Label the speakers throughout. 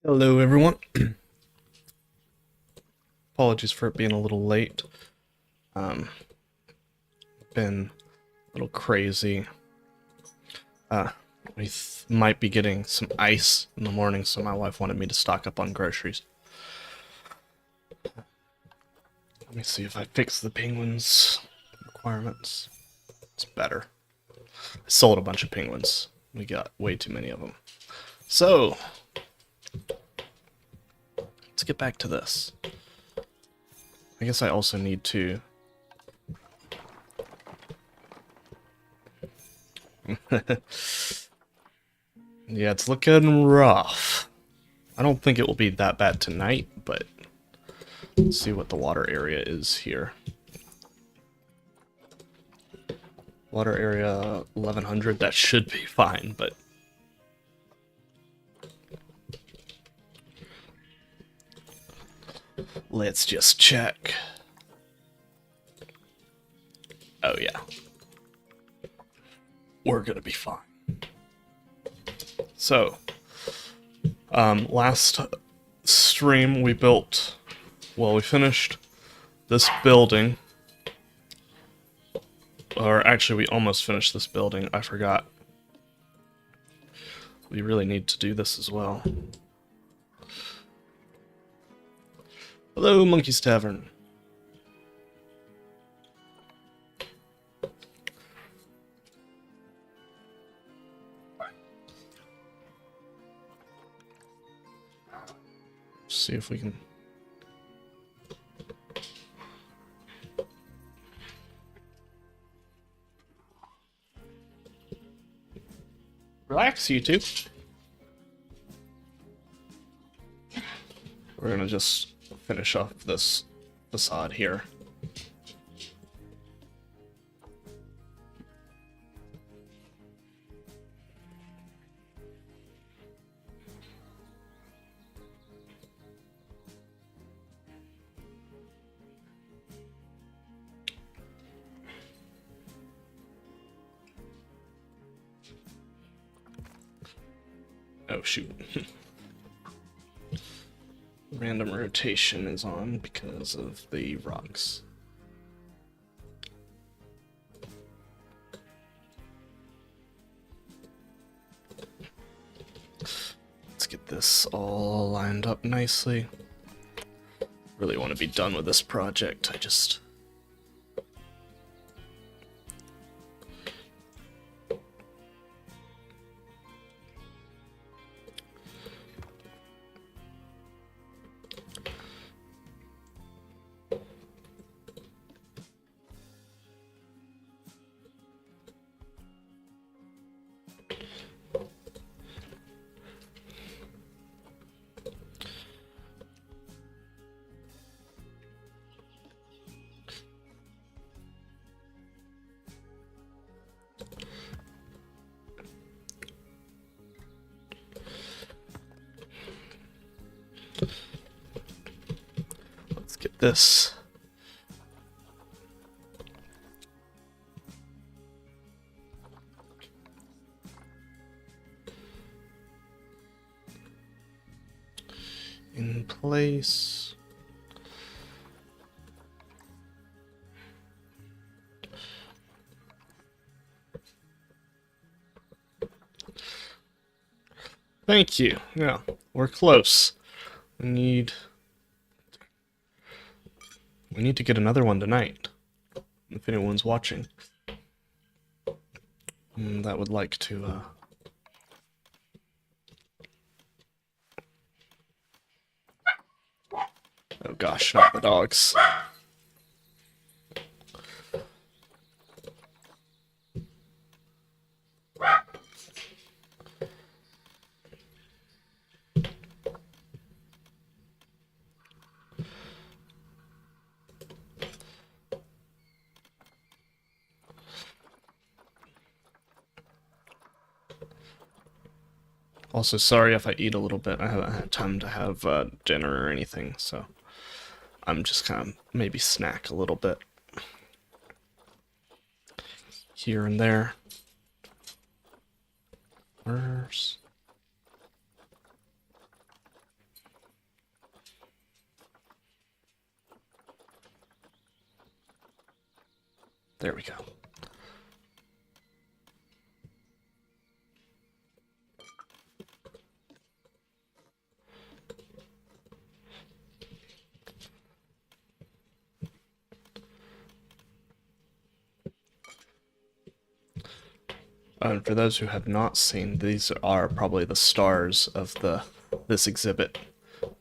Speaker 1: Hello, everyone. Apologies for it being a little late. Um, been a little crazy. Uh, we might be getting some ice in the morning, so my wife wanted me to stock up on groceries. Let me see if I fix the penguins' requirements. It's better. I sold a bunch of penguins. We got way too many of them. So, let's get back to this. I guess I also need to... Yeah, it's looking rough. I don't think it will be that bad tonight, but let's see what the water area is here. Water area 1100, that should be fine, but let's just check. Oh yeah. We're gonna be fine. So, last stream we built, well, we finished this building. Or actually, we almost finished this building. I forgot. We really need to do this as well. Hello, Monkey's Tavern. See if we can... Relax, you two. We're gonna just finish off this facade here. Oh shoot. Random rotation is on because of the rocks. Let's get this all lined up nicely. Really want to be done with this project. I just... Let's get this. In place. Thank you. Yeah, we're close. We need to get another one tonight. If anyone's watching. That would like to oh gosh, not the dogs. Also, sorry if I eat a little bit. I haven't had time to have dinner or anything, so I'm just kind of maybe snack a little bit here and there. Where's... There we go. And for those who have not seen, these are probably the stars of this exhibit.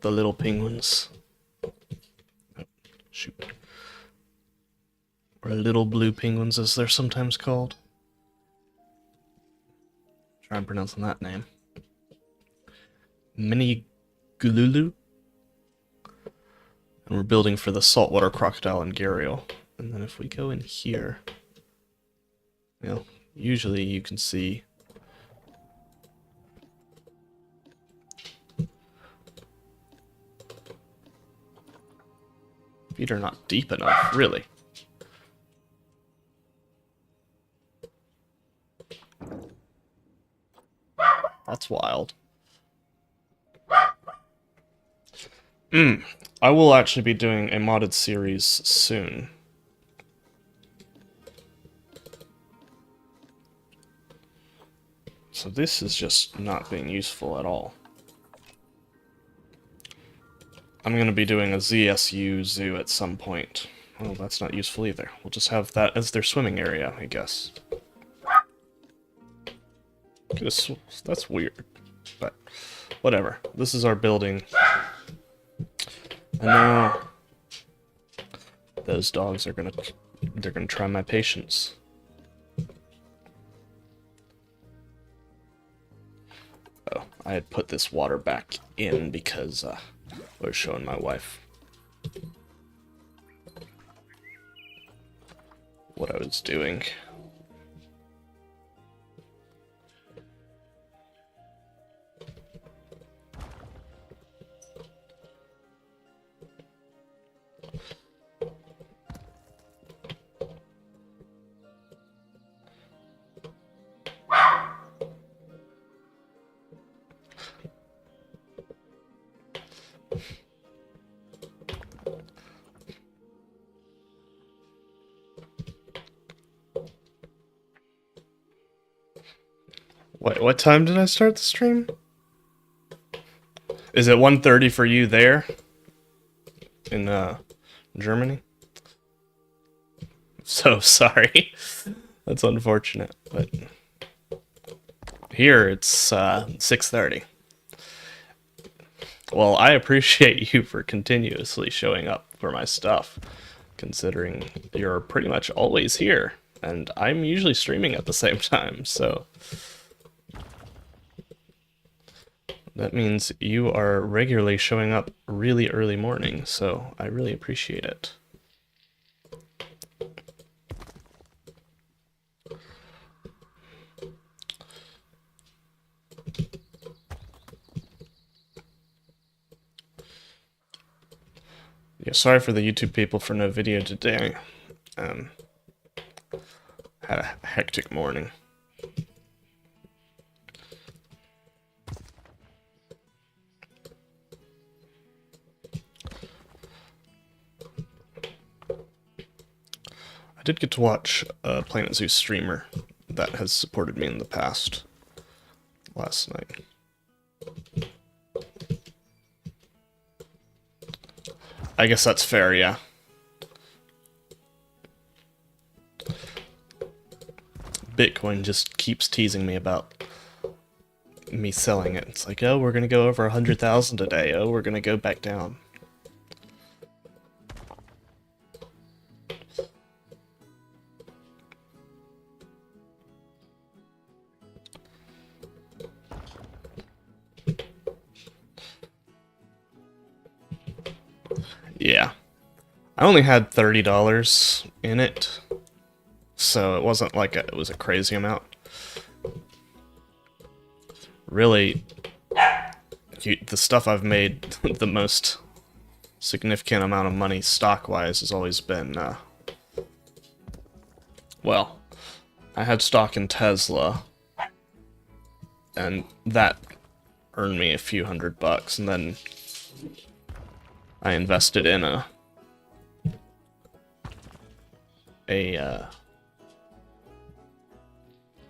Speaker 1: The little penguins. Oh, shoot. Or little blue penguins, as they're sometimes called. Try and pronouncing that name. Mini Gululu. And we're building for the saltwater crocodile and gharial. And then if we go in here, you know, usually you can see feet are not deep enough, really. That's wild. I will actually be doing a modded series soon. So this is just not being useful at all. I'm going to be doing a ZSU zoo at some point. Oh, that's not useful either. We'll just have that as their swimming area, I guess. That's weird, but whatever. This is our building. And now those dogs are they're gonna try my patience. Oh, I had put this water back in because I was showing my wife what I was doing. What time did I start the stream? Is it 1:30 for you there? In, Germany? So sorry. That's unfortunate, but here it's, 6:30. Well, I appreciate you for continuously showing up for my stuff, considering you're pretty much always here, and I'm usually streaming at the same time, so that means you are regularly showing up really early morning, so I really appreciate it. Yeah, sorry for the YouTube people for no video today. Had a hectic morning. I did get to watch a Planet Zoo streamer that has supported me in the past last night. I guess that's fair, yeah. Bitcoin just keeps teasing me about me selling it. It's like, oh, we're gonna go over 100,000 today. Oh, we're gonna go back down. Yeah. I only had $30 in it, so it wasn't like it was a crazy amount. Really, the stuff I've made the most significant amount of money stock-wise has always been, well, I had stock in Tesla, and that earned me a few $100, and then I invested in a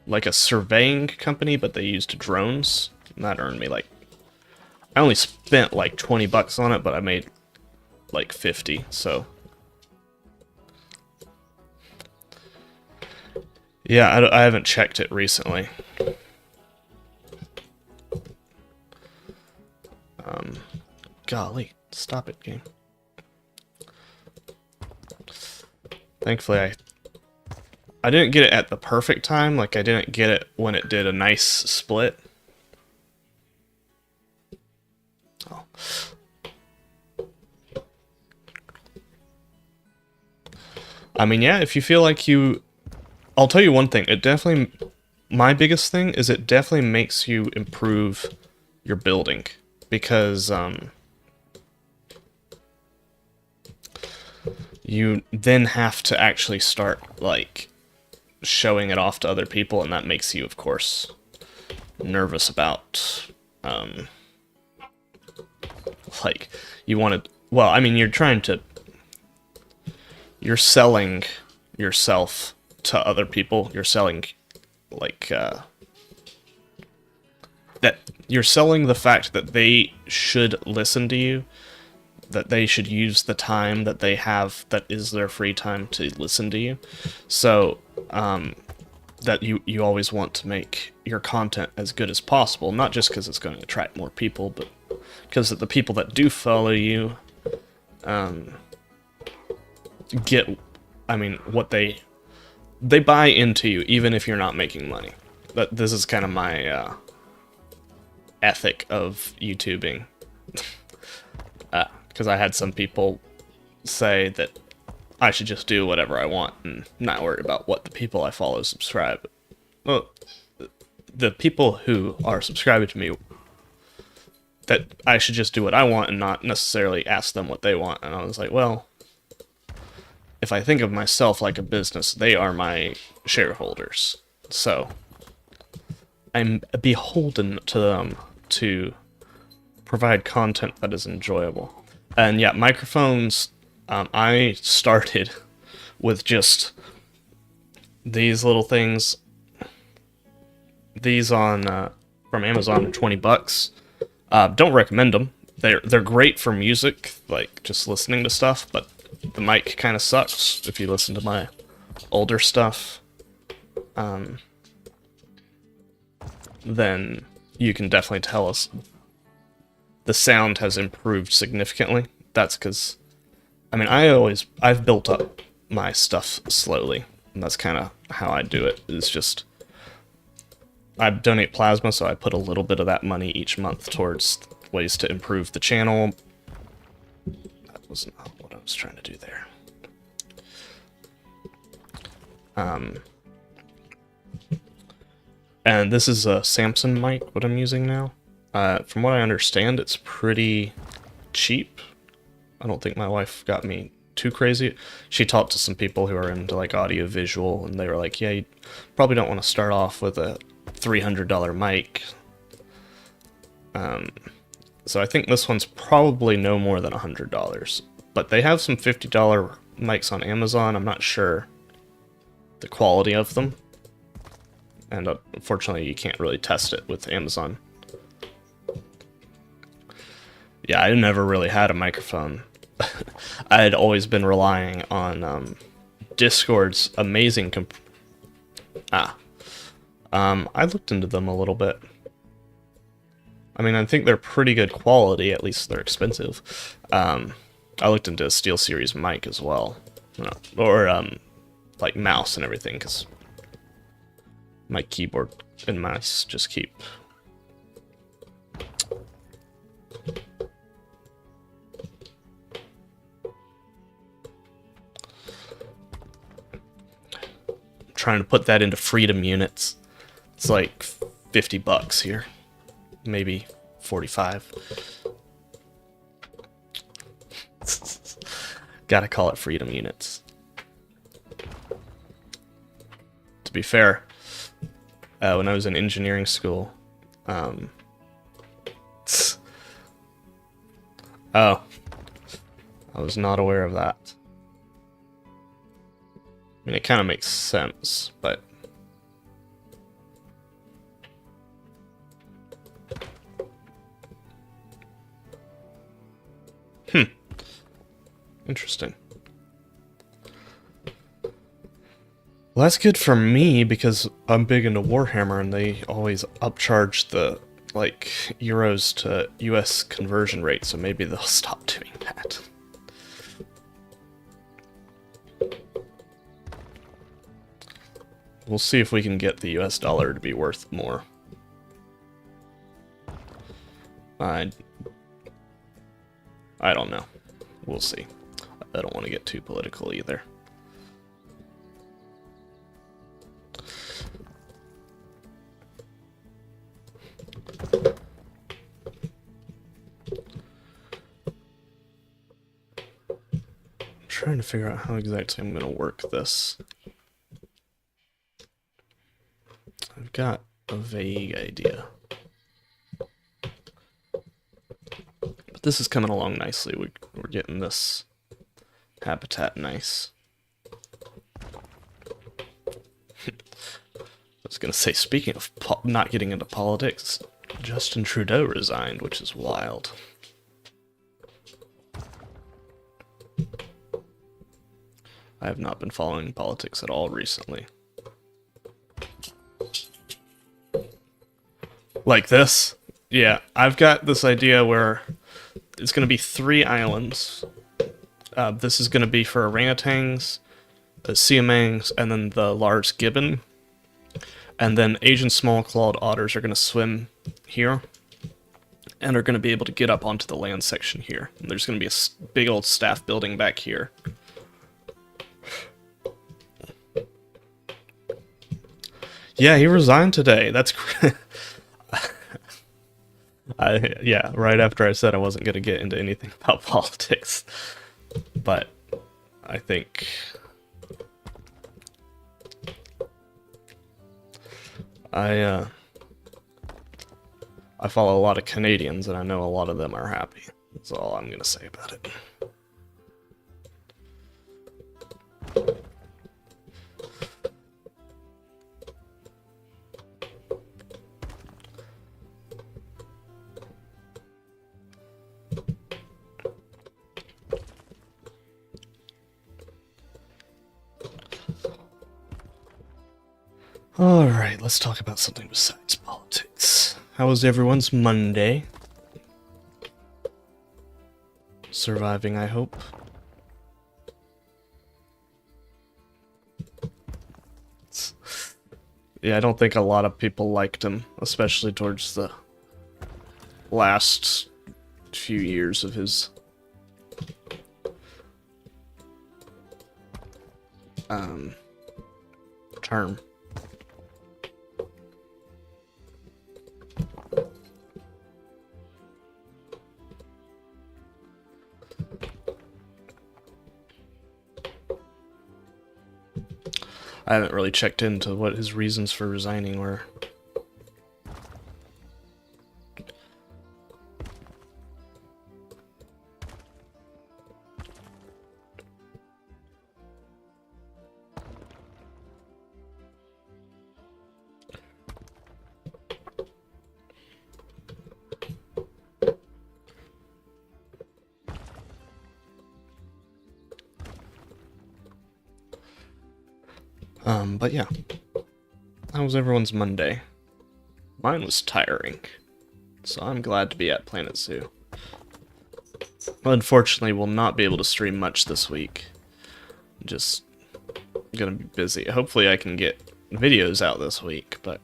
Speaker 1: like a surveying company, but they used drones. And that earned me like, I only spent like 20 bucks on it, but I made like 50, so. Yeah, I haven't checked it recently. Golly, stop it, game. Thankfully, I didn't get it at the perfect time. Like, I didn't get it when it did a nice split. Oh. I mean, yeah, if you feel like you... I'll tell you one thing. It definitely... My biggest thing is it definitely makes you improve your building. Because, you then have to actually start, like, showing it off to other people, and that makes you, of course, nervous about, like, you want to, well, I mean, you're selling yourself to other people, you're selling, like, that, you're selling the fact that they should listen to you, that they should use the time that they have that is their free time to listen to you. So, that you always want to make your content as good as possible, not just because it's going to attract more people, but because the people that do follow you get, I mean, what they buy into you, even if you're not making money. This is kind of my ethic of YouTubing. Because I had some people say that I should just do whatever I want and not worry about what the people I follow subscribe. Well, the people who are subscribing to me, that I should just do what I want and not necessarily ask them what they want. And I was like, well, if I think of myself like a business, they are my shareholders. So I'm beholden to them to provide content that is enjoyable. And yeah, microphones, I started with just these little things. These on from Amazon are 20 bucks. Don't recommend them. They're great for music, like just listening to stuff, but the mic kind of sucks if you listen to my older stuff. Then you can definitely tell us the sound has improved significantly. That's because, I mean, I've built up my stuff slowly, and that's kind of how I do it. It's just, I donate plasma, so I put a little bit of that money each month towards ways to improve the channel. That was not what I was trying to do there. And this is a Samson mic, what I'm using now. From what I understand, it's pretty cheap. I don't think my wife got me too crazy. She talked to some people who are into like audio visual, and they were like, yeah, you probably don't want to start off with a $300 mic. So I think this one's probably no more than $100. But they have some $50 mics on Amazon. I'm not sure the quality of them. And unfortunately, you can't really test it with Amazon. Yeah, I never really had a microphone. I had always been relying on Discord's amazing I looked into them a little bit. I mean, I think they're pretty good quality, at least they're expensive. I looked into a SteelSeries mic as well. Or, like, mouse and everything, because my keyboard and mouse just keep... trying to put that into freedom units. It's like 50 bucks here. Maybe 45. Gotta call it freedom units. To be fair, when I was in engineering school, oh, I was not aware of that. I mean, it kind of makes sense, but Interesting. Well, that's good for me because I'm big into Warhammer and they always upcharge the, like, euros to US conversion rate, so maybe they'll stop doing that. We'll see if we can get the US dollar to be worth more. I don't know. We'll see. I don't want to get too political either. I'm trying to figure out how exactly I'm going to work this. I've got a vague idea. But this is coming along nicely. We're getting this habitat nice. I was going to say, speaking of not getting into politics, Justin Trudeau resigned, which is wild. I have not been following politics at all recently. Like this? Yeah, I've got this idea where it's going to be 3 islands. This is going to be for orangutans, the siamangs, and then the large gibbon. And then Asian small-clawed otters are going to swim here, and are going to be able to get up onto the land section here. And there's going to be a big old staff building back here. Yeah, he resigned today. That's yeah, right after I said I wasn't going to get into anything about politics. But I think I follow a lot of Canadians, and I know a lot of them are happy. That's all I'm going to say about it. Alright, let's talk about something besides politics. How was everyone's Monday? Surviving, I hope. Yeah, I don't think a lot of people liked him, especially towards the last few years of his term. I haven't really checked into what his reasons for resigning were. But yeah. How was everyone's Monday? Mine was tiring, so I'm glad to be at Planet Zoo. Unfortunately, we'll not be able to stream much this week. I'm just gonna be busy. Hopefully I can get videos out this week, but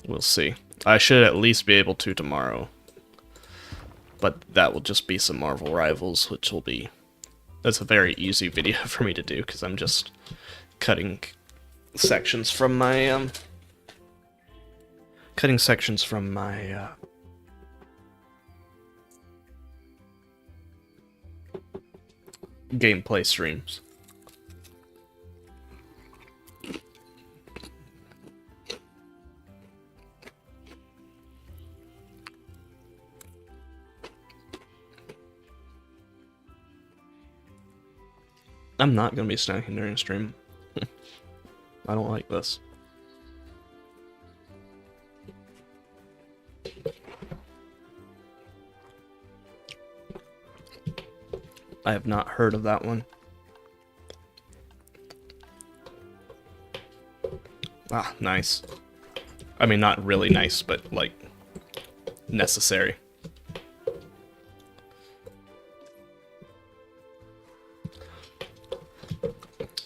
Speaker 1: we'll see. I should at least be able to tomorrow. But that will just be some Marvel Rivals, which will be... That's a very easy video for me to do, because I'm just cutting sections from my, gameplay streams. I'm not going to be snacking during stream. I don't like this. I have not heard of that one. Ah, nice. I mean, not really nice, but, like, necessary.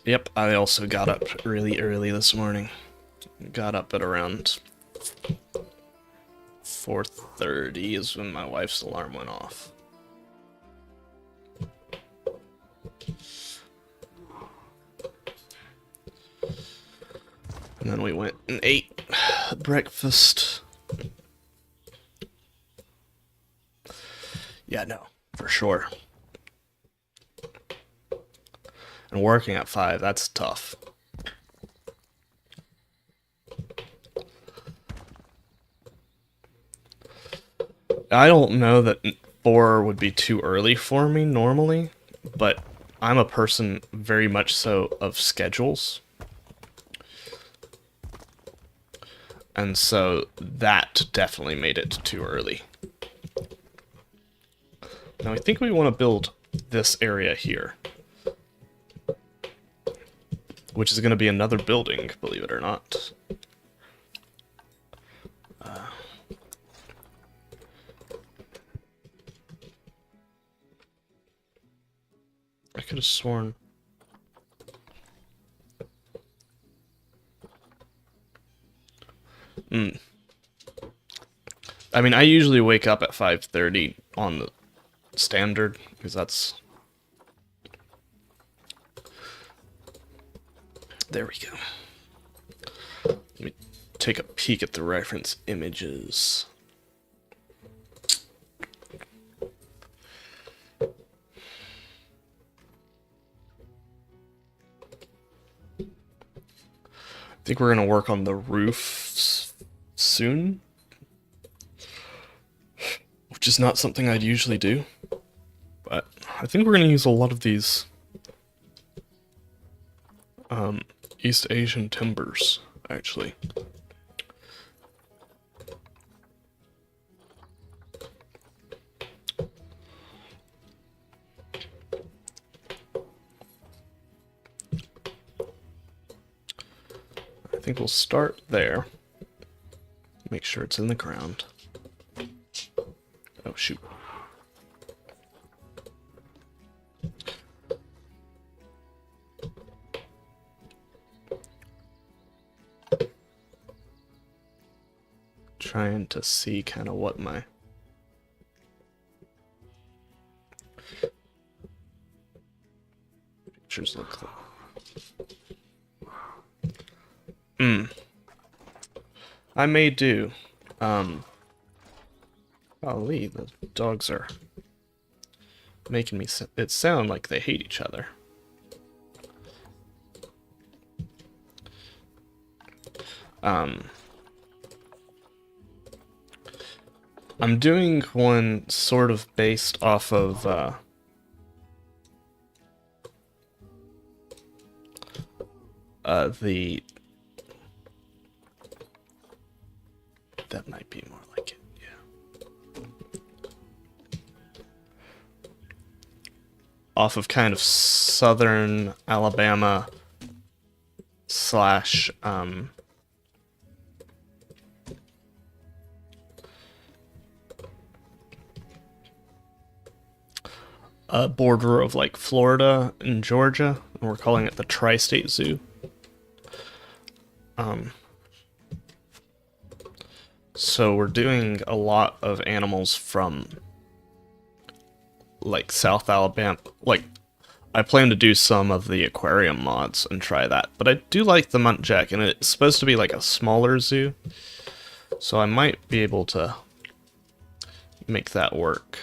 Speaker 1: Yep, I also got up really early this morning. Got up at around 4:30 is when my wife's alarm went off. And then we went and ate breakfast. Yeah, no, for sure. And working at 5, that's tough. I don't know that 4 would be too early for me normally, but I'm a person very much so of schedules. And so that definitely made it too early. Now I think we want to build this area here, which is going to be another building, believe it or not. I could have sworn... I mean, I usually wake up at 5:30 on the standard, because that's... There we go. Let me take a peek at the reference images. I think we're going to work on the roofs soon, which is not something I'd usually do, but I think we're going to use a lot of these East Asian timbers, actually. I think we'll start there. Make sure it's in the ground. Oh, shoot. Trying to see kind of what my pictures look like. I may do. Golly, the dogs are making me it sound like they hate each other. I'm doing one sort of based off of the... That might be more like it, yeah. Off of kind of southern Alabama slash border of like Florida and Georgia, and we're calling it the Tri-State Zoo. So we're doing a lot of animals from like South Alabama. Like, I plan to do some of the aquarium mods and try that, but I do like the muntjac, and it's supposed to be like a smaller zoo, so I might be able to make that work.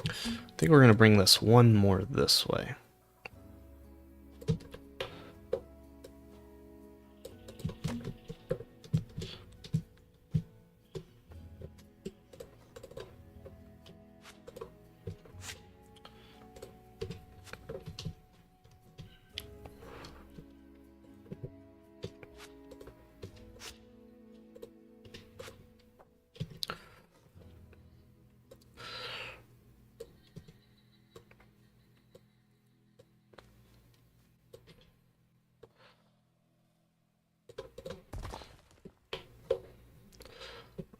Speaker 1: I think we're going to bring this one more this way.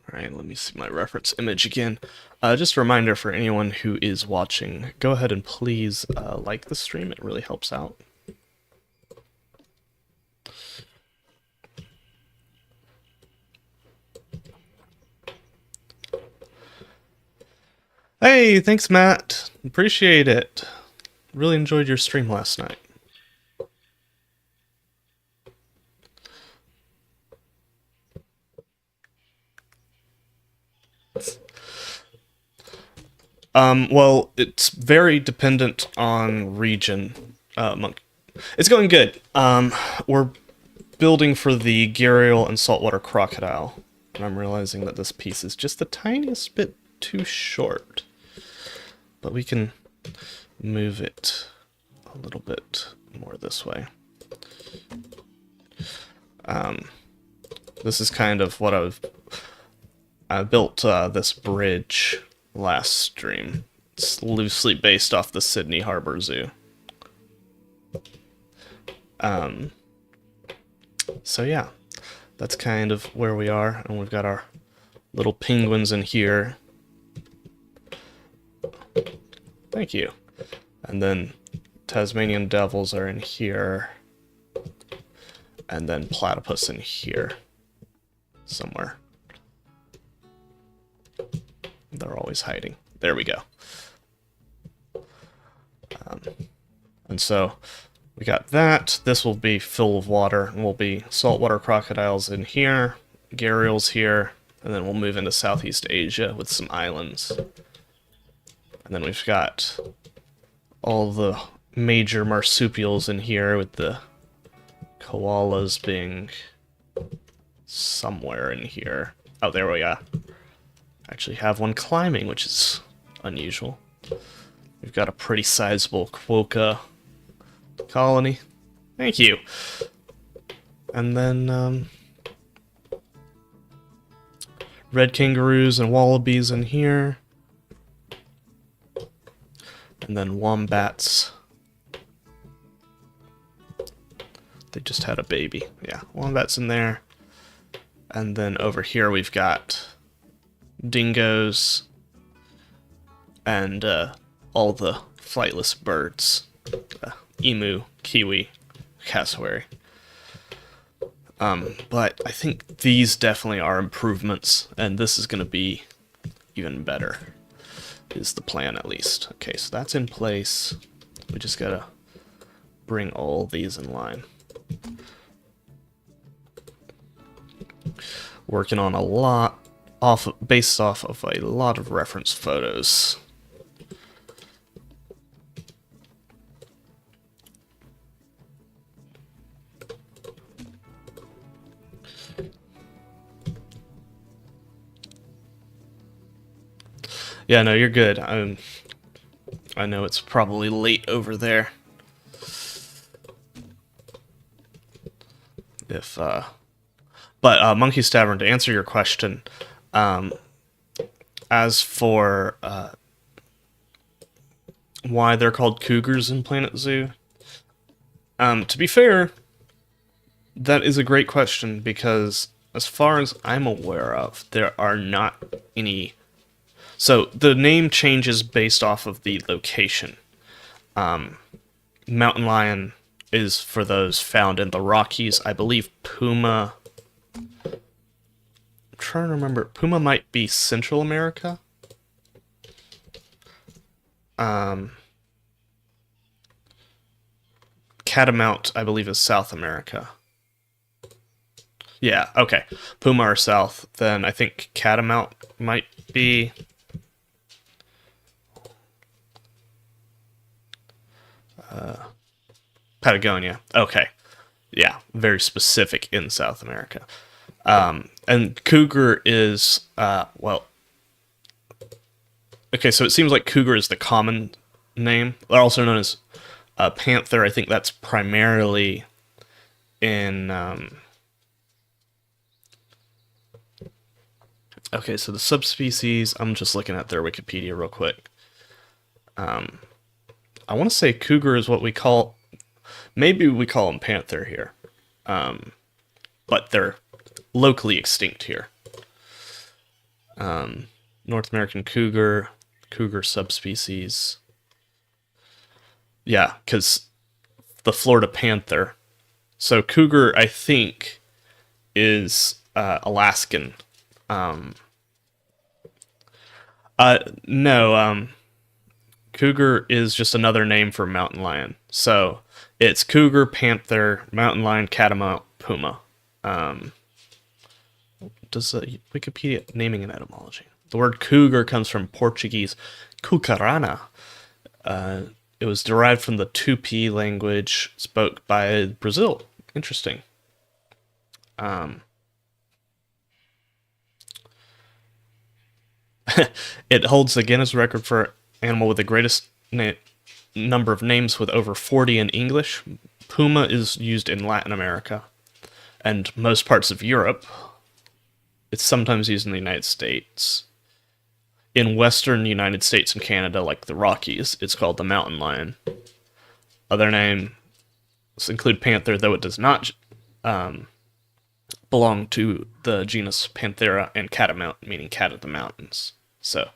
Speaker 1: Alright, let me see my reference image again. Just a reminder for anyone who is watching, go ahead and please like the stream, it really helps out. Hey, thanks Matt, appreciate it. Really enjoyed your stream last night. Well, it's very dependent on region. It's going good. We're building for the gharial and saltwater crocodile, and I'm realizing that this piece is just the tiniest bit too short. But we can move it a little bit more this way. This is kind of what I built this bridge last stream. It's loosely based off the Sydney Harbor Zoo. So yeah, that's kind of where we are, and we've got our little penguins in here. Thank you. And then Tasmanian devils are in here, and then platypus in here somewhere. They're always hiding. There we go. And so we got that. This will be full of water, and will be saltwater crocodiles in here, gharials here, and then we'll move into Southeast Asia with some islands. And then we've got all the major marsupials in here, with the koalas being somewhere in here. Oh, there we are. Actually have one climbing, which is unusual. We've got a pretty sizable quokka colony. Thank you. And then red kangaroos and wallabies in here. And then wombats. They just had a baby. Yeah, wombats in there. And then over here we've got dingoes and all the flightless birds. Emu, kiwi, cassowary. But I think these definitely are improvements, and this is going to be even better, is the plan at least. Okay, so that's in place. We just gotta bring all these in line. Working on a lot based off of a lot of reference photos. Yeah, no, you're good. I know it's probably late over there. But Monkey's Tavern, to answer your question, as for why they're called cougars in Planet Zoo, to be fair, that is a great question, because as far as I'm aware of, there are not any. So the name changes based off of the location. Mountain lion is for those found in the Rockies. I believe puma... I'm trying to remember. Puma might be Central America. Catamount, I believe, is South America. Yeah, okay. Puma are south. Then I think catamount might be... Patagonia. Okay. Yeah, very specific in South America. And cougar is, well... Okay, so it seems like cougar is the common name. They're also known as panther. I think that's primarily in... Okay, so the subspecies, I'm just looking at their Wikipedia real quick. I want to say cougar is what we call... Maybe we call them panther here. But they're locally extinct here. North American cougar, cougar subspecies. Yeah, because the Florida panther. So cougar, I think, is Alaskan. No, cougar is just another name for mountain lion. So it's cougar, panther, mountain lion, catamount, puma. Does Wikipedia naming and etymology? The word cougar comes from Portuguese cucarana. It was derived from the Tupi language spoke by Brazil. Interesting. It holds the Guinness record for animal with the greatest number of names, with over 40 in English. Puma is used in Latin America and most parts of Europe. It's sometimes used in the United States. In western United States and Canada, like the Rockies, it's called the mountain lion. Other names include panther, though it does not belong to the genus Panthera, and catamount, meaning cat of the mountains. So,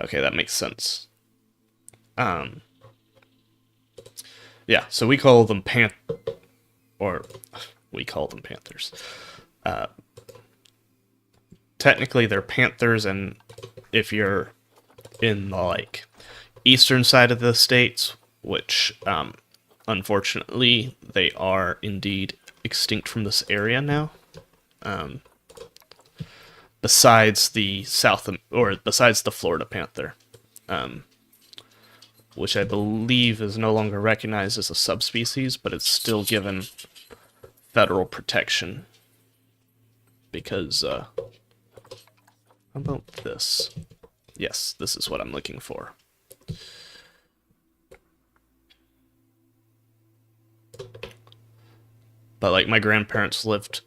Speaker 1: okay, that makes sense. Yeah, so we call them we call them panthers. Technically, they're panthers, and if you're in the like eastern side of the states, which unfortunately they are indeed extinct from this area now. Besides the besides the Florida panther, which I believe is no longer recognized as a subspecies, but it's still given federal protection because how about this? Yes, this is what I'm looking for. But like my grandparents lived.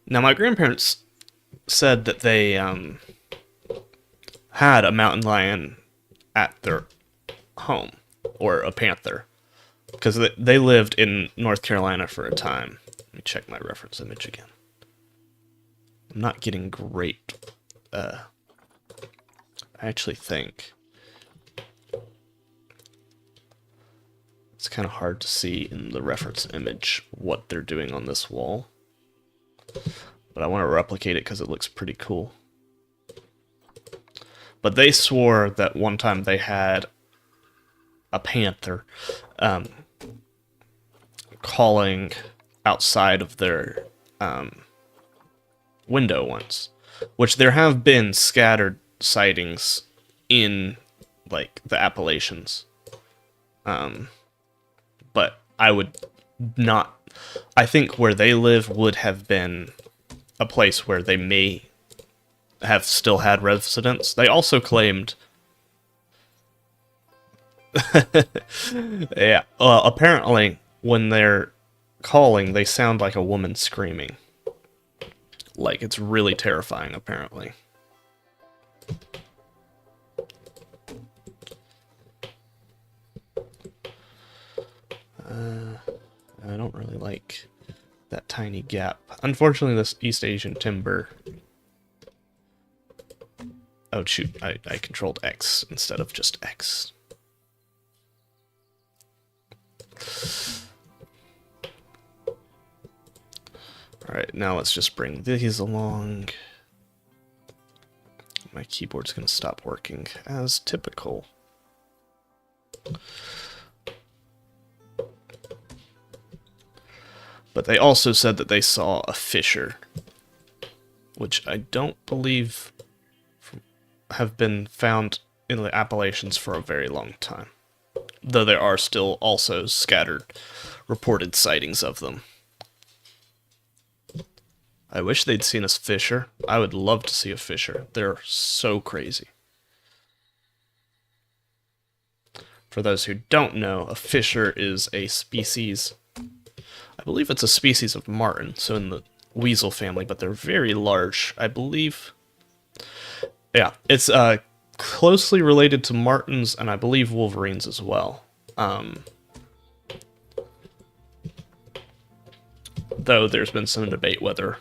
Speaker 1: Now my grandparents said that they had a mountain lion at their home, or a panther, because they lived in North Carolina for a time. Let me check my reference image again. I'm not getting great. I actually think it's kind of hard to see in the reference image what they're doing on this wall, but I want to replicate it because it looks pretty cool. But they swore that one time they had a panther calling outside of their window once, which there have been scattered sightings in like the Appalachians. But I would not. I think where they live would have been a place where they may have still had residents. They also claimed. Yeah. Apparently, when they're calling, they sound like a woman screaming. Like, it's really terrifying, apparently. I don't really like that tiny gap. Unfortunately, this East Asian timber... Oh, shoot. I controlled X instead of just X. Alright, now let's just bring these along. My keyboard's going to stop working, as typical. But they also said that they saw a fissure, which I don't believe have been found in the Appalachians for a very long time. Though there are still also scattered reported sightings of them. I wish they'd seen a fissure. I would love to see a fissure. They're so crazy. For those who don't know, a fissure is a species... I believe it's a species of marten, so in the weasel family, but they're very large. I believe... Yeah, it's closely related to martens, and I believe wolverines as well. Though there's been some debate whether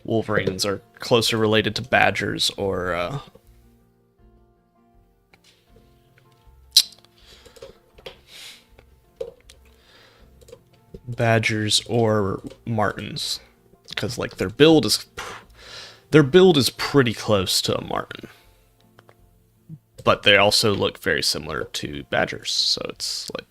Speaker 1: wolverines are closer related to badgers or martens, because like their build is pretty close to a marten, but they also look very similar to badgers, so it's like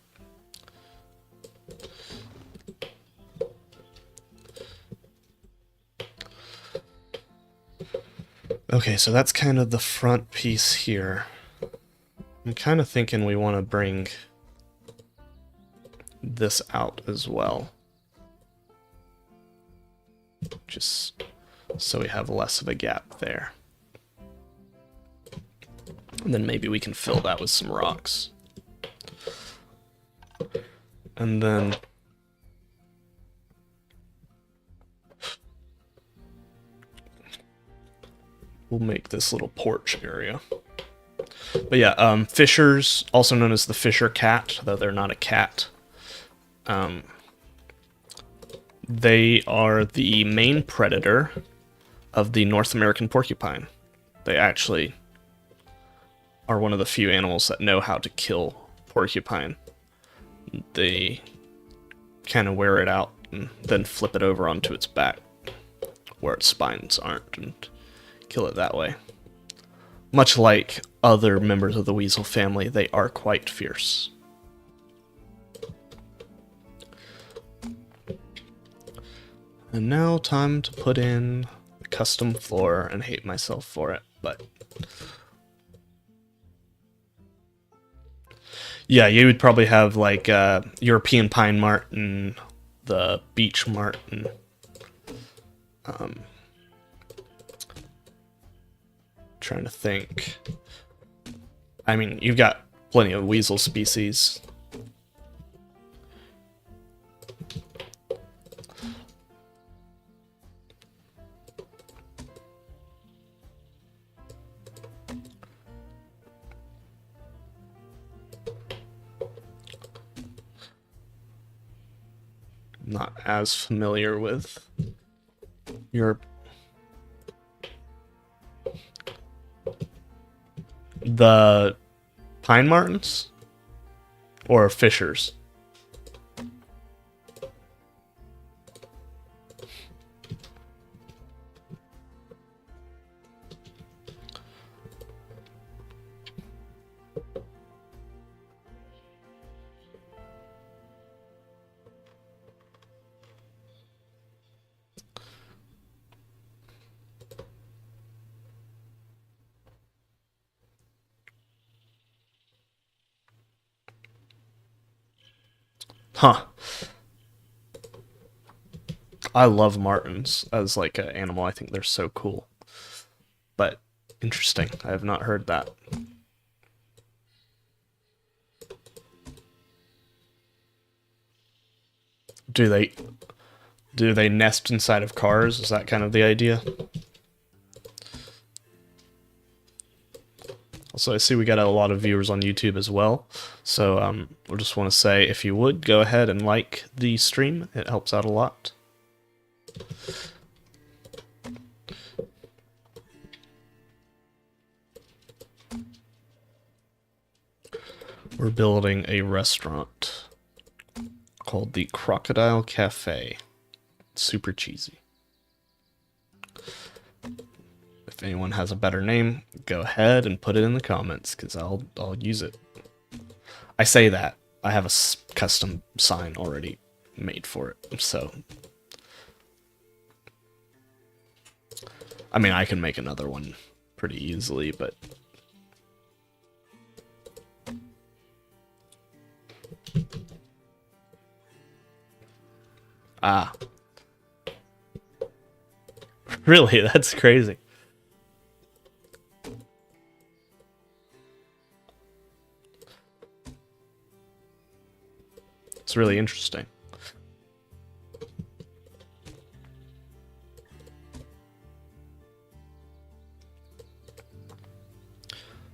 Speaker 1: okay, so that's kind of the front piece here. I'm kind of thinking we want to bring this out as well, just so we have less of a gap there. And then maybe we can fill that with some rocks. And then we'll make this little porch area. But yeah, fishers, also known as the fisher cat, though they're not a cat. They are the main predator of the North American porcupine. They actually are one of the few animals that know how to kill porcupine. They kind of wear it out and then flip it over onto its back, where its spines aren't, and kill it that way. Much like other members of the weasel family, they are quite fierce. And now time to put in the custom floor, and hate myself for it, but yeah, you would probably have like European pine marten, the beech marten, trying to think. I mean, you've got plenty of weasel species. Not as familiar with Europe. The pine martens or fishers? Huh. I love martens as like an animal. I think they're so cool. But interesting. I have not heard that. Do they nest inside of cars? Is that kind of the idea? Also, I see we got a lot of viewers on YouTube as well. So I just want to say, if you would, go ahead and like the stream. It helps out a lot. We're building a restaurant called the Crocodile Cafe. It's super cheesy. If anyone has a better name, go ahead and put it in the comments, because I'll use it. I say that. I have a custom sign already made for it, so... I mean, I can make another one pretty easily, but... Ah. Really? That's crazy. It's really interesting.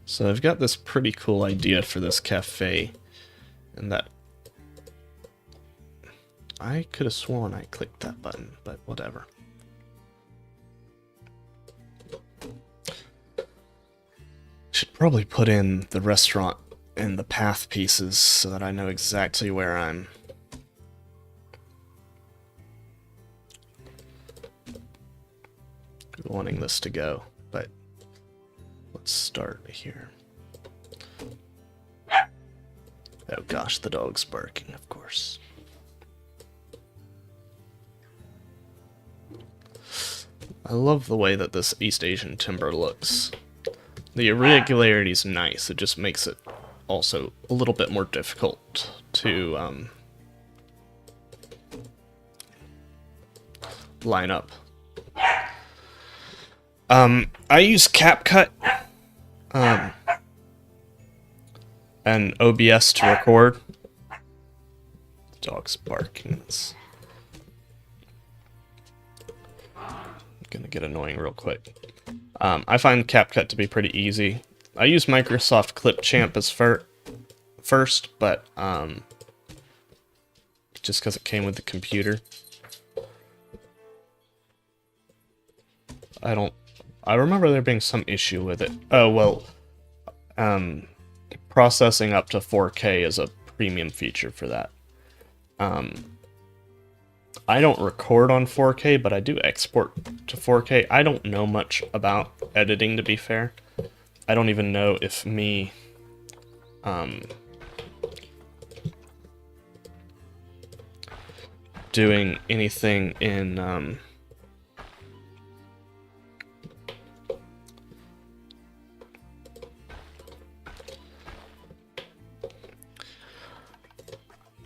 Speaker 1: So I've got this pretty cool idea for this cafe, and that I could have sworn I clicked that button, but whatever. probably put in the restaurant and the path pieces so that I know exactly where I'm wanting this to go, but let's start here. Oh gosh, the dog's barking, of course. I love the way that this East Asian timber looks. The irregularity is nice, it just makes it also a little bit more difficult to line up. I use CapCut and OBS to record. The dog's barking. It's gonna get annoying real quick. I find CapCut to be pretty easy. I use Microsoft Clipchamp as first, but just because it came with the computer. I remember there being some issue with it. Oh, well, processing up to 4K is a premium feature for that. I don't record on 4K, but I do export to 4K. I don't know much about editing, to be fair. I don't even know if me doing anything in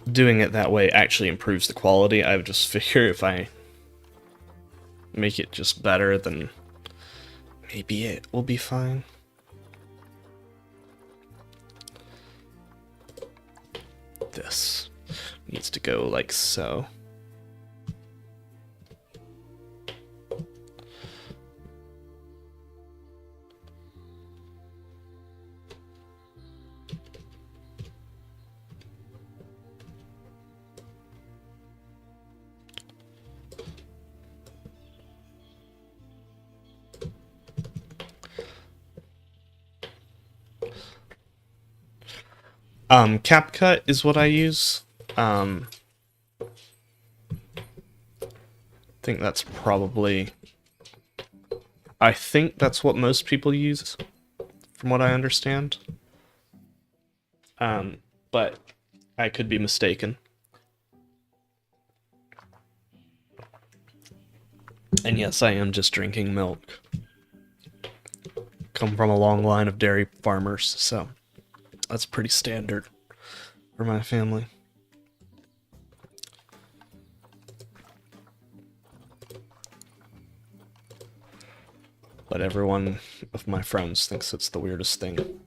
Speaker 1: doing it that way actually improves the quality. I would just figure if I make it just better, then maybe it will be fine. This needs to go like so. CapCut is what I use. I think that's what most people use, from what I understand. But I could be mistaken. And yes, I am just drinking milk. Come from a long line of dairy farmers, so that's pretty standard for my family. But everyone of my friends thinks it's the weirdest thing.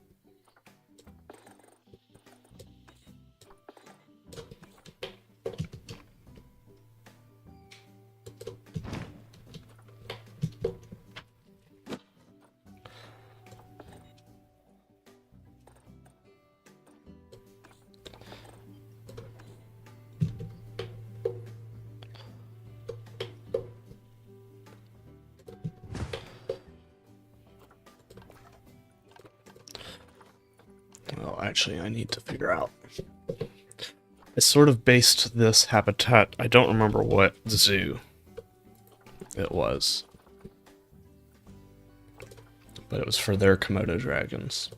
Speaker 1: Well, actually, I need to figure out. I sort of based this habitat, I don't remember what zoo it was, but it was for their Komodo dragons.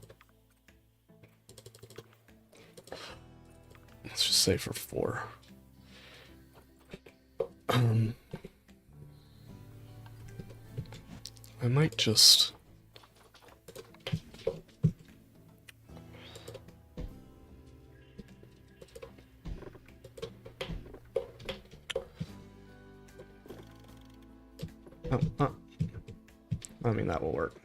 Speaker 1: Let's just say for 4. I might just... I mean, that will work.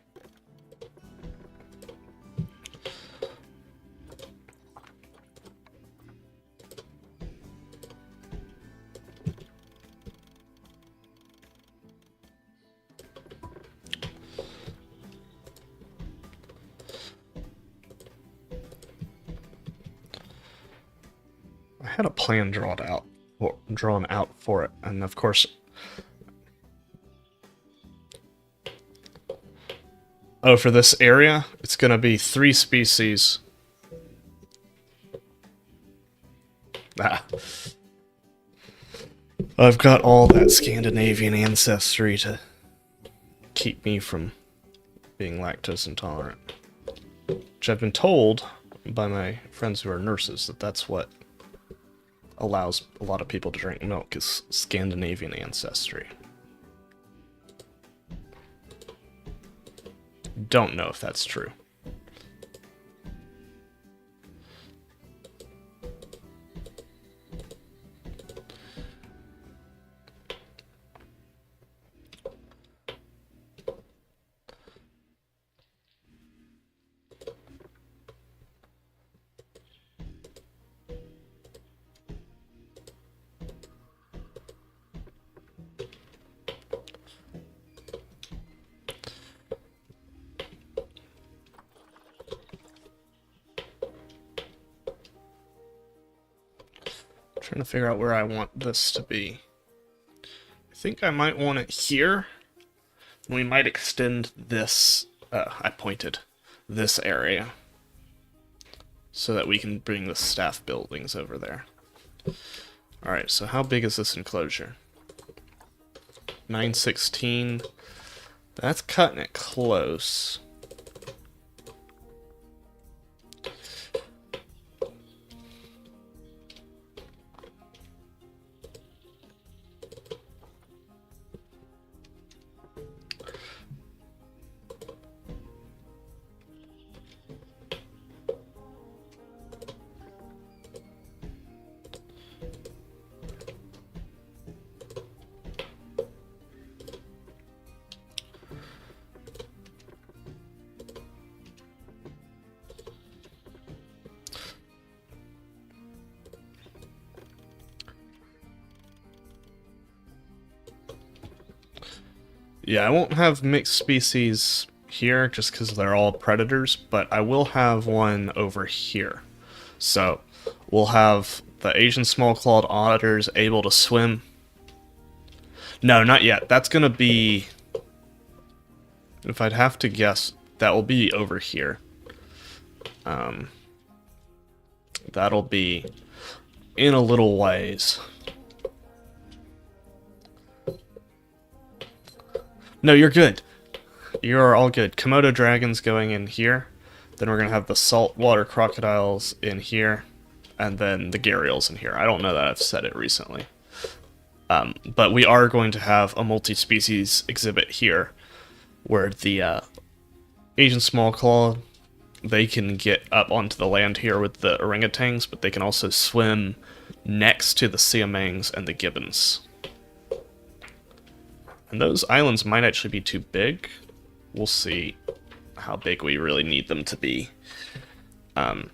Speaker 1: I had a plan drawn out for it, and of course Oh, for this area, it's going to be 3 species. Ah. I've got all that Scandinavian ancestry to keep me from being lactose intolerant. Which I've been told by my friends who are nurses that that's what allows a lot of people to drink milk is Scandinavian ancestry. Don't know if that's true. Trying to figure out where I want this to be. I think I might want it here. We might extend this, I pointed, this area. So that we can bring the staff buildings over there. Alright, so how big is this enclosure? 916. That's cutting it close. Yeah, I won't have mixed species here just because they're all predators, but I will have one over here. So, we'll have the Asian small-clawed otters able to swim. No, not yet. That's going to be... If I'd have to guess, that will be over here. That'll be in a little ways. No, you're good. You're all good. Komodo dragons going in here. Then we're going to have the saltwater crocodiles in here. And then the gharials in here. I don't know that I've said it recently. But we are going to have a multi-species exhibit here. Where the Asian small claw, they can get up onto the land here with the orangutans. But they can also swim next to the siamangs and the gibbons. And those islands might actually be too big. We'll see how big we really need them to be. Because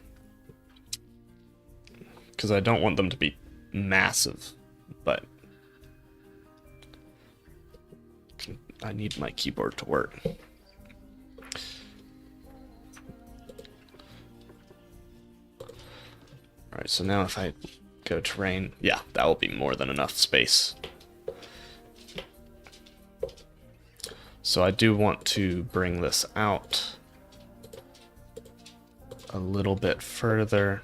Speaker 1: I don't want them to be massive, but I need my keyboard to work. Alright, so now if I go terrain, yeah, that will be more than enough space. So I do want to bring this out a little bit further.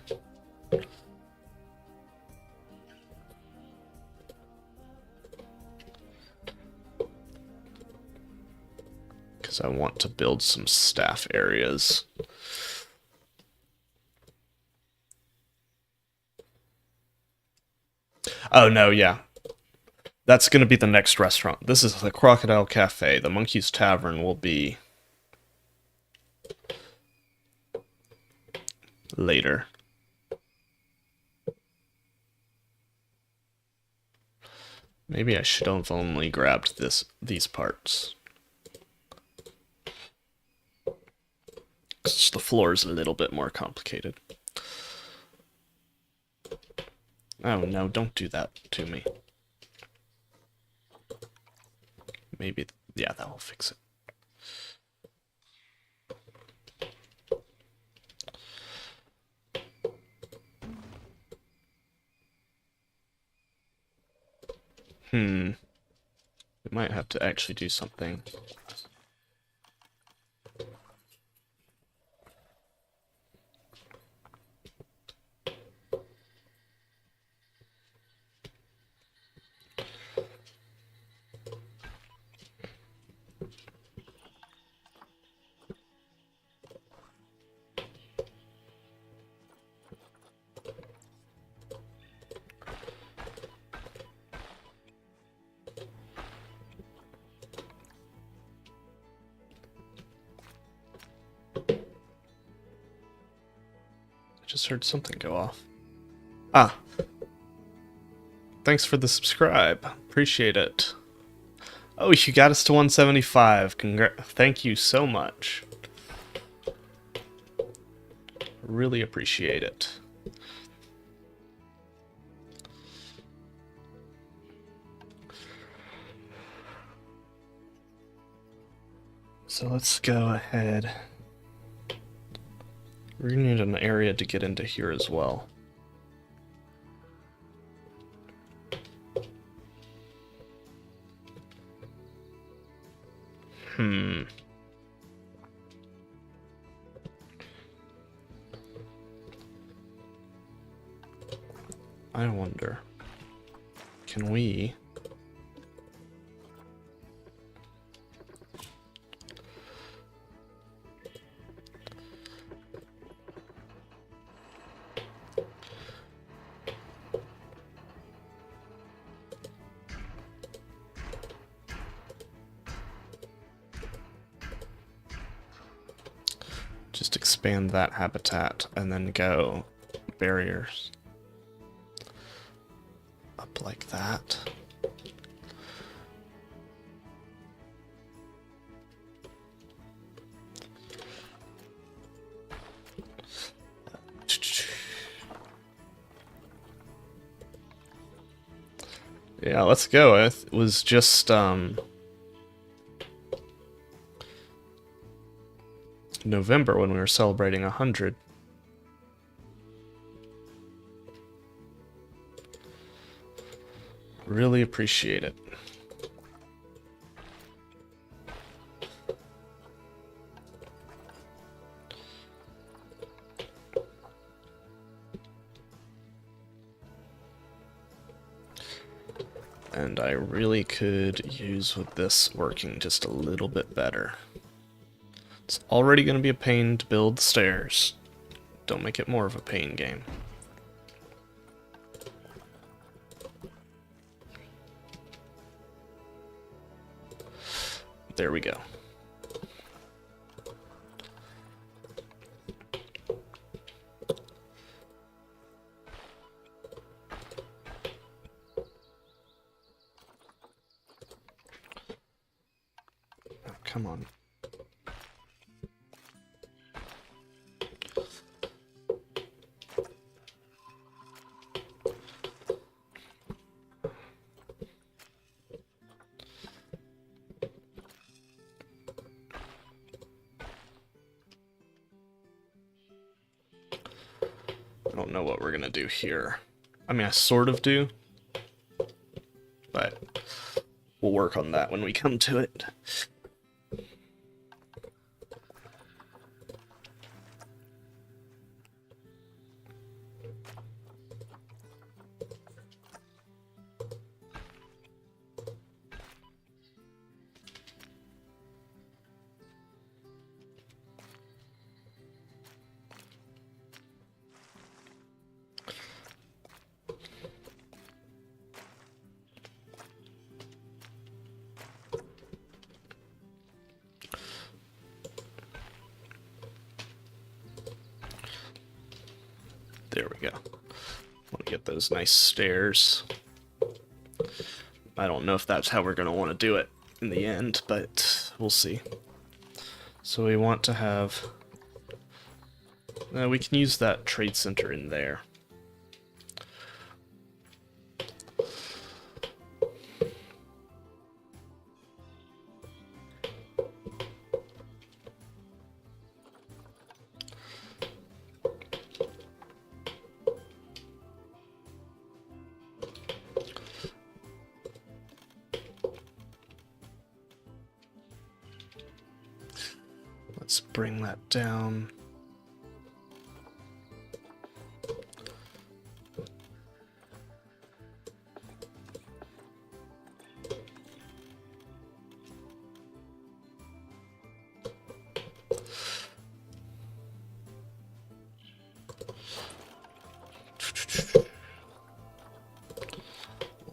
Speaker 1: Because I want to build some staff areas. Oh no, yeah. That's going to be the next restaurant. This is the Crocodile Cafe. The Monkey's Tavern will be later. Maybe I should have only grabbed these parts. 'Cause the floor is a little bit more complicated. Oh no, don't do that to me. Maybe, yeah, that will fix it. We might have to actually do something. Just heard something go off. Ah. Thanks for the subscribe. Appreciate it. Oh, you got us to 175. Thank you so much. Really appreciate it. So let's go ahead. We need an area to get into here as well. I wonder, can we... just expand that habitat and then go barriers up like that. Yeah, let's go. It was just November when we were celebrating 100. Really appreciate it. And I really could use with this working just a little bit better. It's already going to be a pain to build stairs. Don't make it more of a pain game. There we go. Oh, come on. I don't know what we're gonna do here. I mean, I sort of do, but we'll work on that when we come to it. There we go. Want to get those nice stairs. I don't know if that's how we're going to want to do it in the end, but we'll see. So we want to have... we can use that trade center in there. Let's bring that down.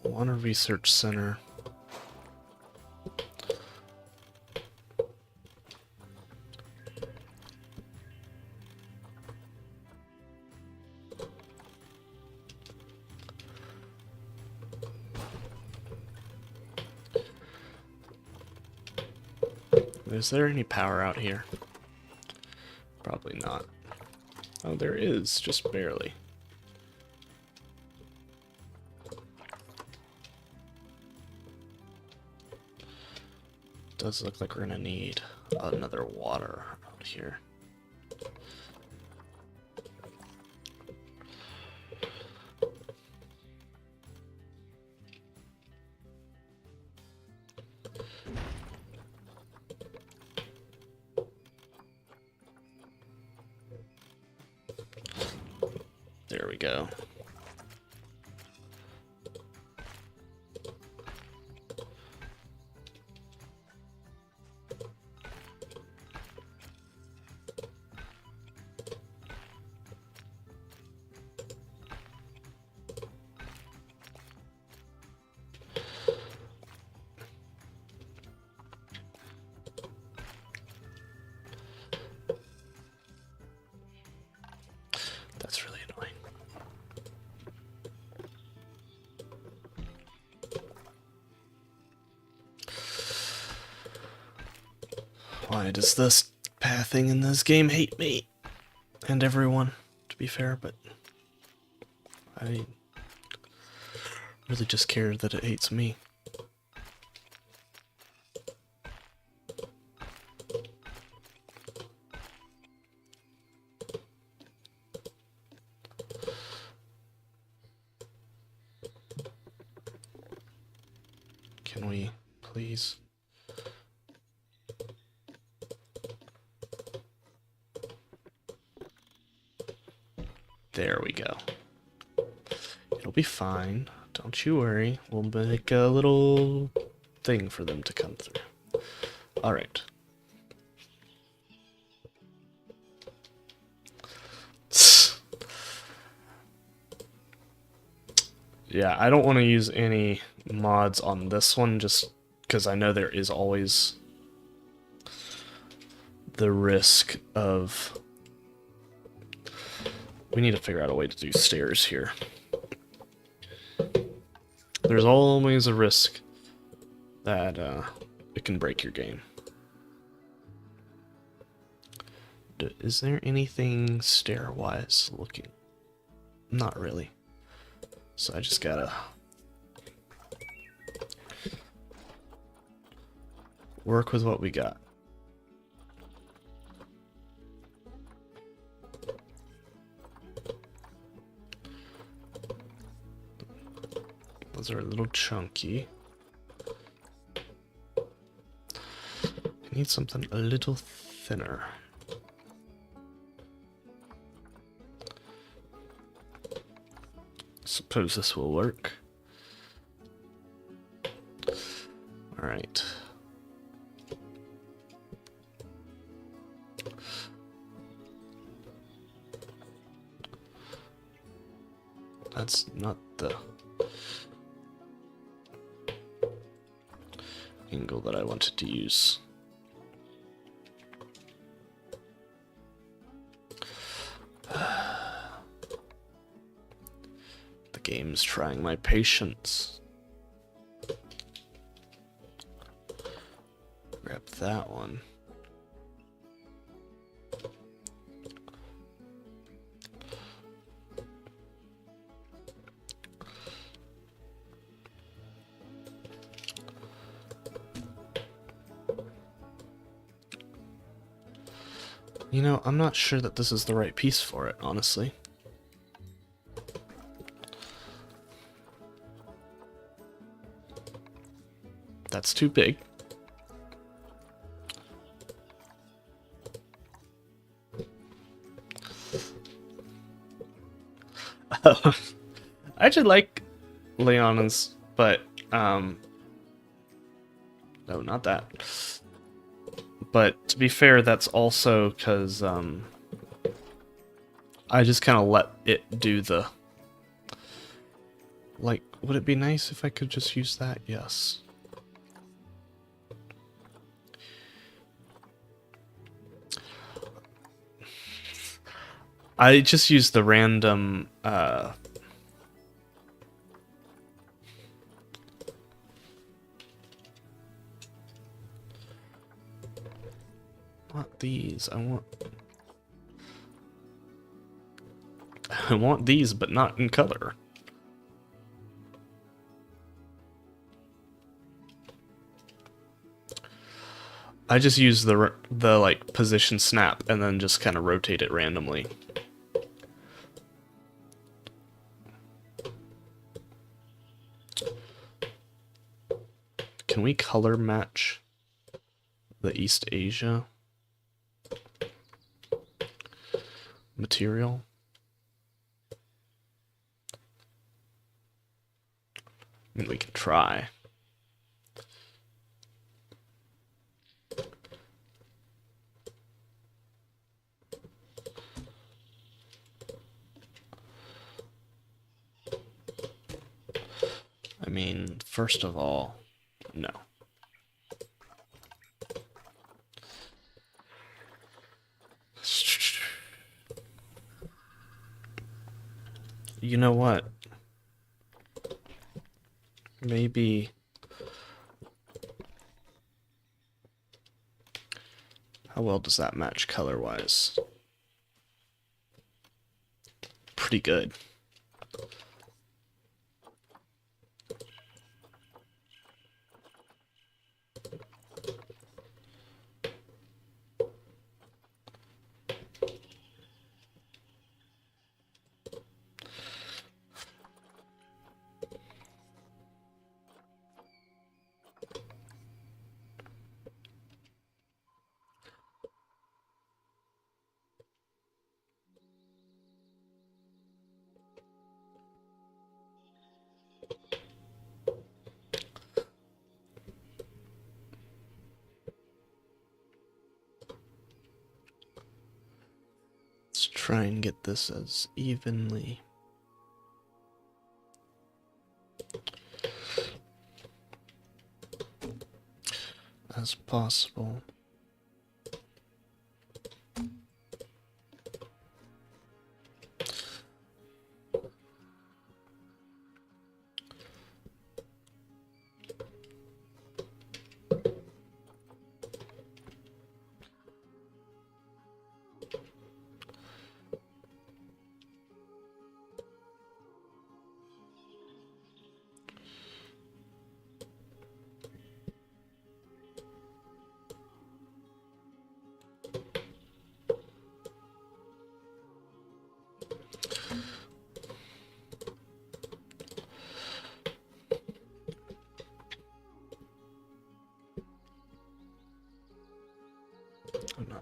Speaker 1: Want a research center. Is there any power out here? Probably not. Oh, there is, just barely. Does look like we're gonna need another water out here. There we go. That's really annoying. Why does this pathing in this game hate me? And everyone, to be fair, but I really just care that it hates me. Can we, please? There we go. It'll be fine. Don't you worry. We'll make a little thing for them to come through. Alright. Yeah, I don't want to use any mods on this one just because I know there is always the risk of... We need to figure out a way to do stairs here. There's always a risk that it can break your game. Is there anything stair-wise looking? Not really. So I just gotta work with what we got. Those are a little chunky. I need something a little thinner. Suppose this will work. Alright. That's not the angle that I wanted to use. The game's trying my patience. Grab that one. You know, I'm not sure that this is the right piece for it, honestly. That's too big. I actually like Leona's, but no, not that. But to be fair, that's also because I just kind of let it do the... Like, would it be nice if I could just use that? Yes. I just used the random Not these. I want these, but not in color. I just use the like position snap and then just kind of rotate it randomly. Can we color match the East Asia material? I mean, we can try. I mean, first of all, no. You know what? Maybe... How well does that match color-wise? Pretty good. Let's try and get this as evenly as possible.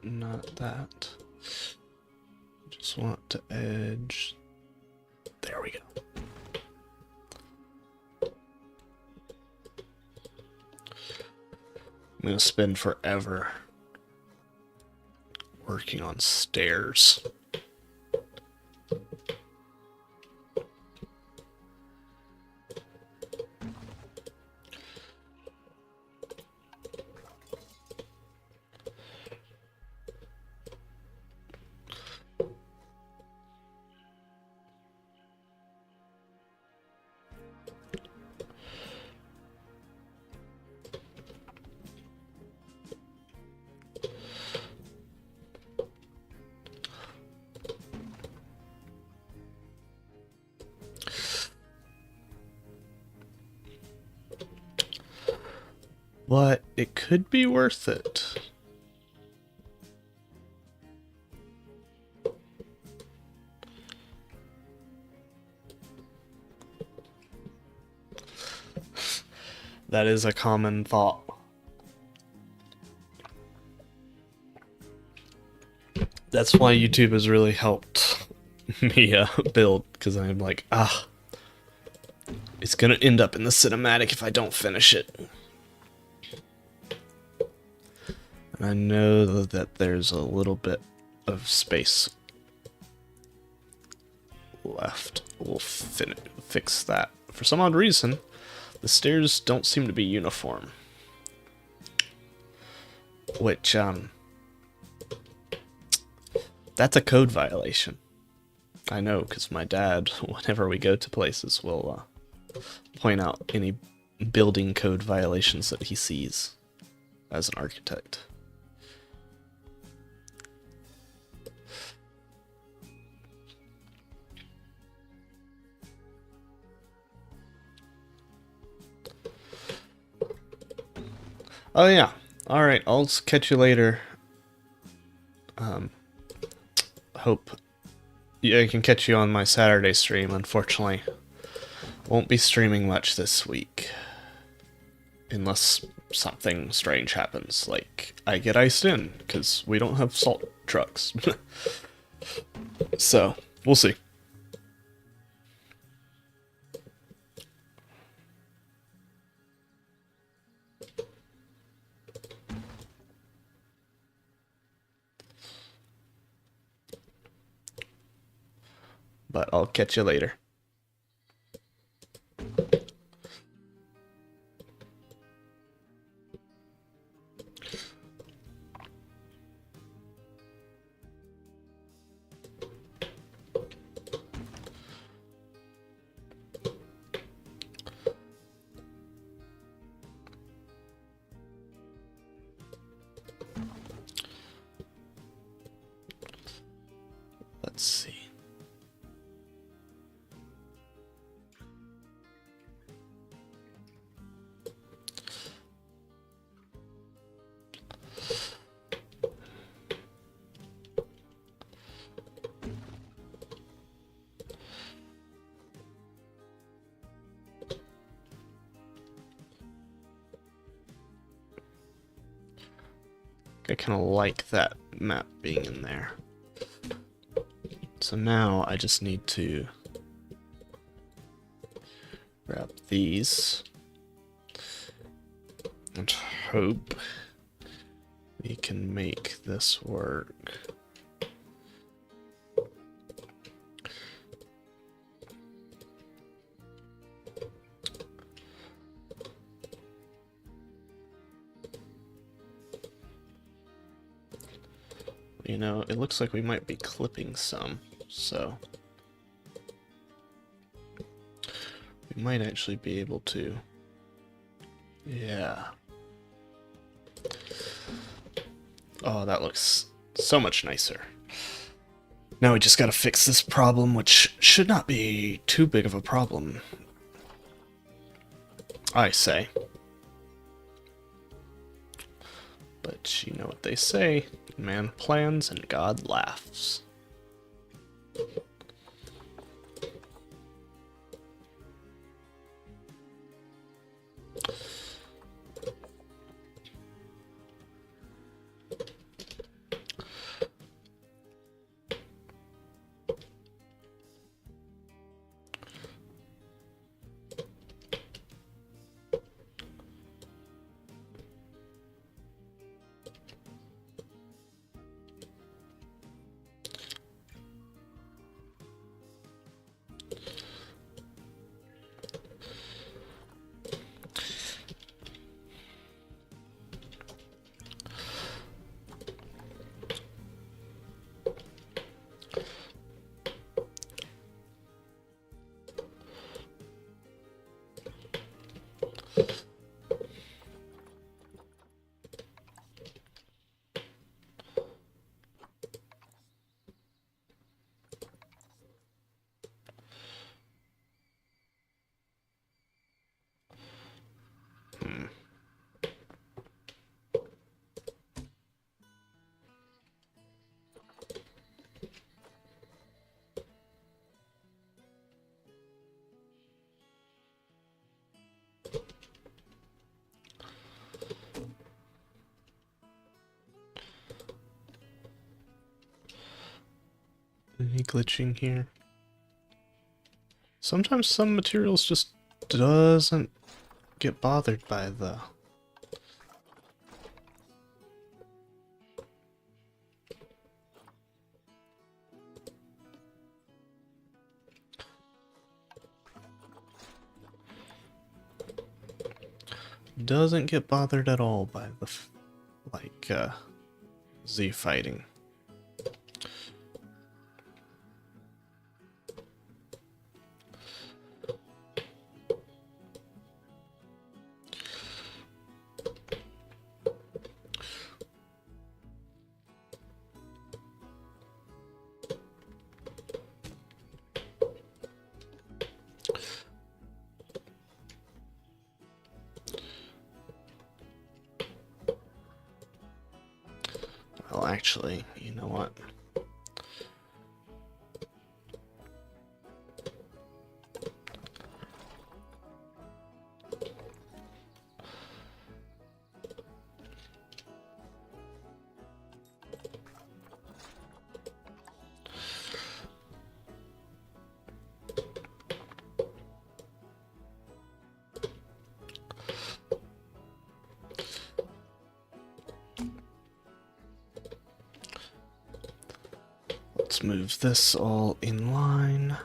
Speaker 1: Not that. Just want to edge. There we go. I'm gonna spend forever working on stairs. But it could be worth it. That is a common thought. That's why YouTube has really helped me build, because I'm like, it's gonna end up in the cinematic if I don't finish it. And I know that there's a little bit of space left. We'll fix that. For some odd reason, the stairs don't seem to be uniform. Which, that's a code violation. I know, because my dad, whenever we go to places, will point out any building code violations that he sees as an architect. Oh yeah. All right. I'll catch you later. Hope yeah, I can catch you on my Saturday stream. Unfortunately, won't be streaming much this week unless something strange happens, like I get iced in because we don't have salt trucks. So we'll see. But I'll catch you later. Let's see. I kind of like that map being in there. So now I just need to grab these and hope we can make this work. You know, it looks like we might be clipping some, so we might actually be able to. Yeah. Oh, that looks so much nicer. Now we just gotta fix this problem, which should not be too big of a problem, I say. But you know what they say, man plans and God laughs. Any glitching here? Sometimes some materials just doesn't get bothered by the... Doesn't get bothered at all by the, Z fighting. Well, actually, you know what? Let's move this all in line.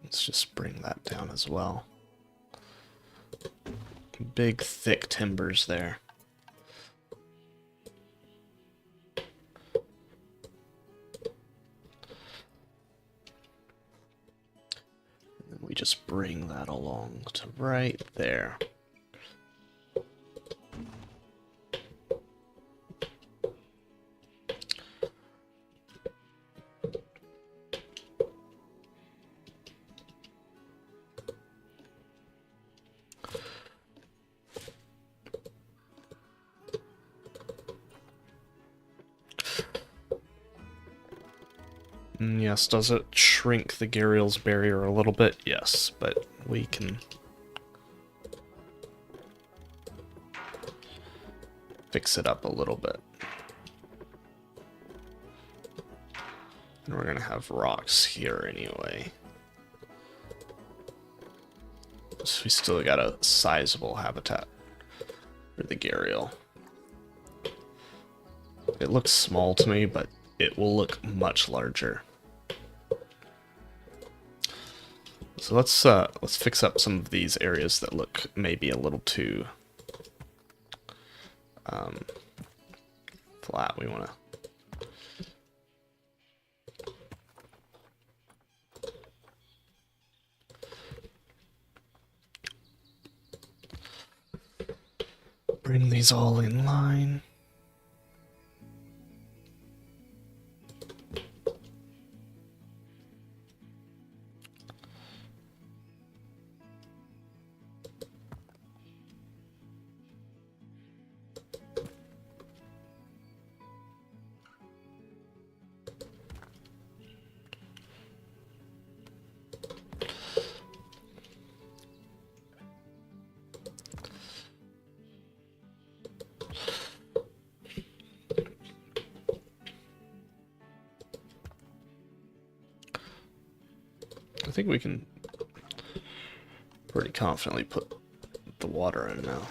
Speaker 1: Let's just bring that down as well. Big, thick timbers there. And then we just bring that along to right there. Yes, does it shrink the gharial's barrier a little bit? Yes, but we can fix it up a little bit. And we're gonna have rocks here anyway. So we still got a sizable habitat for the gharial. It looks small to me, but it will look much larger. So let's fix up some of these areas that look maybe a little too flat. We want to bring these all in line. I think we can pretty confidently put the water in now.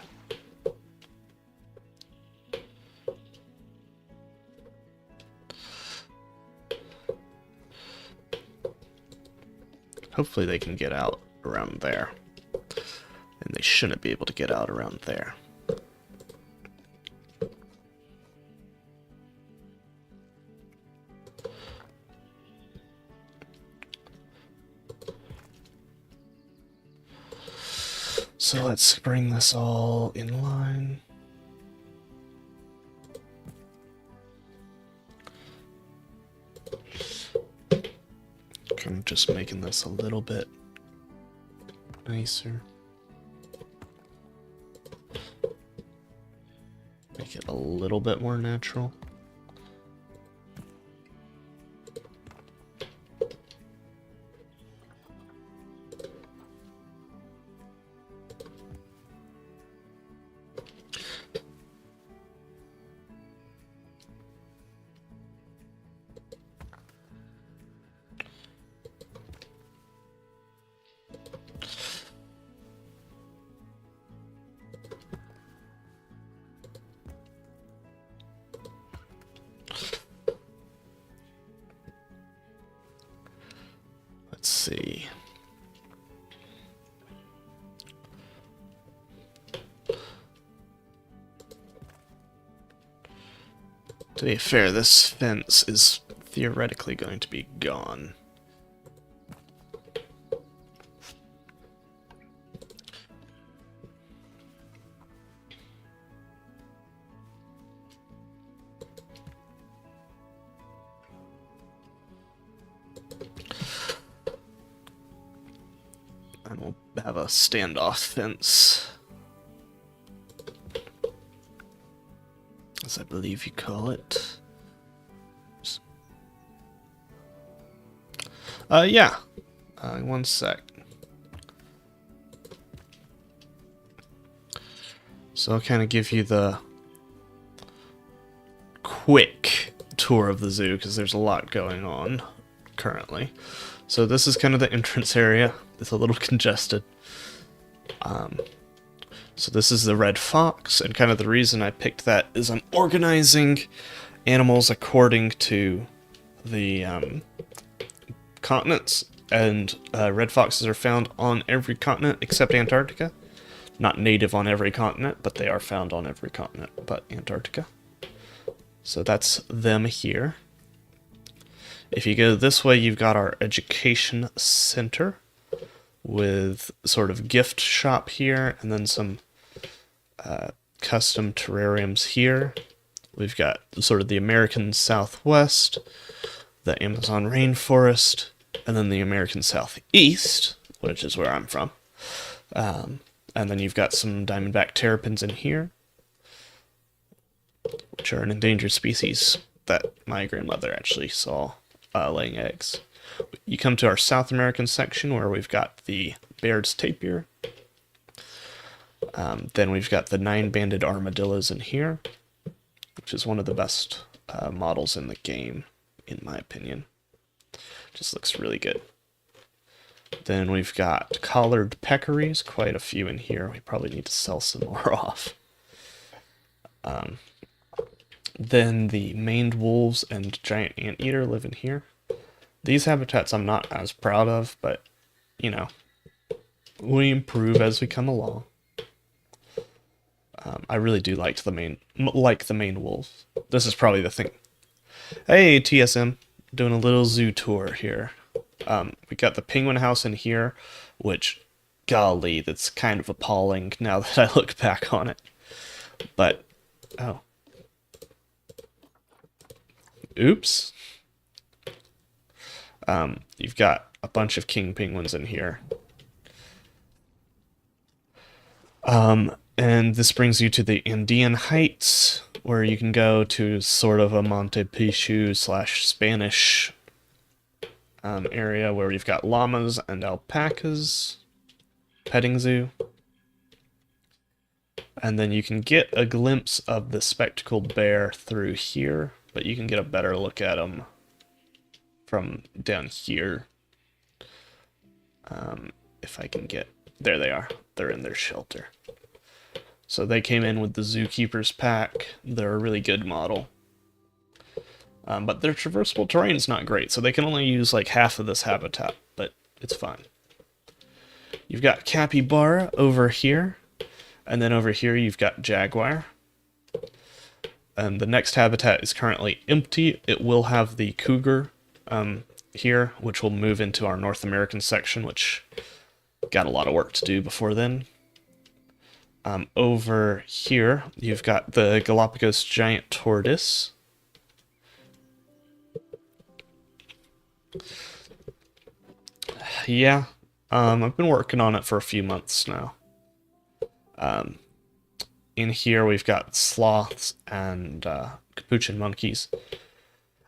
Speaker 1: Hopefully they can get out around there. And they shouldn't be able to get out around there. So let's bring this all in line. Kind of just making this a little bit nicer. Make it a little bit more natural. Let's see. To be fair, this fence is theoretically going to be gone. have a standoff fence, as I believe you call it. Yeah. One sec. So I'll kind of give you the quick tour of the zoo, because there's a lot going on currently. So this is kind of the entrance area. It's a little congested. So this is the red fox, and kind of the reason I picked that is I'm organizing animals according to the continents, and red foxes are found on every continent except Antarctica. Not native on every continent, but they are found on every continent but Antarctica. So that's them here. If you go this way, you've got our education center with sort of gift shop here, and then some custom terrariums here. We've got sort of the American Southwest, the Amazon rainforest, and then the American Southeast, which is where I'm from. And then you've got some diamondback terrapins in here, which are an endangered species that my grandmother actually saw laying eggs. You come to our South American section where we've got the Baird's tapir. Then we've got the 9-banded armadillos in here, which is one of the best models in the game, in my opinion. Just looks really good. Then we've got collared peccaries, quite a few in here. We probably need to sell some more off. Then the maned wolves and giant anteater live in here. These habitats I'm not as proud of, but, you know, we improve as we come along. I really do like the maned wolves. This is probably the thing. Hey, TSM, doing a little zoo tour here. We got the penguin house in here, which, golly, that's kind of appalling now that I look back on it. But, oh. Oops. You've got a bunch of king penguins in here. And this brings you to the Andean Heights, where you can go to sort of a Monte Picchu / Spanish area where we've got llamas and alpacas, petting zoo. And then you can get a glimpse of the spectacled bear through here, but you can get a better look at them from down here. If I can get... There they are. They're in their shelter. So they came in with the Zookeeper's pack. They're a really good model. But their traversable terrain is not great, so they can only use like half of this habitat, but it's fine. You've got capybara over here, and then over here you've got jaguar. And the next habitat is currently empty. It will have the cougar here, which will move into our North American section, which got a lot of work to do before then. Over here, you've got the Galapagos giant tortoise. Yeah, I've been working on it for a few months now. In here, we've got sloths and capuchin monkeys.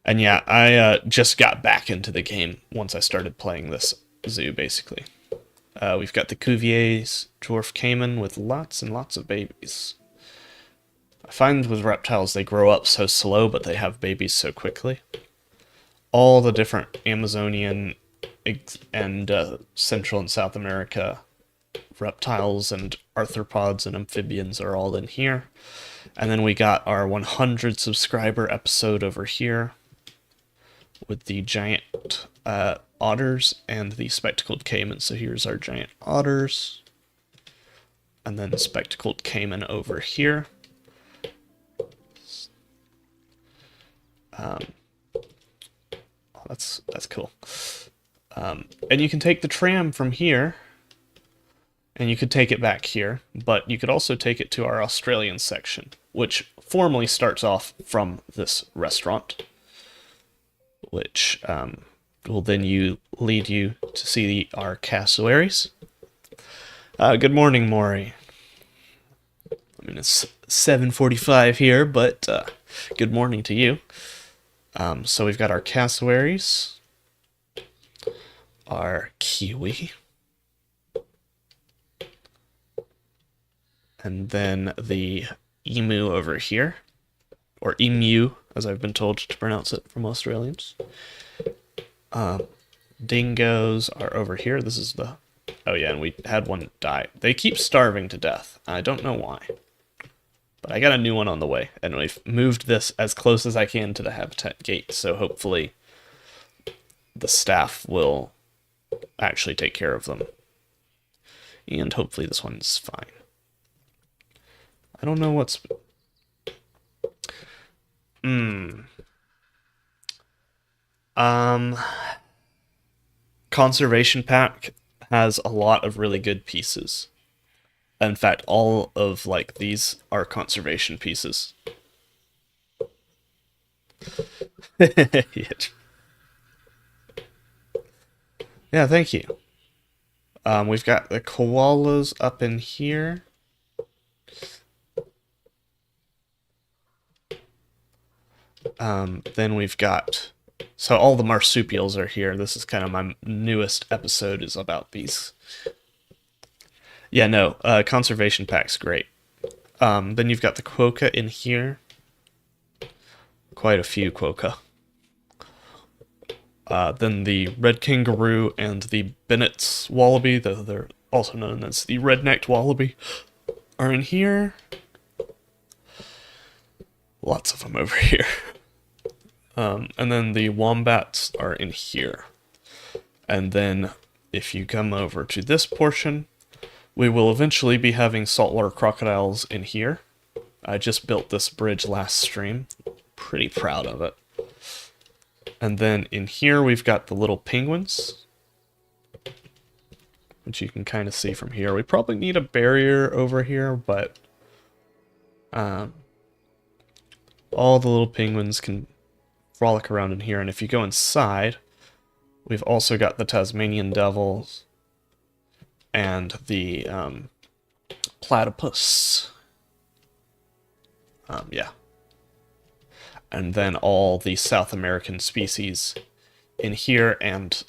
Speaker 1: And yeah, I just got back into the game once I started playing this zoo, basically. We've got the Cuvier's dwarf caiman with lots and lots of babies. I find with reptiles they grow up so slow, but they have babies so quickly. All the different Amazonian and Central and South America reptiles and arthropods and amphibians are all in here. And then we got our 100 subscriber episode over here with the giant otters and the spectacled caiman. So here's our giant otters, and then the spectacled caiman over here. Oh, that's cool. And you can take the tram from here, and you could take it back here, but you could also take it to our Australian section, which formally starts off from this restaurant, which will then lead you to see our cassowaries. Good morning, Maury. I mean, it's 7:45 here, but good morning to you. So we've got our cassowaries, our kiwi, and then the emu over here, or emu, as I've been told to pronounce it from Australians. Dingoes are over here. This is the... Oh yeah, and we had one die. They keep starving to death. I don't know why. But I got a new one on the way, and we've moved this as close as I can to the habitat gate, so hopefully the staff will actually take care of them. And hopefully this one's fine. I don't know what's... Conservation Pack has a lot of really good pieces. In fact, all of, like, these are conservation pieces. Yeah, thank you. We've got the koalas up in here. Then we've got... So all the marsupials are here. This is kind of my newest episode is about these. Yeah, no, Conservation Pack's great. Then you've got the quokka in here. Quite a few quokka. Then the red kangaroo and the Bennett's wallaby, though they're also known as the red-necked wallaby, are in here. Lots of them over here. And then the wombats are in here. And then if you come over to this portion, we will eventually be having saltwater crocodiles in here. I just built this bridge last stream. Pretty proud of it. And then in here we've got the little penguins, which you can kind of see from here. We probably need a barrier over here, but all the little penguins can frolic around in here. And if you go inside, we've also got the Tasmanian devils and the platypus. Yeah. And then all the South American species in here, and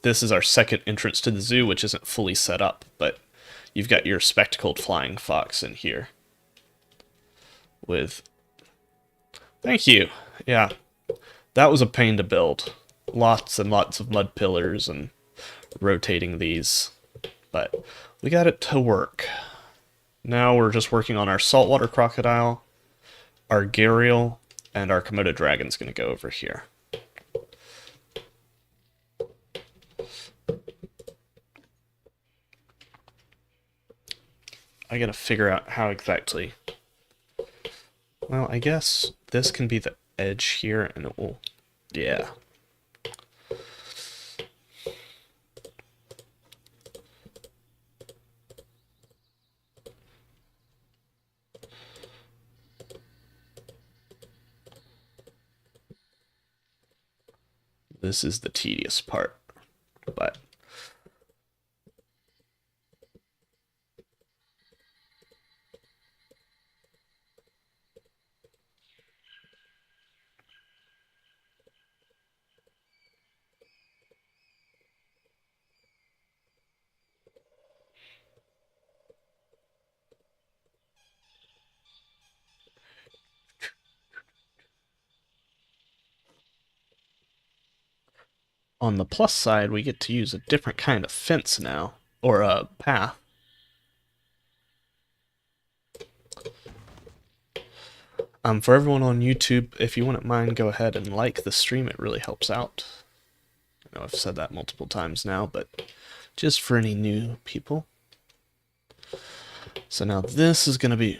Speaker 1: this is our second entrance to the zoo, which isn't fully set up, but you've got your spectacled flying fox in here. With... Thank you! Yeah. That was a pain to build. Lots and lots of mud pillars and rotating these. But we got it to work. Now we're just working on our saltwater crocodile, our gharial, and our Komodo dragon's going to go over here. I gotta figure out how exactly... Well, I guess this can be the edge here, and it will... Yeah. This is the tedious part, but... On the plus side, we get to use a different kind of fence now, or a path. For everyone on YouTube, if you wouldn't mind, go ahead and like the stream. It really helps out. I know I've said that multiple times now, but just for any new people. So now this is going to be...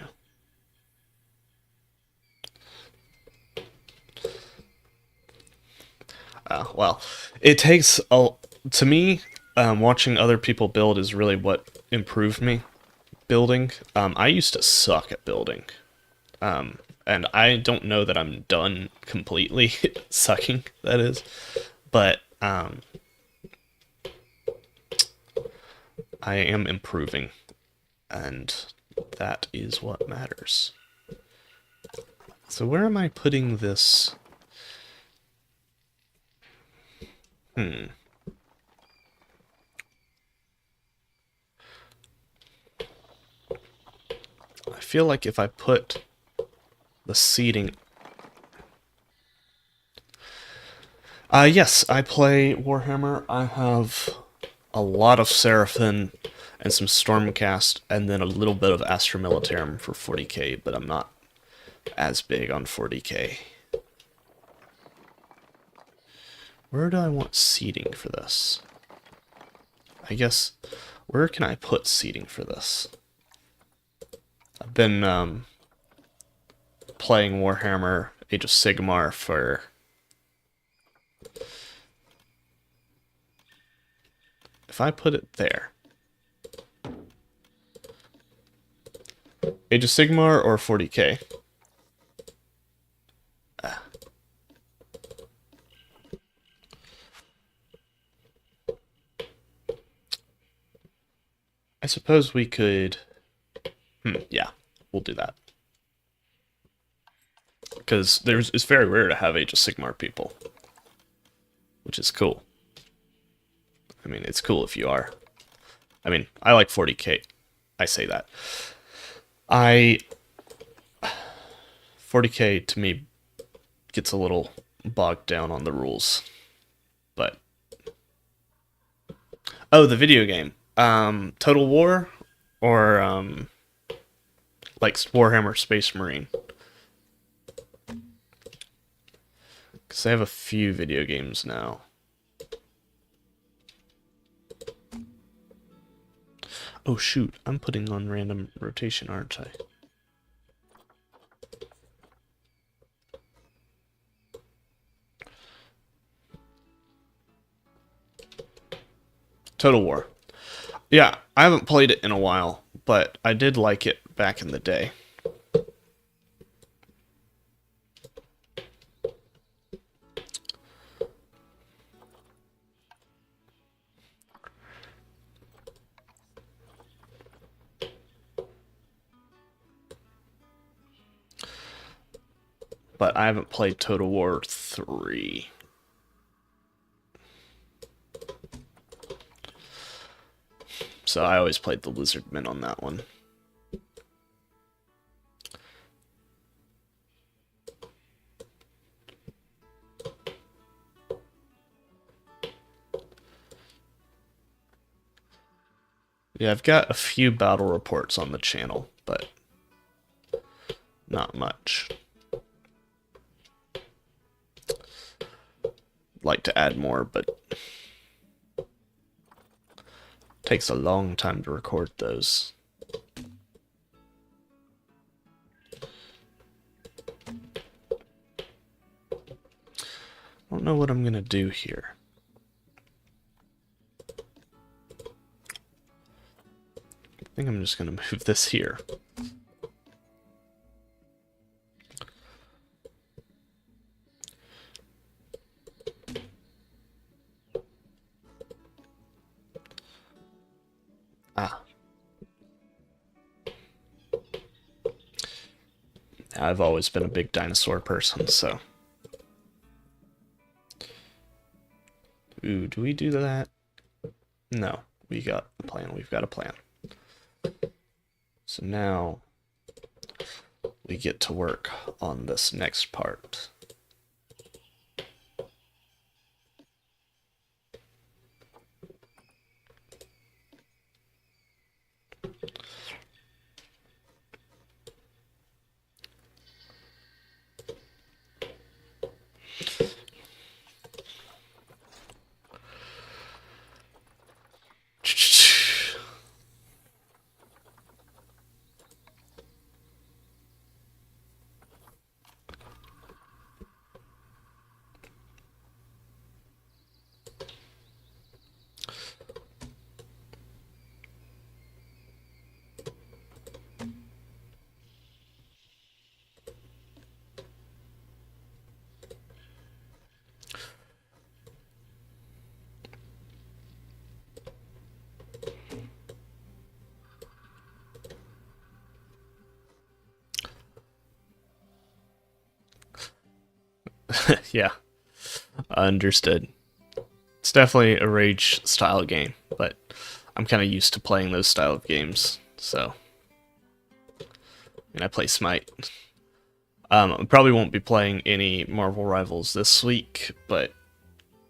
Speaker 1: well, it takes a... To me, watching other people build is really what improved me building. I used to suck at building. And I don't know that I'm done completely sucking, that is. But I am improving. And that is what matters. So where am I putting this? I feel like if I put the seating... yes, I play Warhammer. I have a lot of Seraphim and some Stormcast, and then a little bit of Astra Militarum for 40k, but I'm not as big on 40k. Where do I want seating for this? I guess, where can I put seating for this? I've been playing Warhammer Age of Sigmar for... If I put it there... Age of Sigmar or 40k? I suppose we could... yeah, we'll do that. Because it's very rare to have Age of Sigmar people. Which is cool. I mean, it's cool if you are. I mean, I like 40k. I say that. 40k to me gets a little bogged down on the rules. But... Oh, the video game. Total War? Or, like Warhammer Space Marine? Because I have a few video games now. Oh shoot, I'm putting on random rotation, aren't I? Total War. Yeah, I haven't played it in a while, but I did like it back in the day. But I haven't played Total War 3. So I always played the Lizardmen on that one. Yeah, I've got a few battle reports on the channel, but not much. Like to add more, but takes a long time to record those. I don't know what I'm gonna do here. I think I'm just gonna move this here. Ah. I've always been a big dinosaur person, so... Ooh, do we do that? No, we got a plan. We've got a plan. So now we get to work on this next part. Yeah, understood. It's definitely a rage style game, but I'm kind of used to playing those style of games, so. And I play Smite. I probably won't be playing any Marvel Rivals this week, but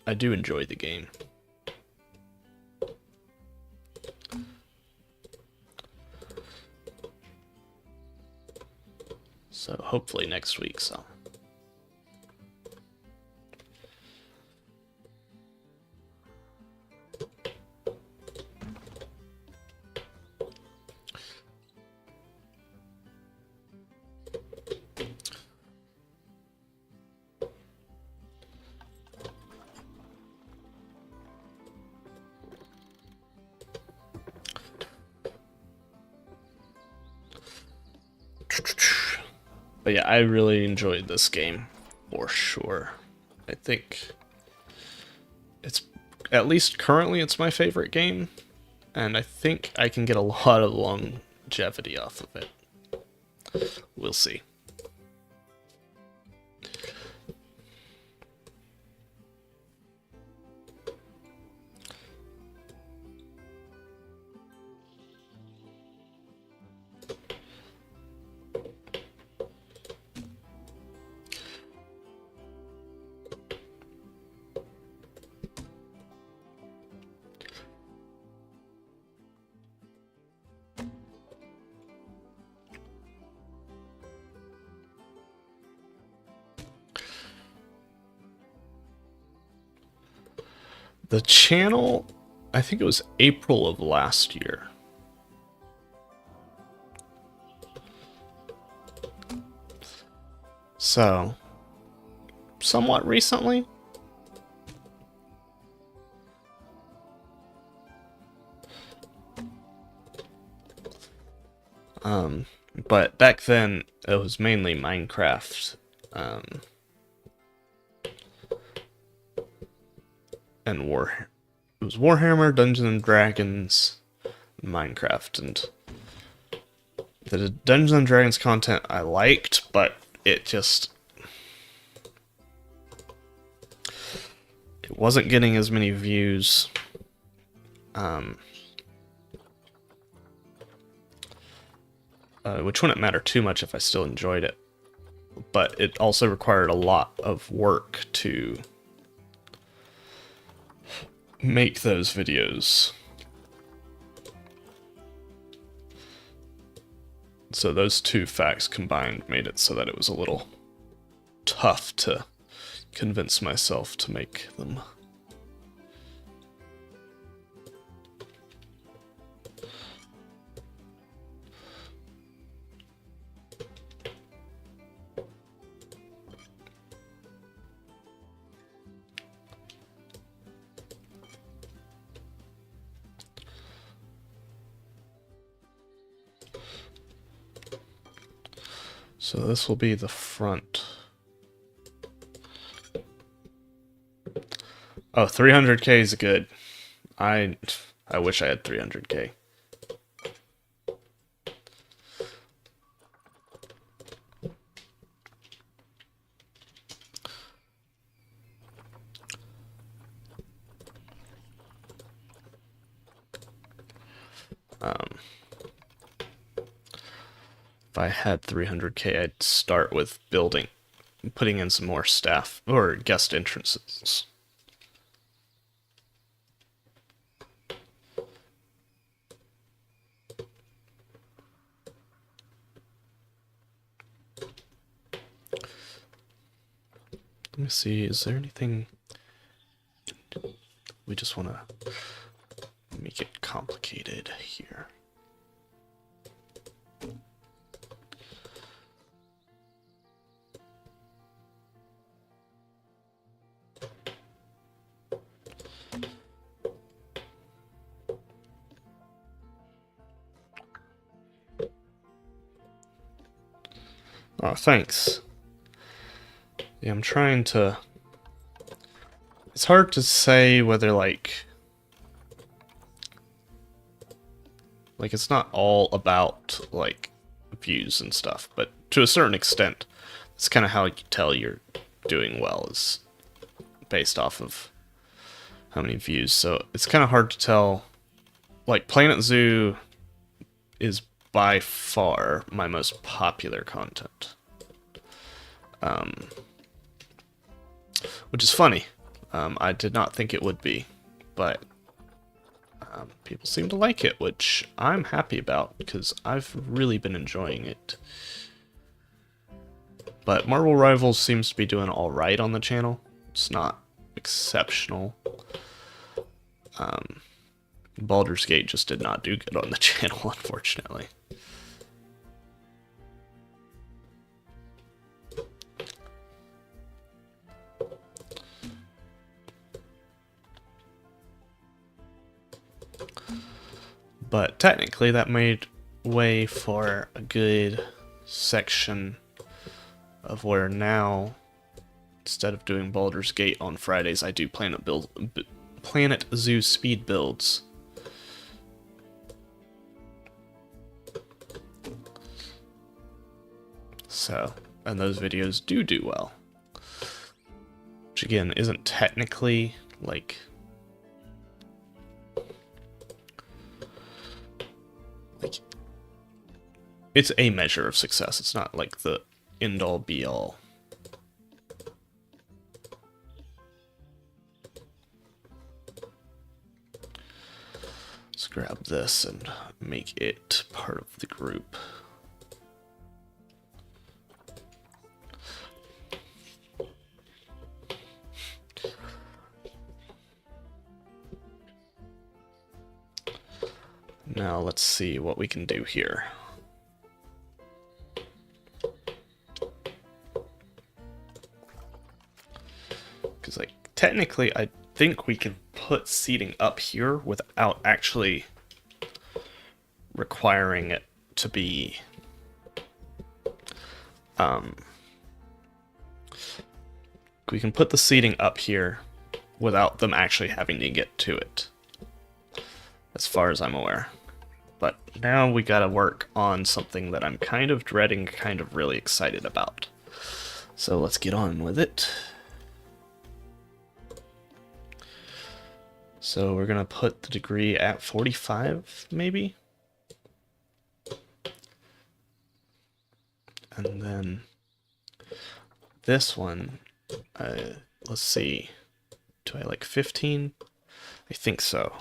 Speaker 1: I do enjoy the game. So hopefully next week, so. But yeah, I really enjoyed this game, for sure. I think it's, at least currently, it's my favorite game, and I think I can get a lot of longevity off of it. We'll see. The channel, I think it was April of last year. So, somewhat recently. But back then, it was mainly Minecraft. And it was Warhammer, Dungeons and Dragons, Minecraft, and the Dungeons and Dragons content I liked, but it wasn't getting as many views. Which wouldn't matter too much if I still enjoyed it, but it also required a lot of work to make those videos. So those two facts combined made it so that it was a little tough to convince myself to make them. So this will be the front. Oh, 300k is good. I wish I had 300k. If I had 300k, I'd start with putting in some more staff or guest entrances. Let me see, is there anything... We just want to make it complicated here. Oh, thanks. Yeah, I'm trying to... It's hard to say whether, like, it's not all about, like, views and stuff, but to a certain extent, it's kind of how you tell you're doing well is based off of how many views. So it's kind of hard to tell. Like, Planet Zoo is by far my most popular content. Which is funny. I did not think it would be, but people seem to like it, which I'm happy about because I've really been enjoying it. But Marvel Rivals seems to be doing alright on the channel. It's not exceptional. Baldur's Gate just did not do good on the channel, unfortunately. But technically that made way for a good section of where now, instead of doing Baldur's Gate on Fridays, I do Planet Zoo speed builds. So, and those videos do well. Which again, isn't technically, like, it's a measure of success. It's not like the end-all be-all. Let's grab this and make it part of the group. Now let's see what we can do here. Because, like, technically I think we can put seating up here without actually requiring it to be we can put the seating up here without them actually having to get to it, as far as I'm aware. But now we gotta work on something that I'm kind of dreading, kind of really excited about. So let's get on with it. So we're gonna put the degree at 45, maybe? And then this one, let's see, do I like 15? I think so.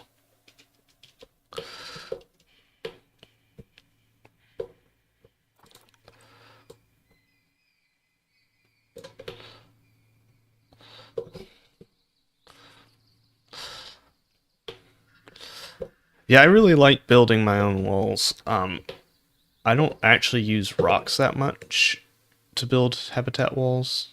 Speaker 1: Yeah, I really like building my own walls. I don't actually use rocks that much to build habitat walls.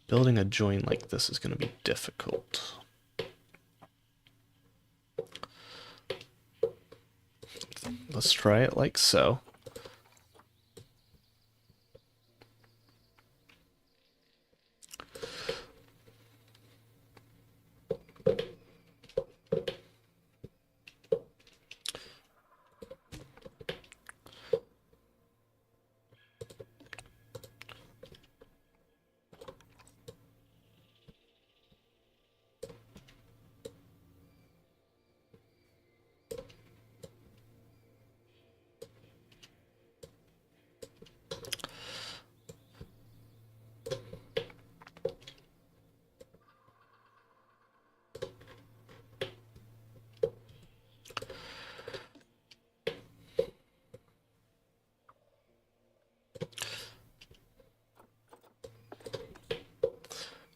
Speaker 1: Building a joint like this is going to be difficult. Let's try it like so.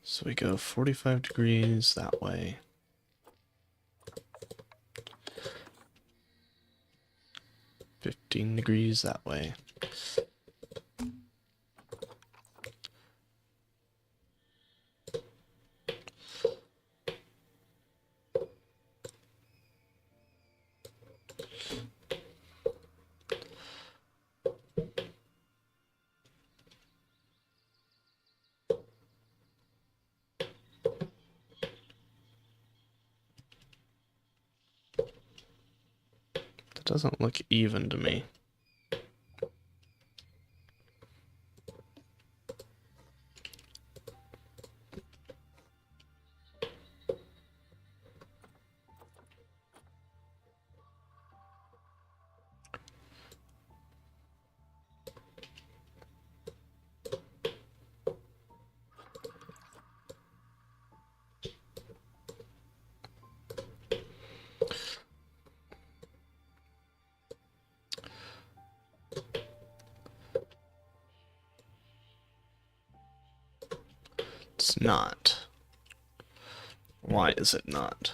Speaker 1: So we go 45 degrees that way. $15 that way. doesn't look even to me. It's not. Why is it not?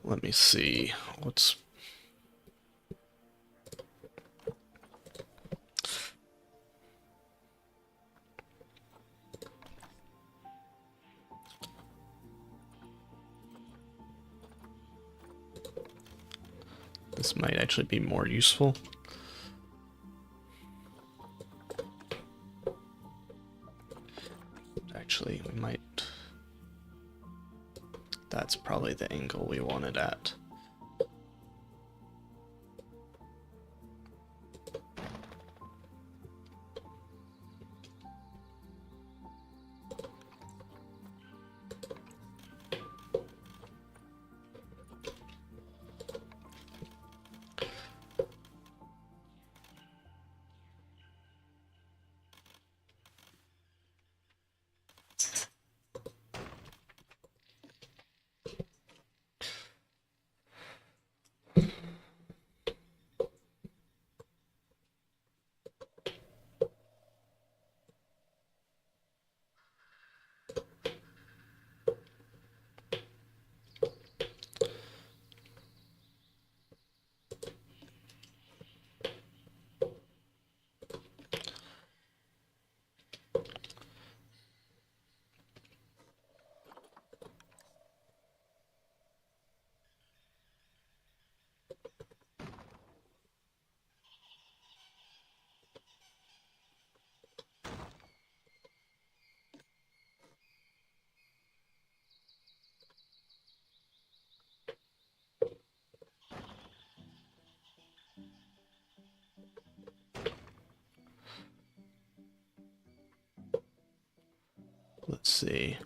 Speaker 1: Let me see. What's... This might actually be more useful. Actually, we might... That's probably the angle we want it at. Let's see.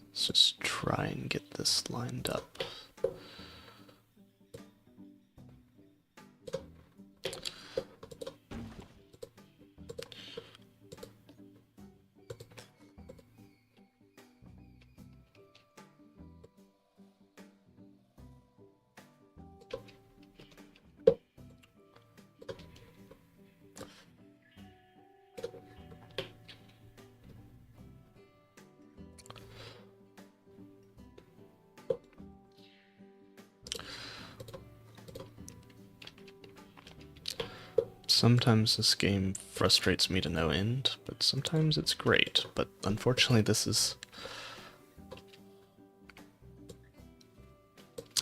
Speaker 1: Let's just try and get this lined up. Sometimes this game frustrates me to no end, but sometimes it's great. But unfortunately, this is...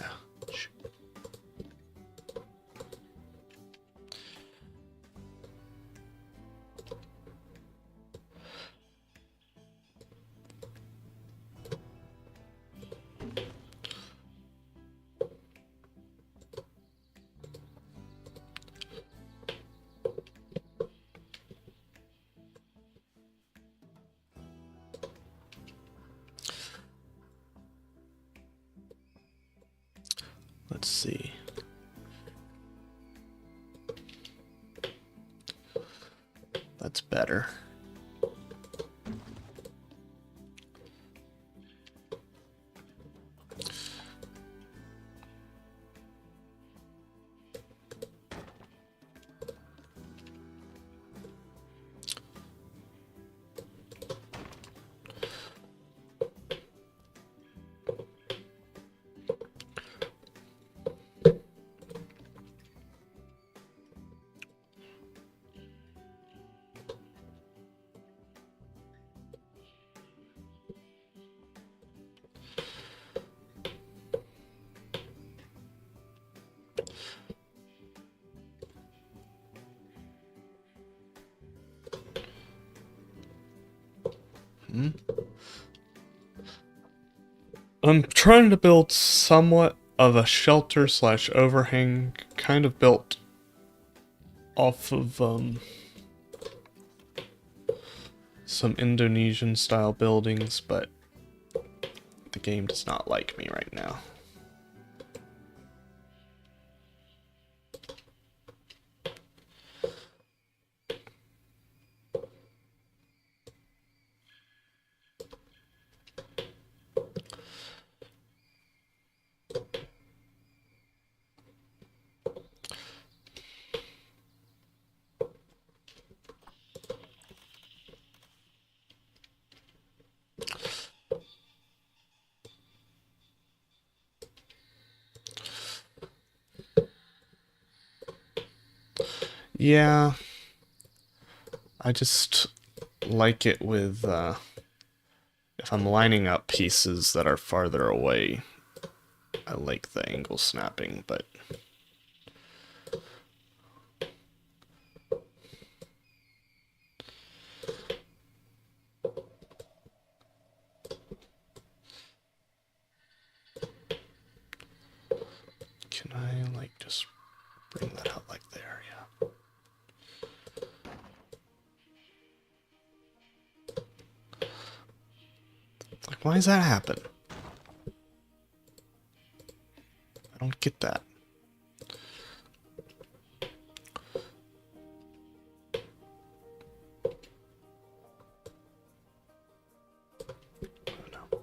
Speaker 1: Ah, shoot. Let's see. That's better. I'm trying to build somewhat of a shelter slash overhang, kind of built off of some Indonesian style buildings, but the game does not like me right now. Yeah, I just like it with, if I'm lining up pieces that are farther away, I like the angle snapping, but can I, like, just bring that out like there? Yeah. Like, why does that happen? I don't get that. Oh, no.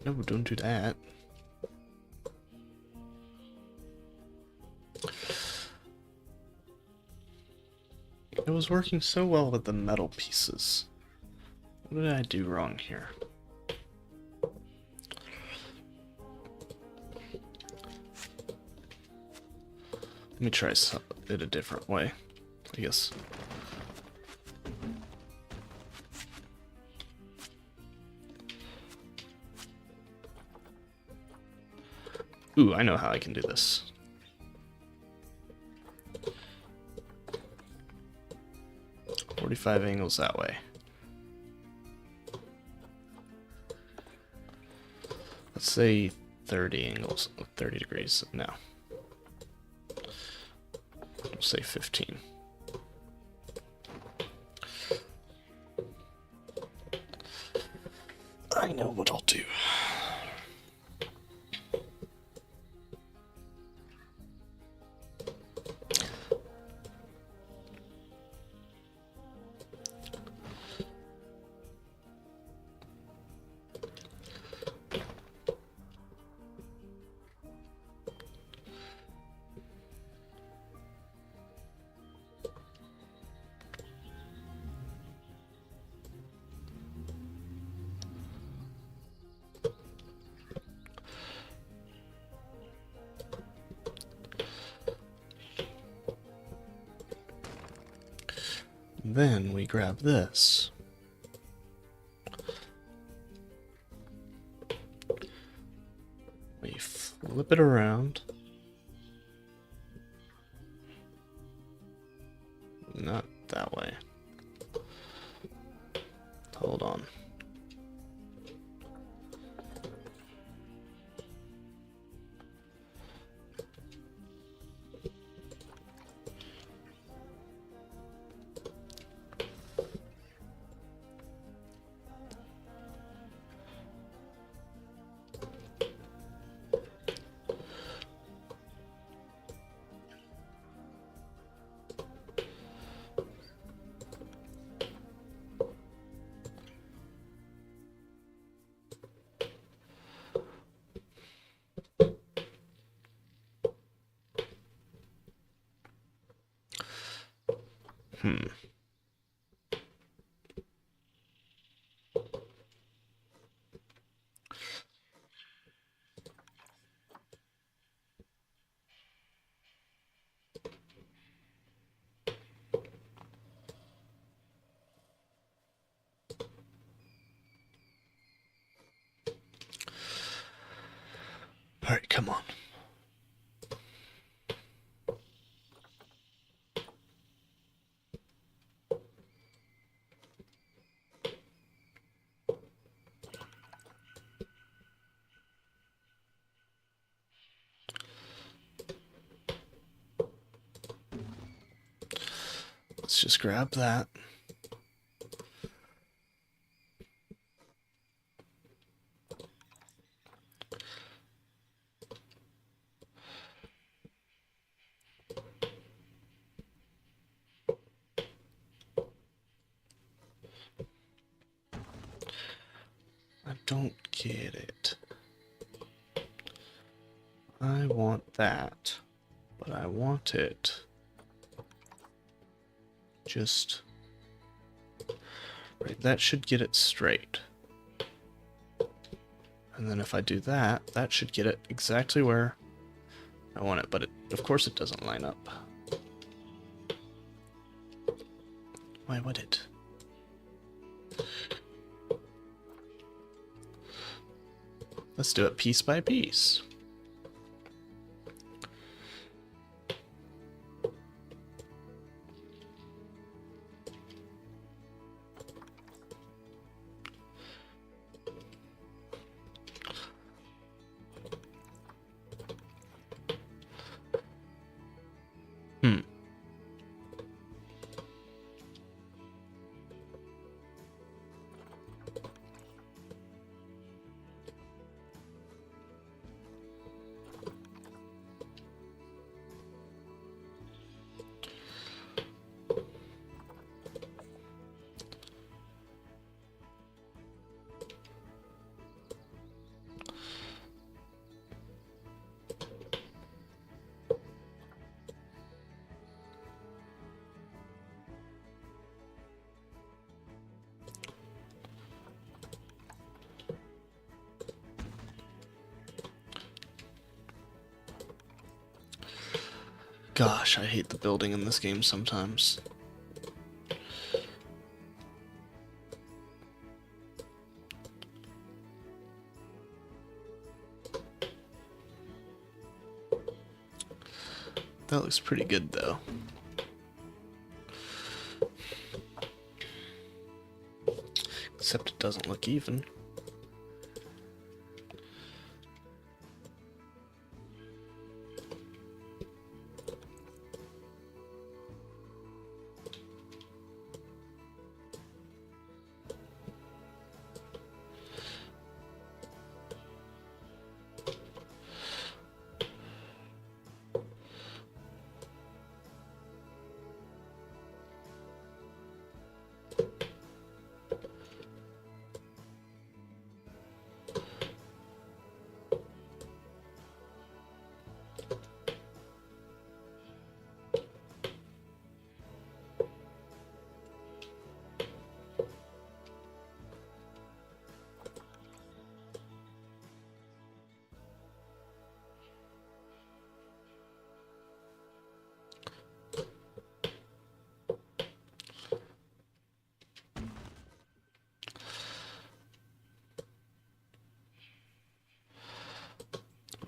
Speaker 1: No, don't do that. It was working so well with the metal pieces. What did I do wrong here? Let me try it a different way, I guess. Ooh, I know how I can do this. "45 angles that way. Let's say 30 angles, 30 degrees. No. We'll say 15. I know what I'll do. Then we grab this. We flip it around. Not that way. Hold on. Hmm. Alright, come on. Let's just grab that. I don't get it. I want that, but I want it just right. That should get it straight. And then if I do that, that should get it exactly where I want it, but of course it doesn't line up. Why would it? Let's do it piece by piece. Gosh, I hate the building in this game sometimes. That looks pretty good, though. Except it doesn't look even.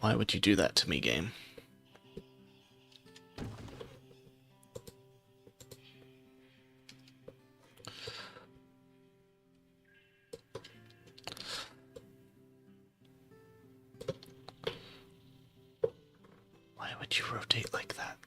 Speaker 1: Why would you do that to me, game? Why would you rotate like that?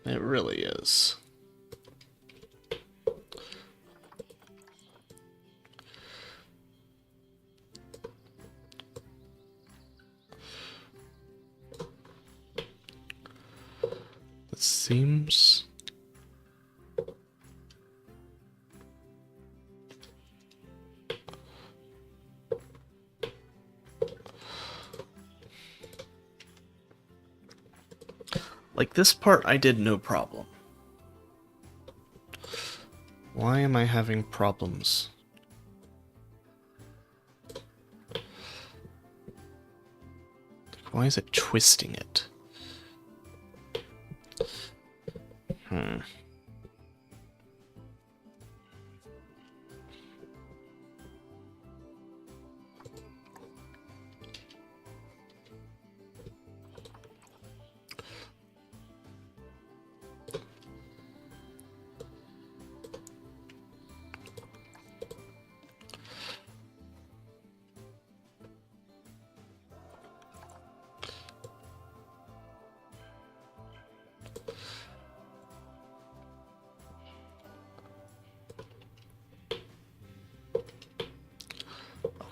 Speaker 1: It really is. It seems... Like, this part I did no problem. Why am I having problems? Why is it twisting it?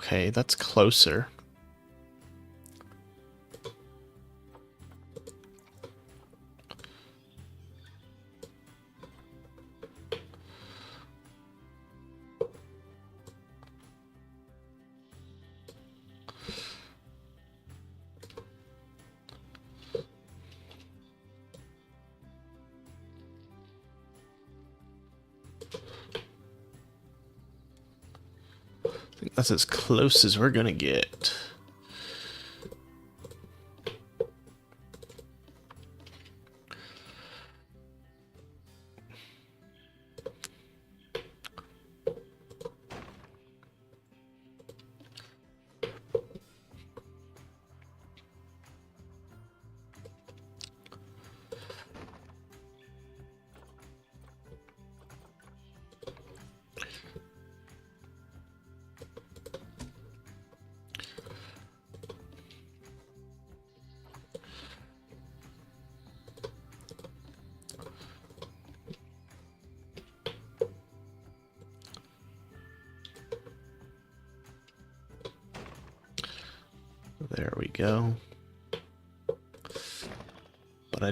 Speaker 1: Okay, that's closer. I think that's as close as we're gonna get. There we go. But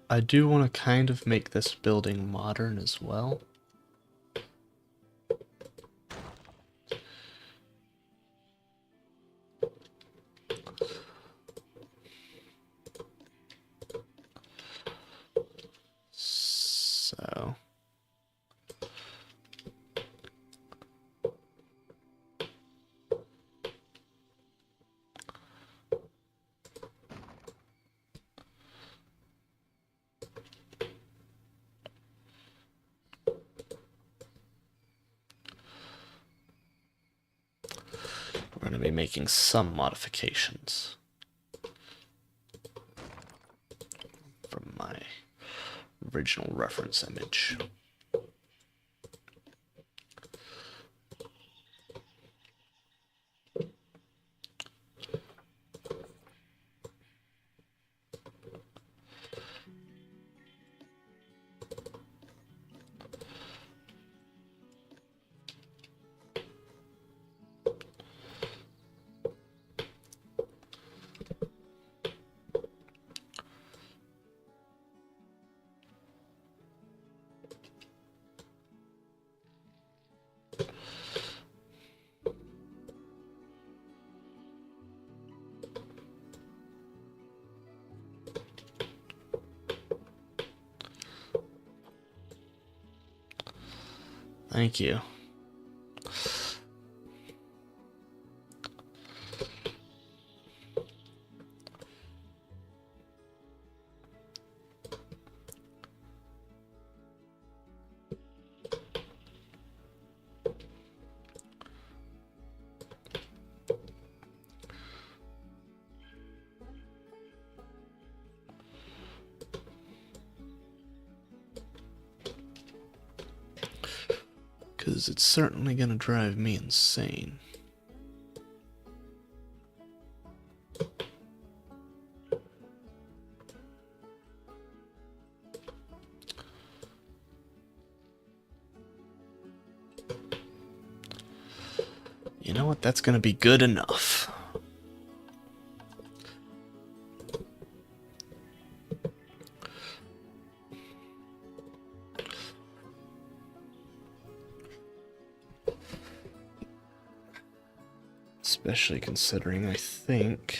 Speaker 1: I do want to kind of make this building modern as well. So we're going to be making some modifications from my original reference image. Thank you. Because it's certainly going to drive me insane. You know what? That's going to be good enough. Especially considering I think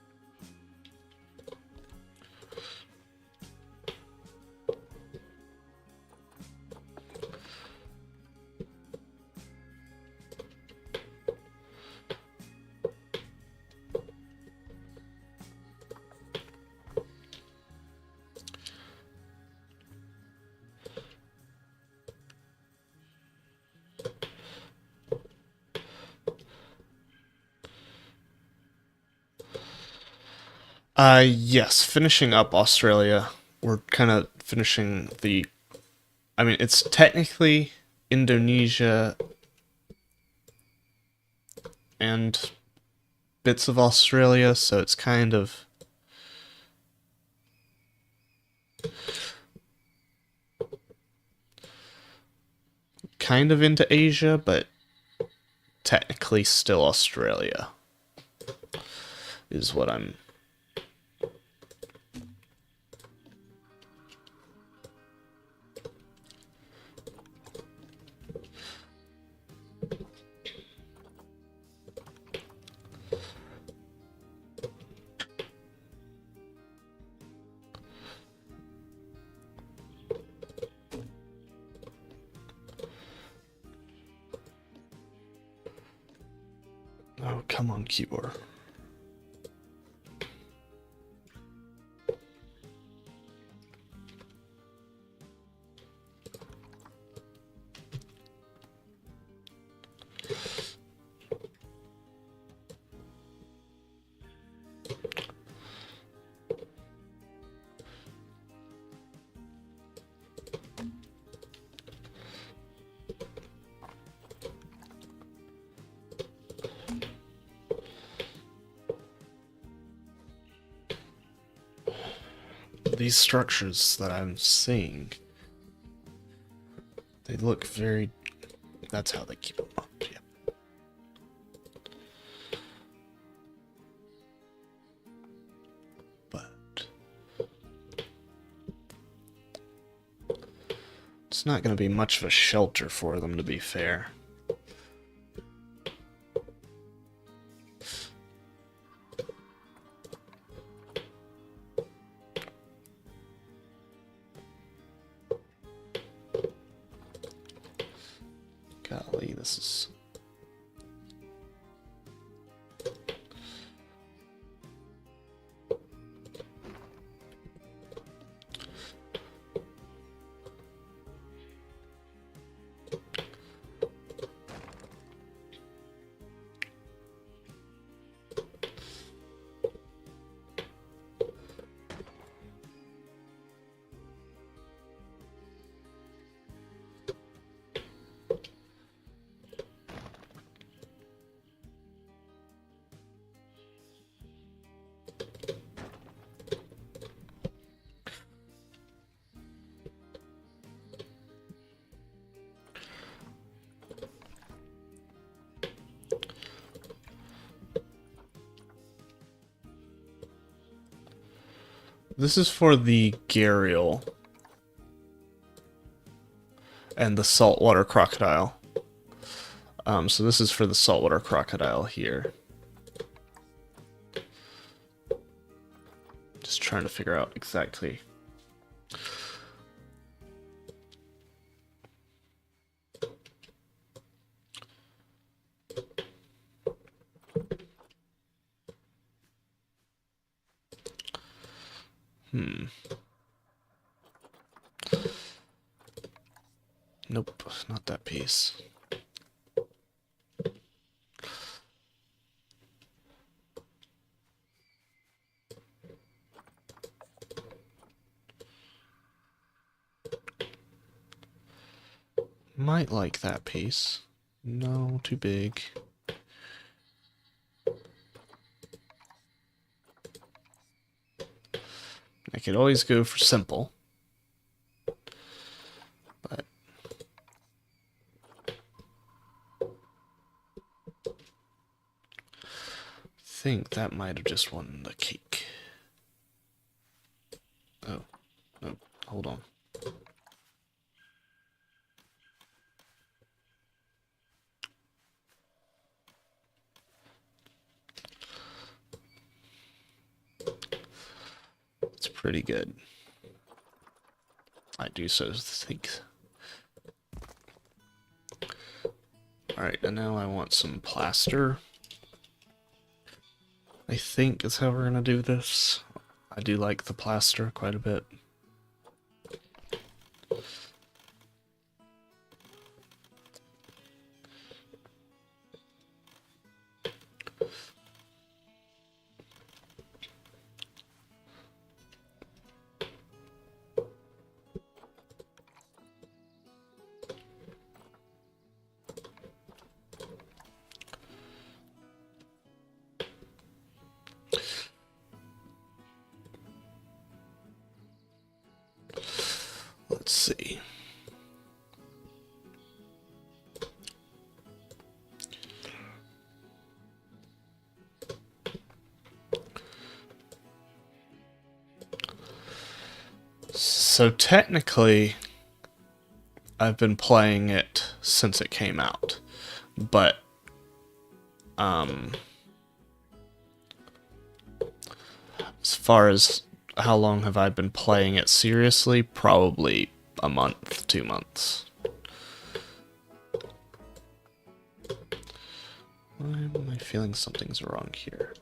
Speaker 1: Yes, finishing up Australia. We're kind of finishing the. I mean, it's technically Indonesia and bits of Australia, so it's kind of into Asia, but technically still Australia is what I'm. Oh, come on, keyboard. These structures that I'm seeing, they look very. That's how they keep them up. Yeah. But it's not going to be much of a shelter for them, to be fair. Golly, this is. This is for the gharial and the saltwater crocodile. So this is for the saltwater crocodile here. Just trying to figure out exactly. Nope, not that piece. Might like that piece. No, too big. I could always go for simple. But I think that might have just won the cake. Oh, no, hold on. It's pretty good. I do so think. Alright, and now I want some plaster. I think is how we're gonna do this. I do like the plaster quite a bit. Let's see. So technically, I've been playing it since it came out, but as far as how long have I been playing it seriously, probably a month, 2 months. Why am I feeling something's wrong here?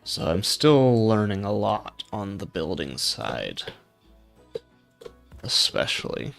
Speaker 1: So I'm still learning a lot on the building side, especially.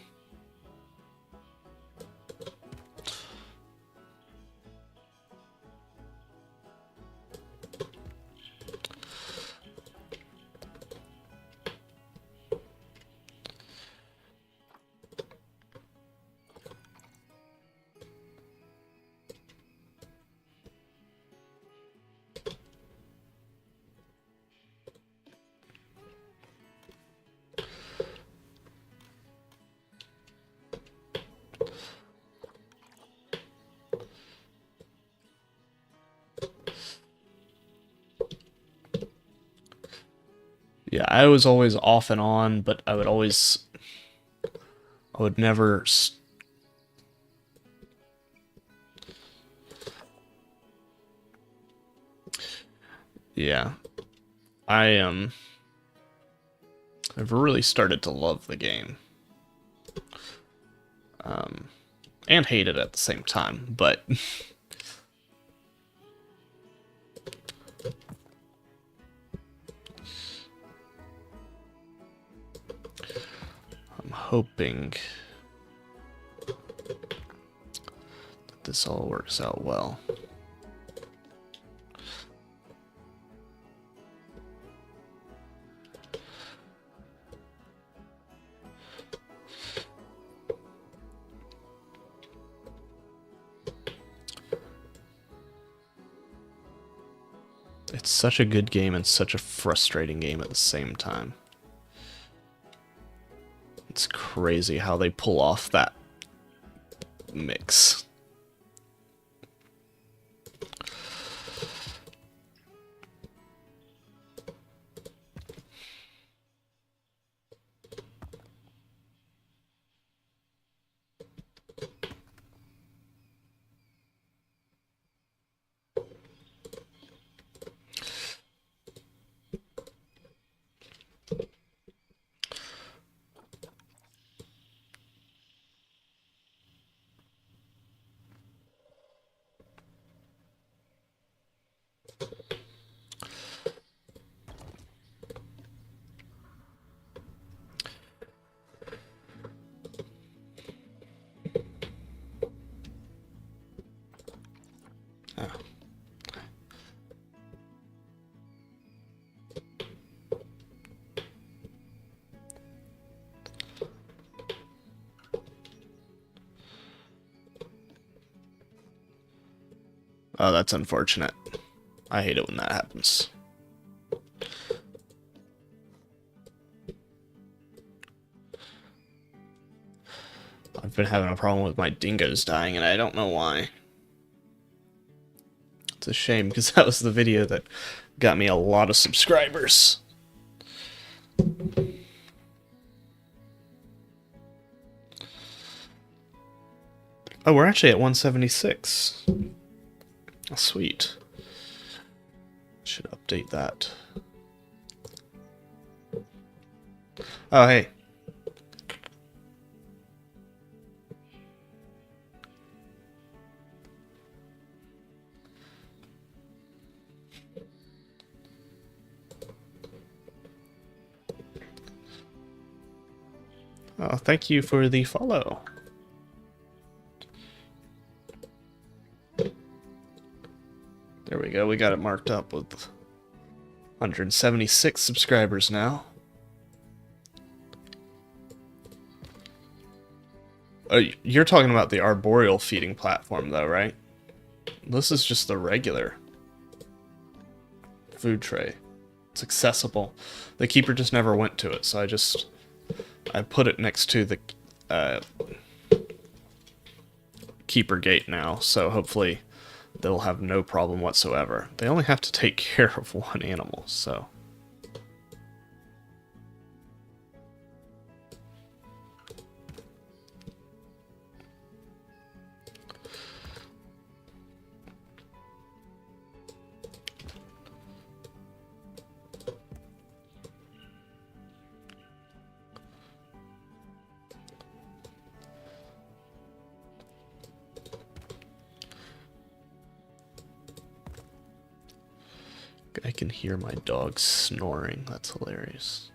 Speaker 1: Yeah, I was always off and on, but I would never. Yeah, I've really started to love the game, and hate it at the same time. But I'm hoping that this all works out well. It's such a good game and such a frustrating game at the same time. It's crazy how they pull off that mix. Oh, that's unfortunate. I hate it when that happens. I've been having a problem with my dingoes dying, and I don't know why. It's a shame, because that was the video that got me a lot of subscribers. Oh, we're actually at 176. Oh, sweet. Should update that. Oh, hey. Oh, thank you for the follow. There we go, we got it marked up with 176 subscribers now. You're talking about the arboreal feeding platform, though, right? This is just the regular food tray. It's accessible. The keeper just never went to it, so I put it next to the keeper gate now, so hopefully they'll have no problem whatsoever. They only have to take care of one animal, so... I can hear my dog snoring. That's hilarious.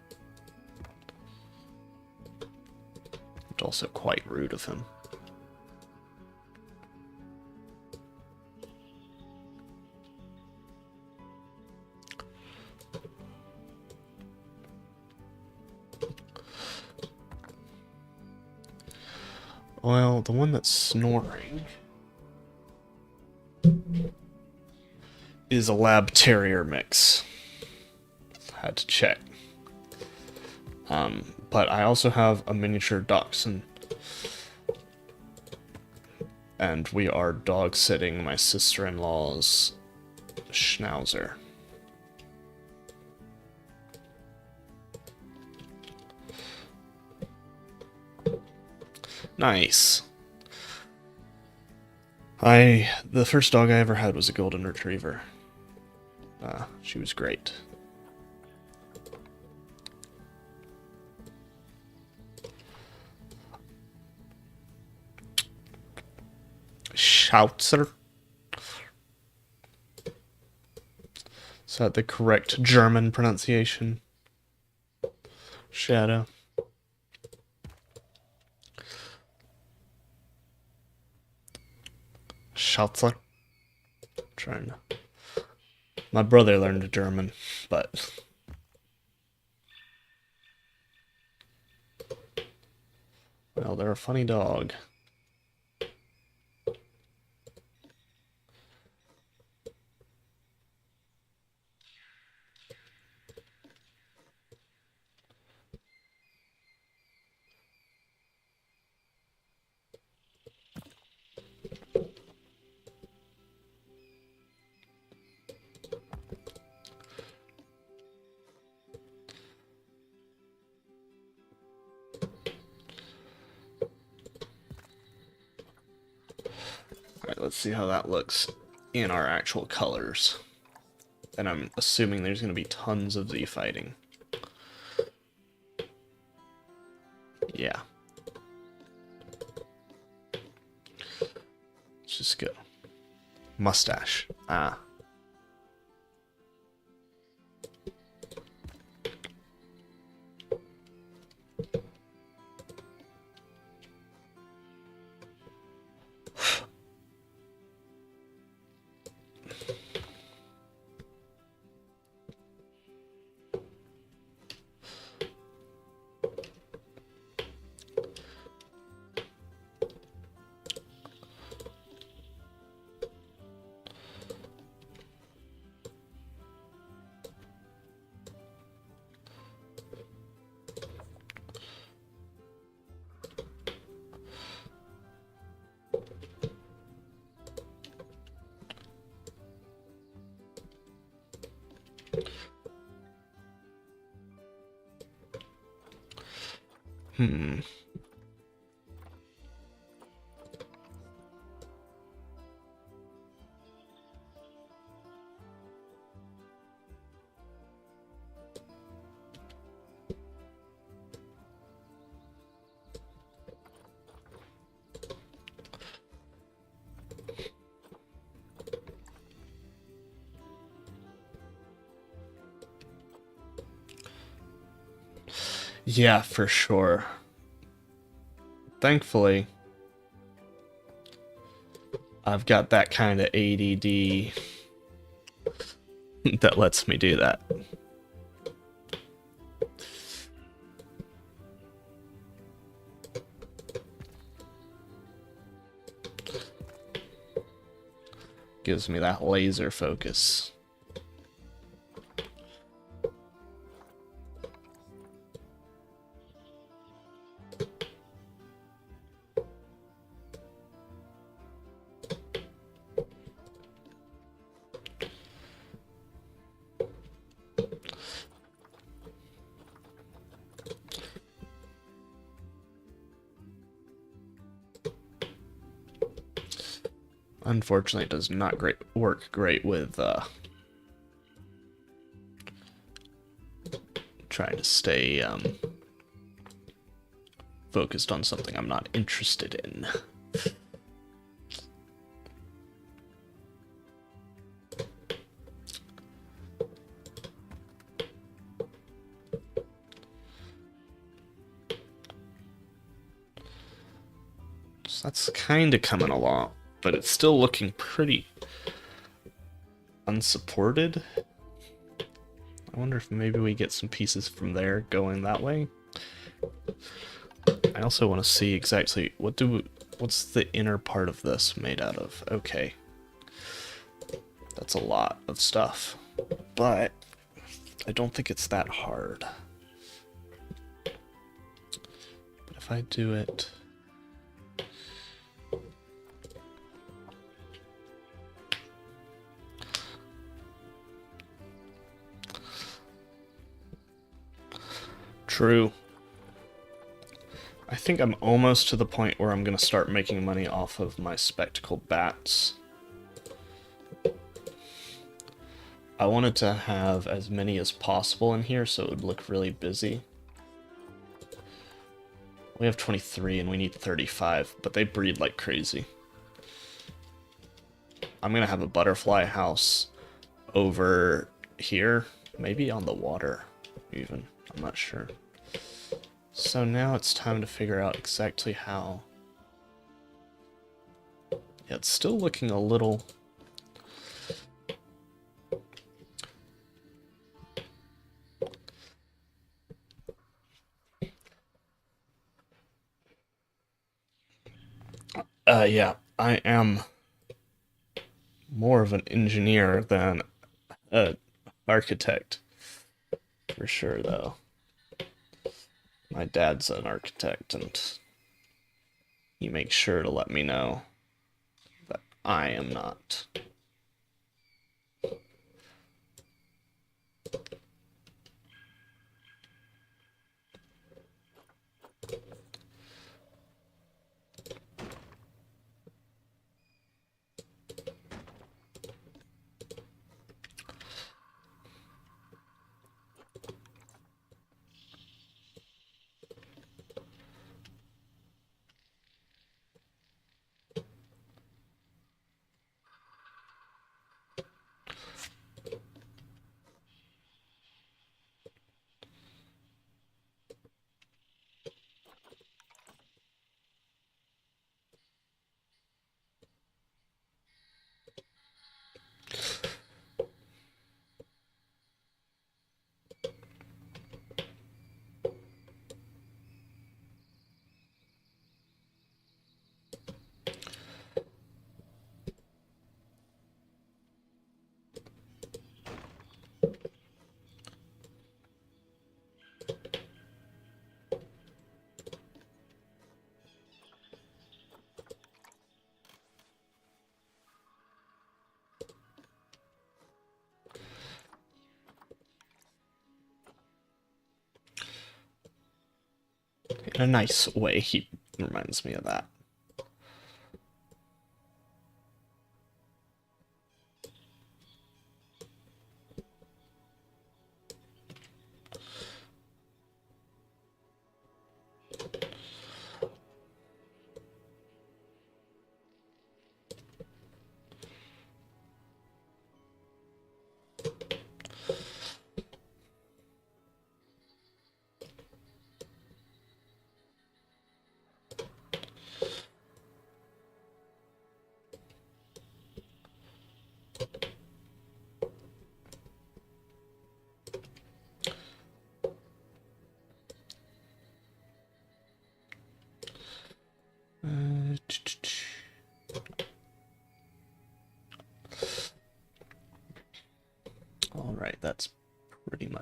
Speaker 1: It's also quite rude of him. Well, the one that's snoring is a lab terrier mix. Had to check. But I also have a miniature dachshund. And we are dog sitting my sister-in-law's schnauzer. Nice. The first dog I ever had was a golden retriever. She was great. Schnauzer. Is that the correct German pronunciation? Shadow. Schnauzer. Trying to... My brother learned German, but... Well, they're a funny dog. Alright, let's see how that looks in our actual colors. And I'm assuming there's going to be tons of Z fighting. Yeah. Let's just go. Mustache. Ah. Hmm. Yeah, for sure. Thankfully, I've got that kind of ADD that lets me do that. gives me that laser focus. Unfortunately, it does not work great with trying to stay focused on something I'm not interested in. So that's kind of coming along, but it's still looking pretty unsupported. I wonder if maybe we get some pieces from there going that way. I also want to see exactly what's the inner part of this made out of. Okay. That's a lot of stuff, but I don't think it's that hard. But if I do it... True. I think I'm almost to the point where I'm going to start making money off of my spectacled bats. I wanted to have as many as possible in here so it would look really busy. We have 23 and we need 35, but they breed like crazy. I'm going to have a butterfly house over here, maybe on the water even, I'm not sure. So now it's time to figure out exactly how. Yeah, it's still looking a little... yeah, I am more of an engineer than an architect. For sure, though. My dad's an architect, and he makes sure to let me know that I am not. In a nice way, he reminds me of that.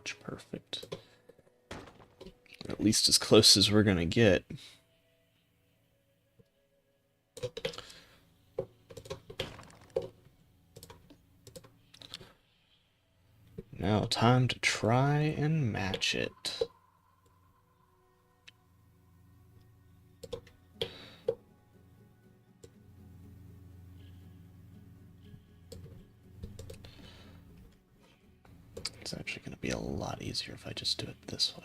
Speaker 1: much perfect. At least as close as we're gonna get. Now, time to try and match it. It's actually going to be a lot easier if I just do it this way.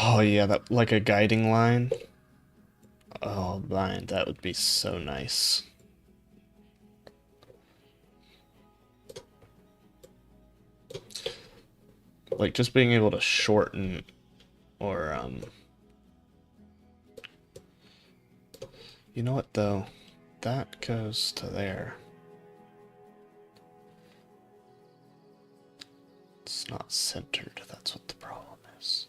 Speaker 1: Oh yeah, that like a guiding line. Oh man, that would be so nice. Like just being able to shorten or you know what though? That goes to there. It's not centered, that's what the problem is.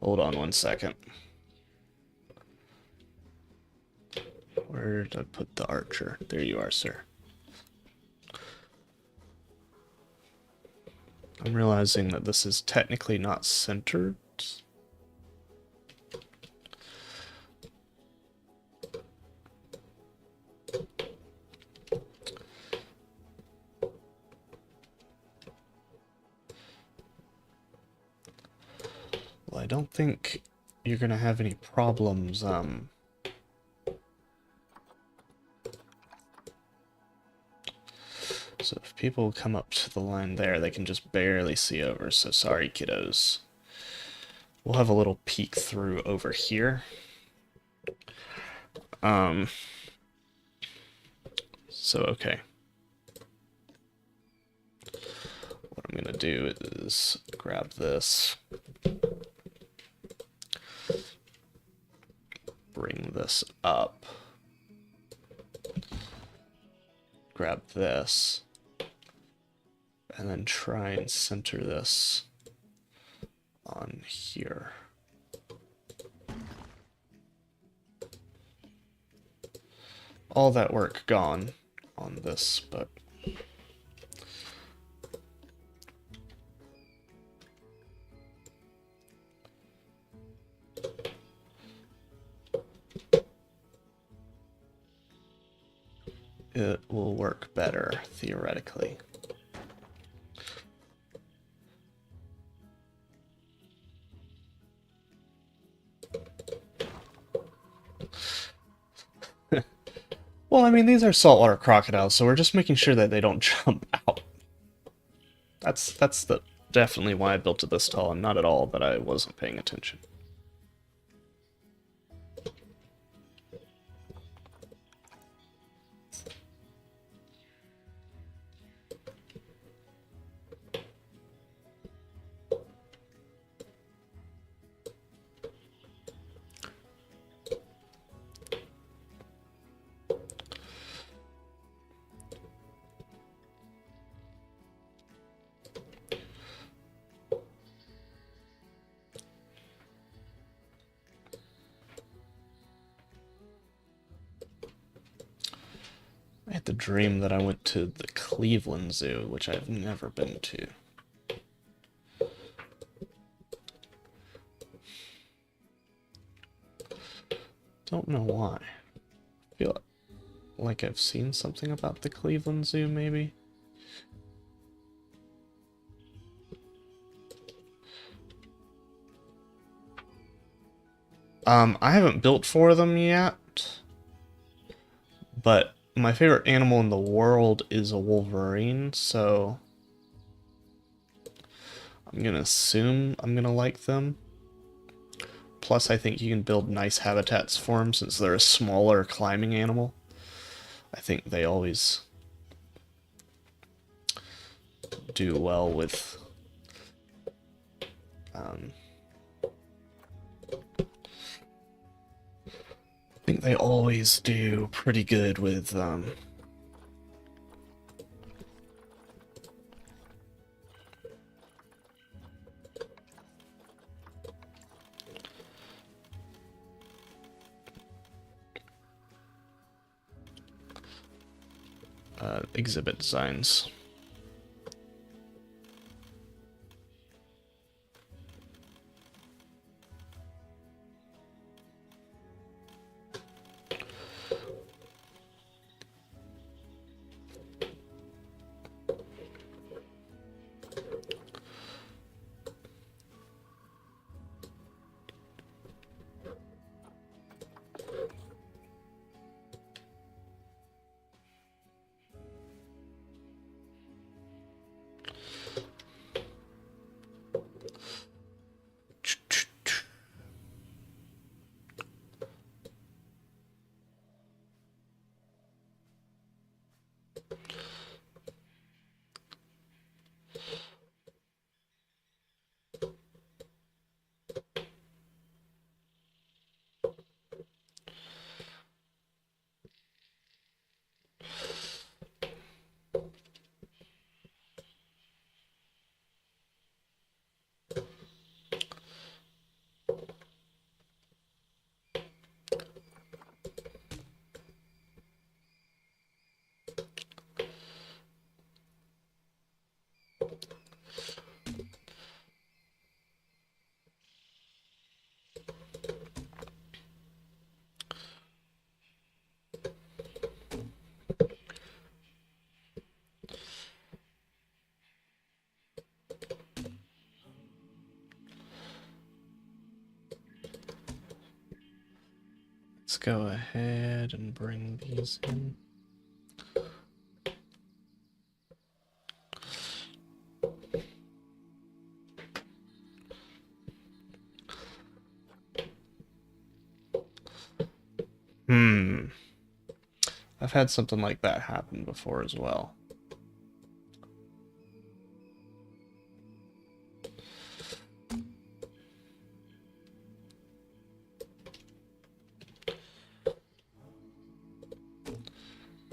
Speaker 1: Hold on one second. Where did I put the archer? There you are, sir. I'm realizing that this is technically not centered. Well, I don't think you're gonna have any problems, so if people come up to the line there, they can just barely see over, so sorry, kiddos. We'll have a little peek through over here. So, okay. What I'm gonna do is grab this, bring this up, grab this, and then try and center this on here. All that work gone on this, but it will work better, theoretically. Well, I mean, these are saltwater crocodiles, so we're just making sure that they don't jump out. That's definitely why I built it this tall, and not at all that I wasn't paying attention. I had the dream that I went to the Cleveland Zoo, which I've never been to. Don't know why. I feel like I've seen something about the Cleveland Zoo, maybe? I haven't built for them yet, but my favorite animal in the world is a wolverine, so I'm gonna assume I'm gonna like them. Plus, I think you can build nice habitats for them since they're a smaller climbing animal. I think they always do well with I think they always do pretty good with exhibit designs. Let's go ahead and bring these in. I've had something like that happen before as well.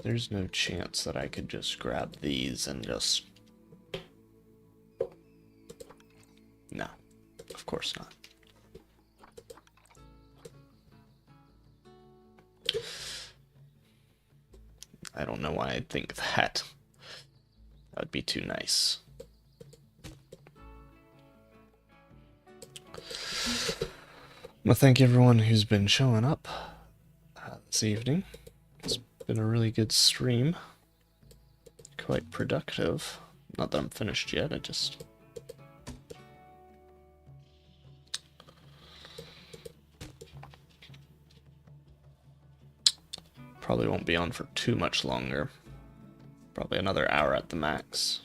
Speaker 1: There's no chance that I could just grab these and just... No, of course not. I don't know why I'd think that. That would be too nice. Well, thank everyone who's been showing up this evening. It's been a really good stream. Quite productive. Not that I'm finished yet, I just... Probably won't be on for too much longer. Probably another hour at the max.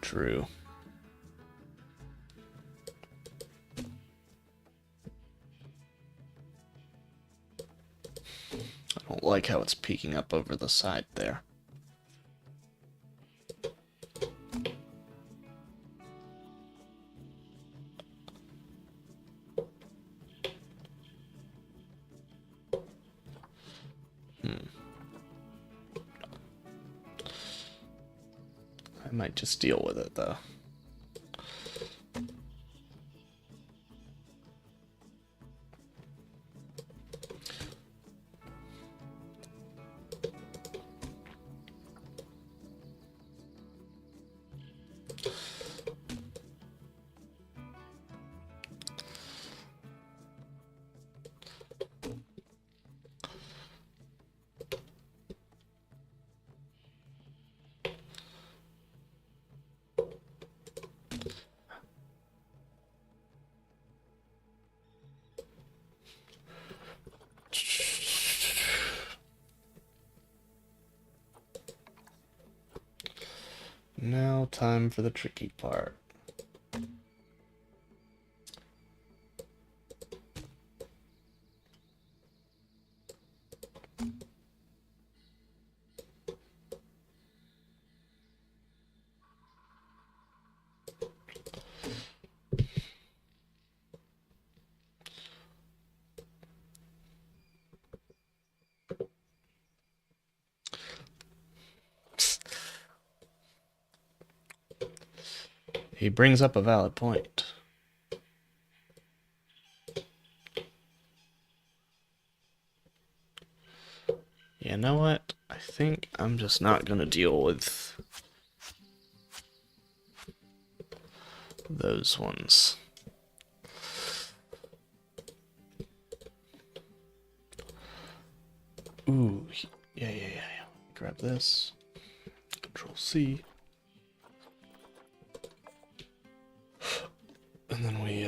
Speaker 1: True. I don't like how it's peeking up over the side there. I might just deal with it though. Now time for the tricky part. He brings up a valid point. You know what? I think I'm just not gonna deal with those ones. Ooh, yeah. Grab this. Control C. And then we,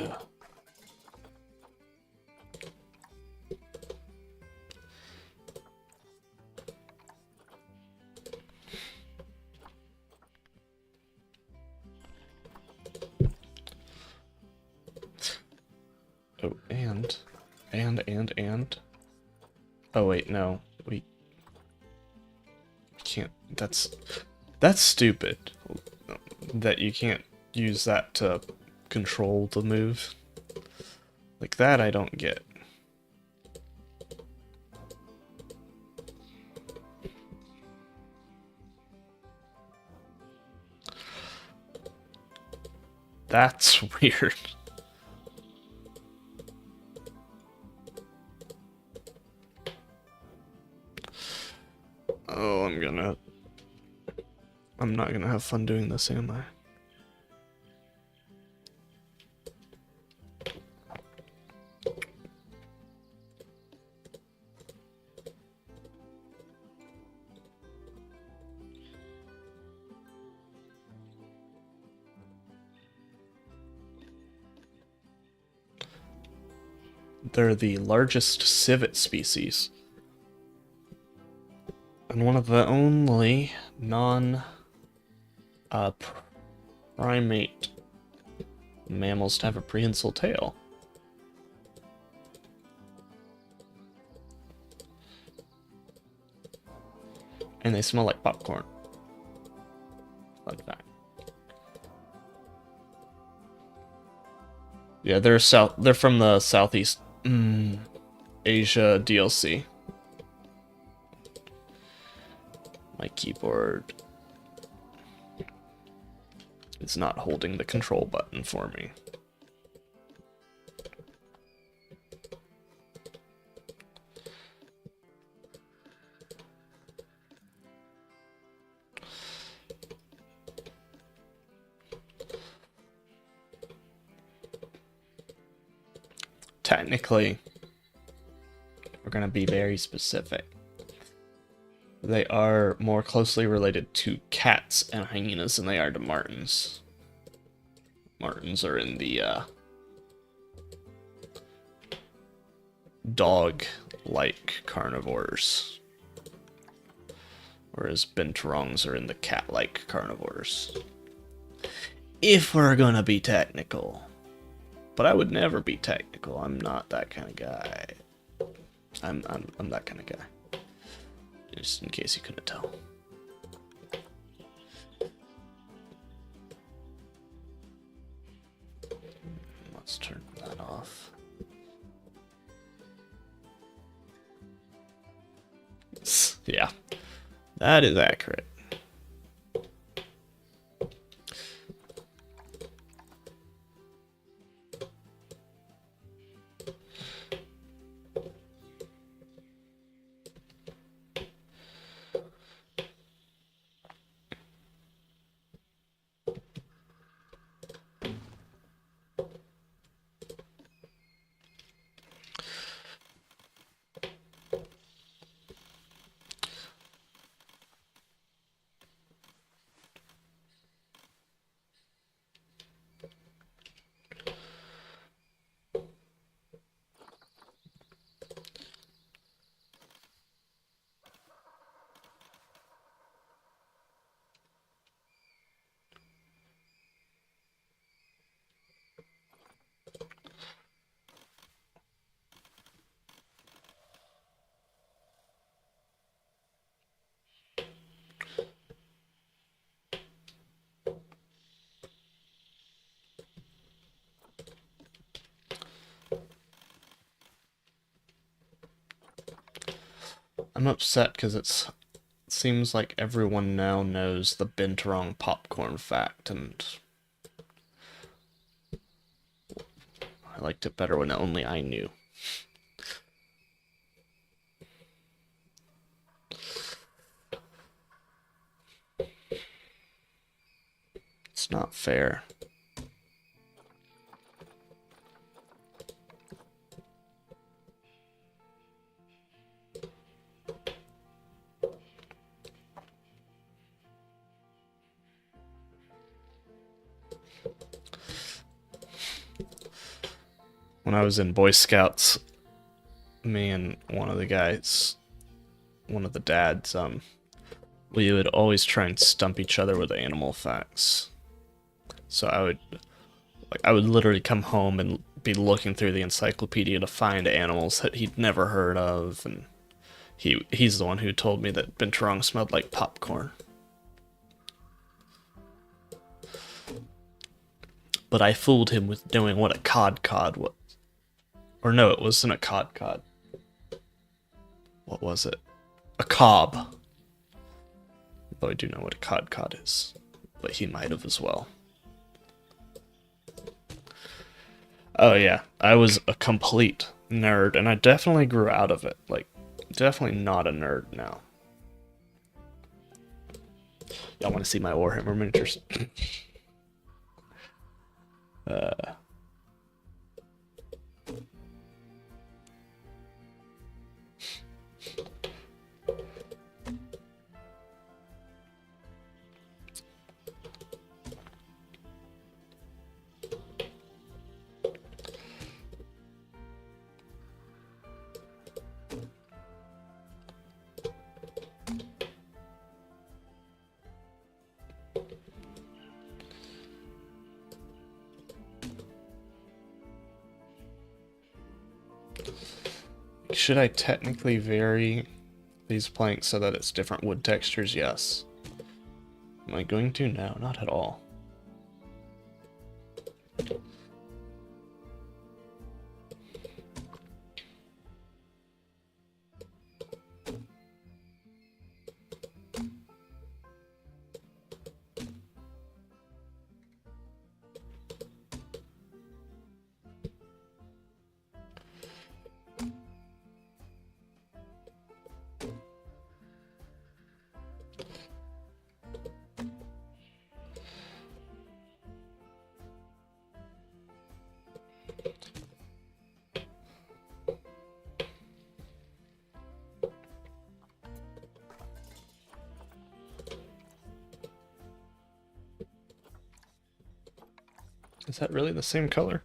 Speaker 1: Oh, and. Oh, wait, no. We can't. That's stupid. That you can't use that to control the move. Like, that I don't get. That's weird. Oh, I'm not gonna have fun doing this, am I? They're the largest civet species. And one of the only non-primate mammals to have a prehensile tail. And they smell like popcorn. Fun fact. Yeah, they're from the Southeast Asia DLC. My keyboard is not holding the control button for me. Technically, we're going to be very specific. They are more closely related to cats and hyenas than they are to martens. Martens are in the dog-like carnivores, whereas binturongs are in the cat-like carnivores. If we're gonna be technical. But I would never be technical. I'm not that kind of guy. I'm that kind of guy. Just in case you couldn't tell. Let's turn that off. Yeah, that is accurate. I'm upset because it seems like everyone now knows the Binturong popcorn fact, and I liked it better when only I knew. It's not fair. When I was in Boy Scouts, me and one of the guys, one of the dads, we would always try and stump each other with animal facts. So I would literally come home and be looking through the encyclopedia to find animals that he'd never heard of, and he's the one who told me that Binturong smelled like popcorn. But I fooled him with knowing what a cod was. Or no, it wasn't a cod. What was it? A cob. Though I do know what a cod is. But he might have as well. Oh yeah, I was a complete nerd, and I definitely grew out of it. Like, definitely not a nerd now. Y'all want to see my Warhammer miniatures? Should I technically vary these planks so that it's different wood textures? Yes. Am I going to? No, not at all. Is that really the same color?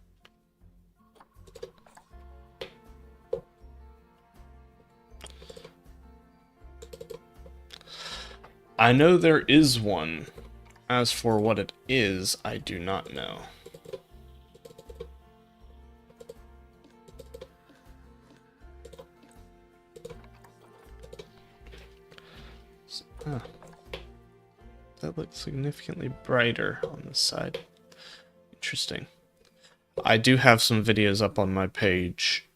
Speaker 1: I know there is one. As for what it is, I do not know. Huh. That looks significantly brighter on this side. Interesting. I do have some videos up on my page.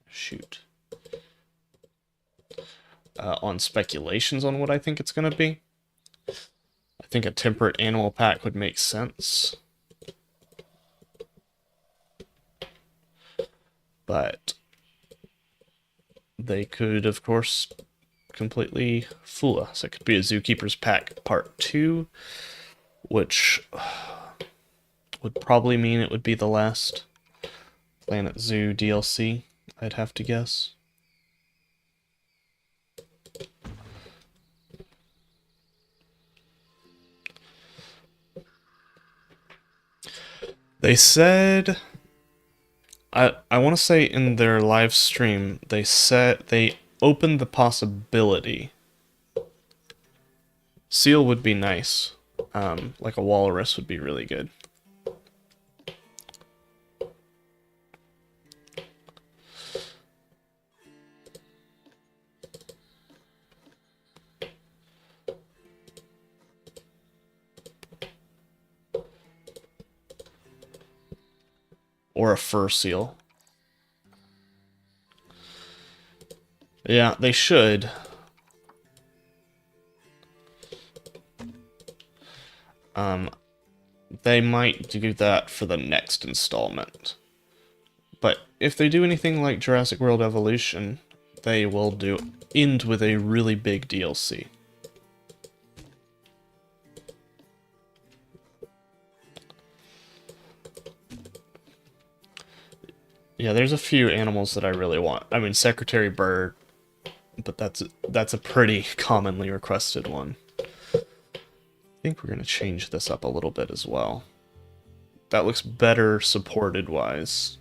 Speaker 1: Shoot. On speculations on what I think it's going to be. I think a temperate animal pack would make sense. But they could, of course, completely fool us. It could be a Zookeeper's Pack Part 2, which would probably mean it would be the last Planet Zoo DLC, I'd have to guess. They said, I want to say in their live stream, they said they opened the possibility. Seal would be nice. Like a walrus would be really good. Or a fur seal. Yeah, they should. They might do that for the next installment. But if they do anything like Jurassic World Evolution, they will end with a really big DLC. Yeah, there's a few animals that I really want. I mean, Secretary Bird, but that's a pretty commonly requested one. I think we're going to change this up a little bit as well. That looks better supported-wise.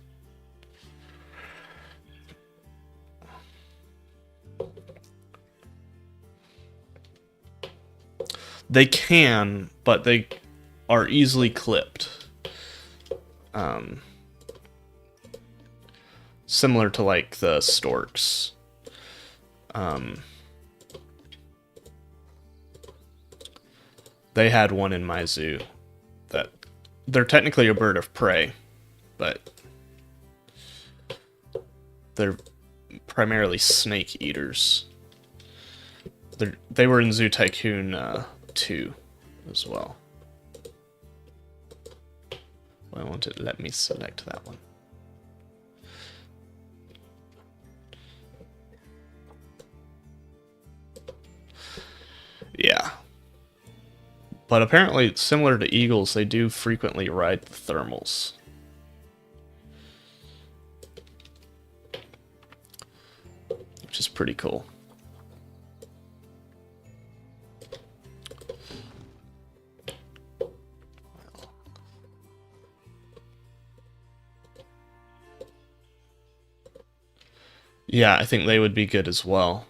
Speaker 1: They can, but they are easily clipped. Similar to, like, the storks. They had one in my zoo that... They're technically a bird of prey, but they're primarily snake eaters. They were in Zoo Tycoon 2 as well. Why won't it let me select that one? Yeah. But apparently, similar to eagles, they do frequently ride the thermals. Which is pretty cool. Yeah, I think they would be good as well.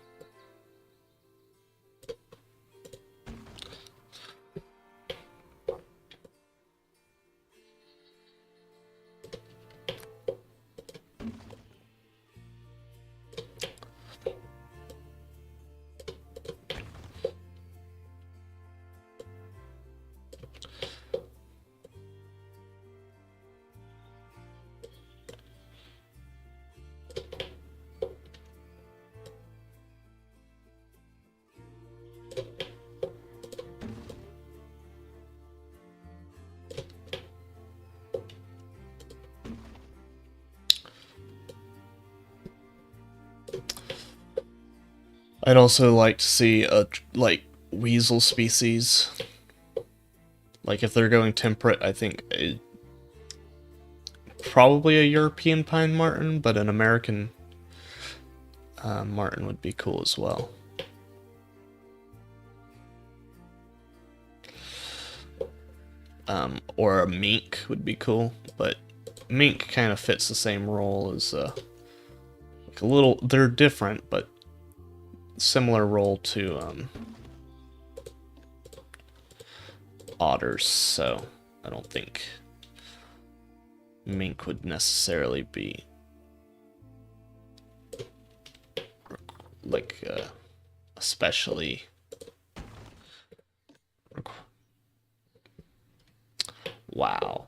Speaker 1: I'd also like to see a, like, weasel species. Like, if they're going temperate, I think probably a European pine marten, but an American marten would be cool as well. Or a mink would be cool, but mink kind of fits the same role as like a little. They're different, but similar role to otters. So I don't think mink would necessarily be like especially. Wow.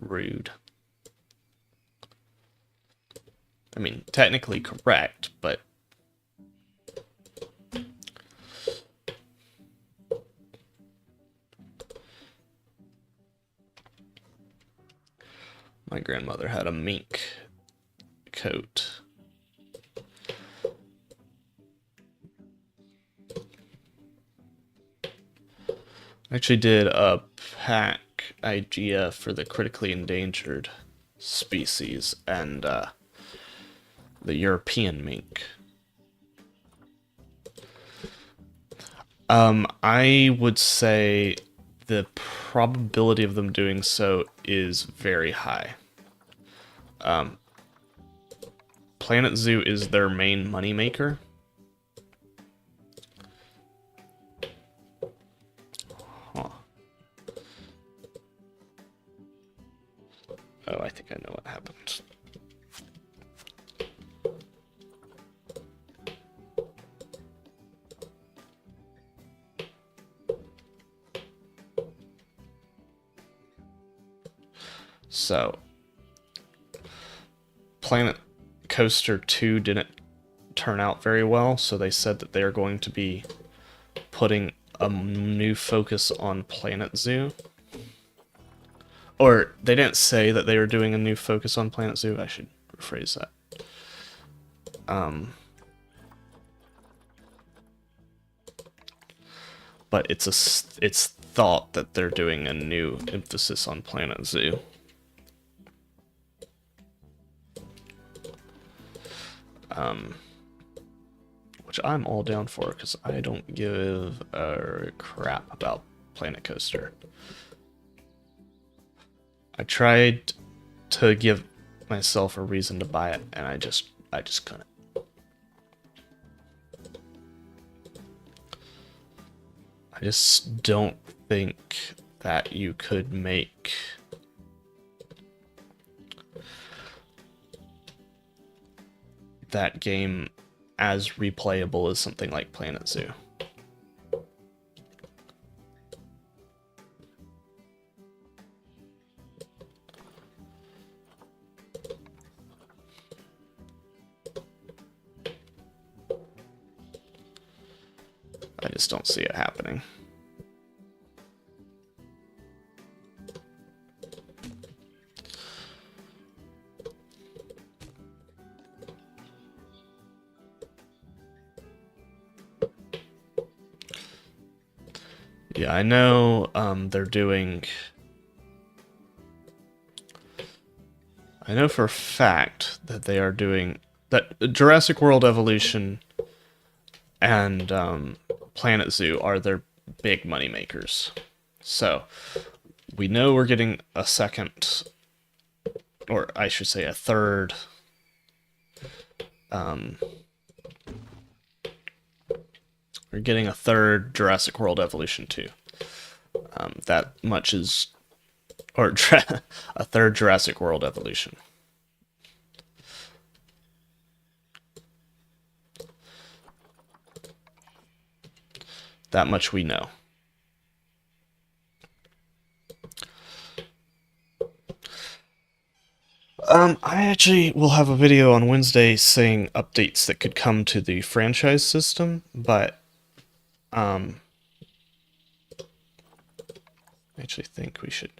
Speaker 1: Rude. I mean, technically correct, but... My grandmother had a mink coat. I actually did a pack idea for the critically endangered species and the European mink. I would say the probability of them doing so is very high. Planet Zoo is their main moneymaker. Huh. Oh, I think I know what happened. So, Planet Coaster 2 didn't turn out very well, so they said that they are going to be putting a new focus on Planet Zoo. Or, they didn't say that they were doing a new focus on Planet Zoo. I should rephrase that. But it's thought that they're doing a new emphasis on Planet Zoo. Which I'm all down for, because I don't give a crap about Planet Coaster. I tried to give myself a reason to buy it, and I just couldn't. I just don't think that you could make that game as replayable as something like Planet Zoo. I just don't see it happening. Yeah, I know they're doing... I know for a fact that they are doing... that Jurassic World Evolution and Planet Zoo are their big money makers. So, we know we're getting a second, or I should say a third, we're getting a third Jurassic World Evolution 2. That much is, or a third Jurassic World Evolution. That much we know. I actually will have a video on Wednesday saying updates that could come to the franchise system, but I actually think we should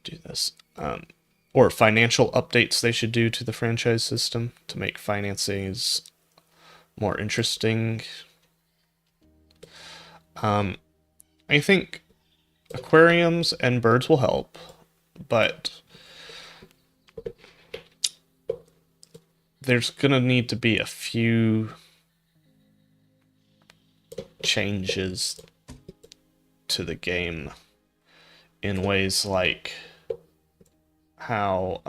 Speaker 1: do this. Or financial updates they should do to the franchise system to make financings more interesting. I think aquariums and birds will help, but there's gonna need to be a few changes to the game in ways like how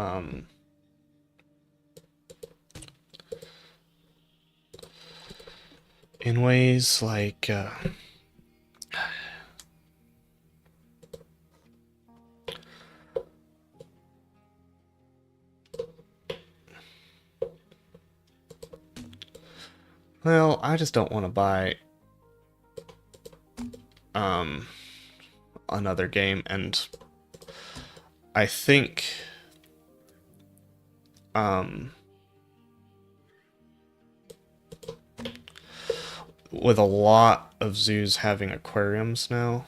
Speaker 1: in ways like well, I just don't want to buy another game, and I think with a lot of zoos having aquariums now,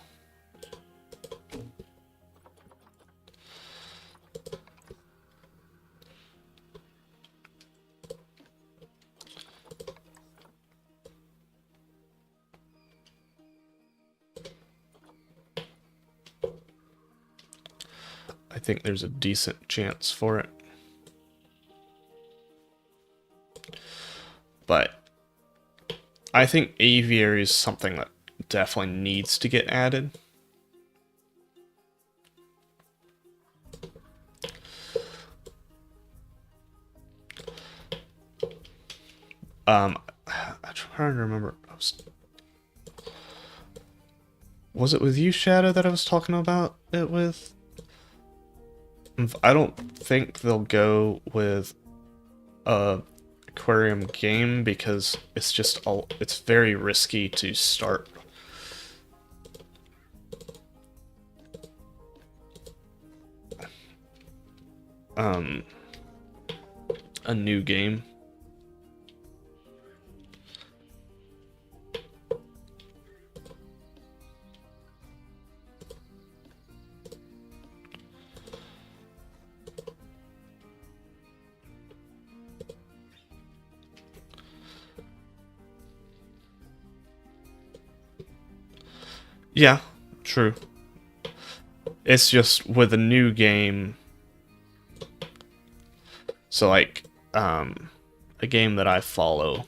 Speaker 1: I think there's a decent chance for it. But I think aviary is something that definitely needs to get added. I'm trying to remember. Was it with you, Shadow, that I was talking about it with? I don't think they'll go with a aquarium game because it's just it's very risky to start. a new game. Yeah, true. It's just with a new game. So like, a game that I follow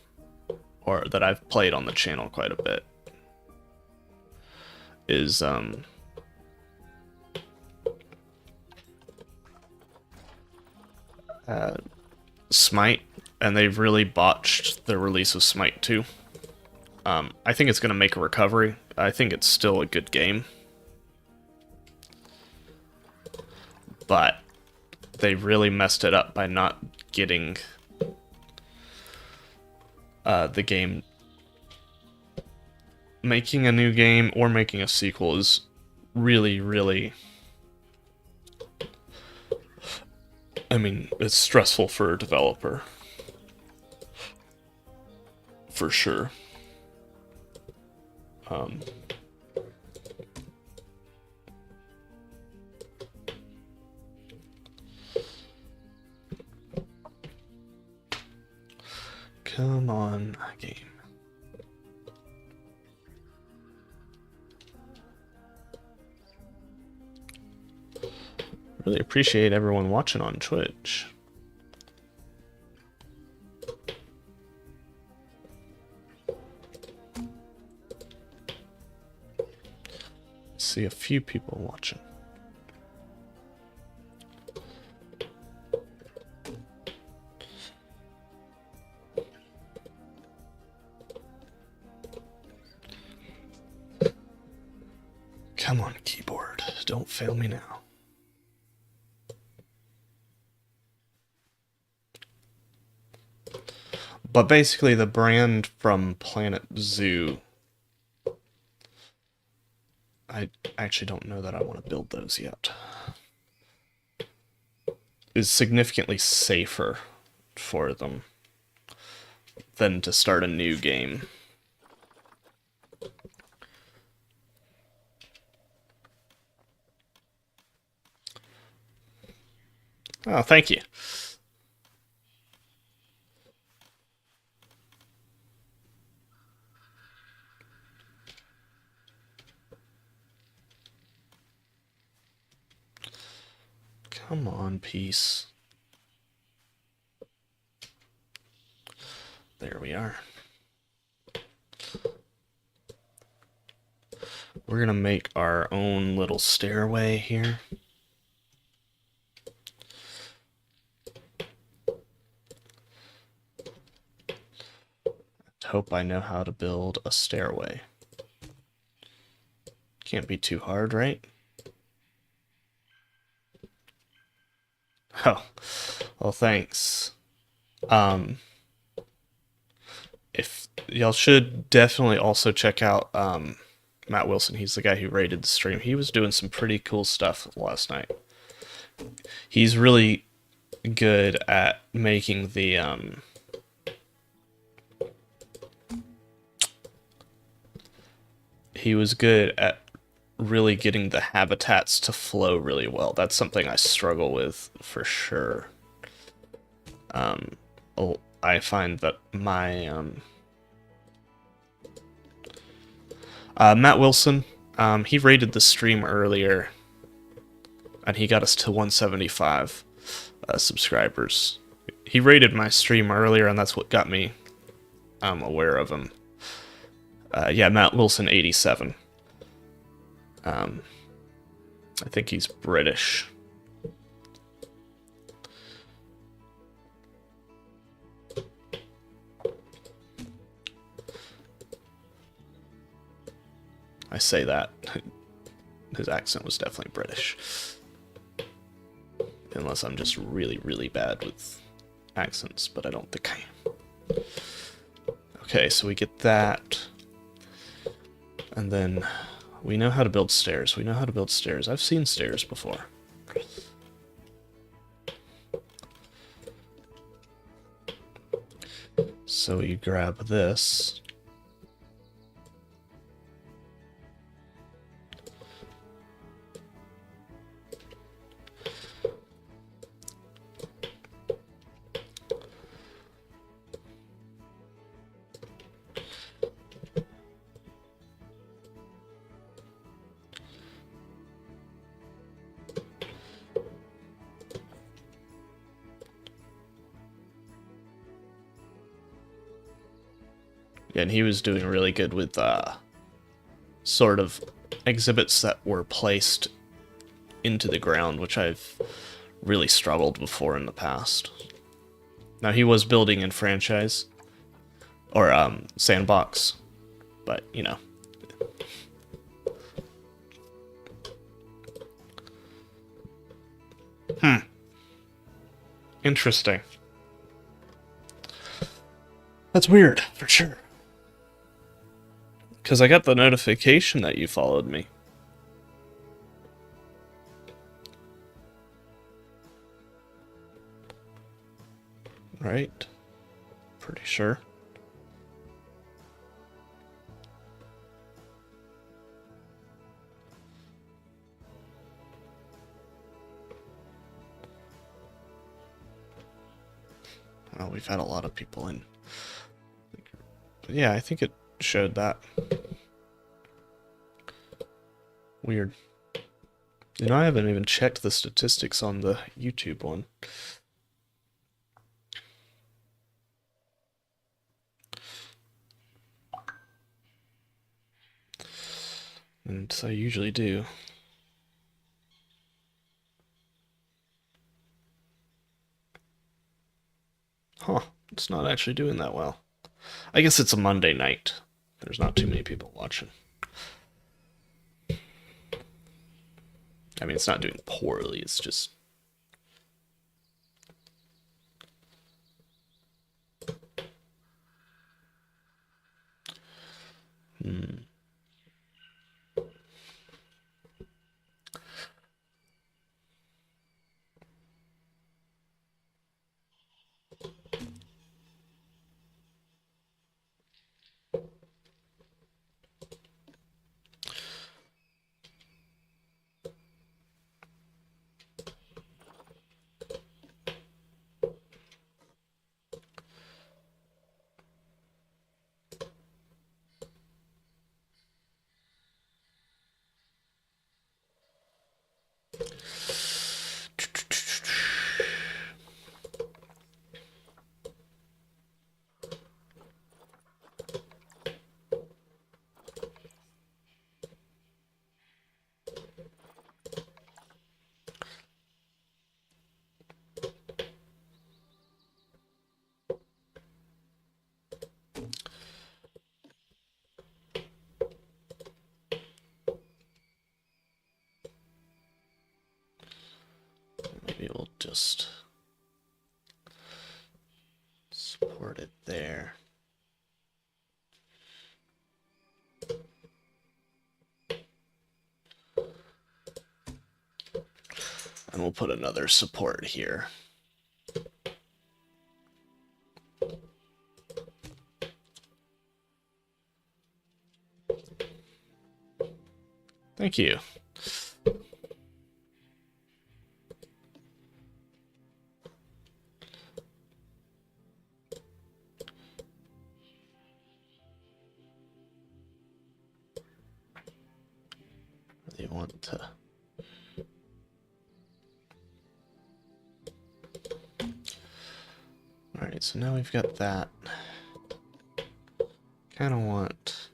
Speaker 1: or that I've played on the channel quite a bit is Smite, and they've really botched the release of Smite 2. I think it's going to make a recovery. I think it's still a good game. But they really messed it up by not getting the game. Making a new game or making a sequel is really, really... I mean, it's stressful for a developer. For sure. Come on, game. Really appreciate everyone watching on Twitch. See a few people watching. Come on, keyboard. Don't fail me now. But basically the brand from Planet Zoo, I actually don't know that I want to build those yet, is significantly safer for them than to start a new game. Oh, thank you. Come on, peace. There we are. We're gonna make our own little stairway here. Hope I know how to build a stairway. Can't be too hard, right? Oh, well, thanks. If y'all should definitely also check out Matt Wilson. He's the guy who rated the stream. He was doing some pretty cool stuff last night. He's really good at making the he was good at really getting the habitats to flow really well. That's something I struggle with for sure. I find that my Matt Wilson, he rated the stream earlier, and he got us to 175 subscribers. He rated my stream earlier, and that's what got me aware of him. Yeah, Matt Wilson 87. I think he's British. I say that. His accent was definitely British. Unless I'm just really, really bad with accents, but I don't think I am. Okay, so we get that. And then we know how to build stairs. We know how to build stairs. I've seen stairs before. So you grab this. Yeah, and he was doing really good with sort of exhibits that were placed into the ground, which I've really struggled before in the past. Now, he was building in franchise, or sandbox, but, you know. Interesting. That's weird, for sure. Because I got the notification that you followed me. Right? Pretty sure. Oh, we've had a lot of people in. Yeah, I think it showed that. Weird. You know, I haven't even checked the statistics on the YouTube one. And I usually do. Huh, it's not actually doing that well. I guess it's a Monday night. There's not too many people watching. I mean, it's not doing poorly, it's just... Maybe we'll just support it there. And we'll put another support here. Thank you. They want to... Alright, so now we've got that. Kind of want...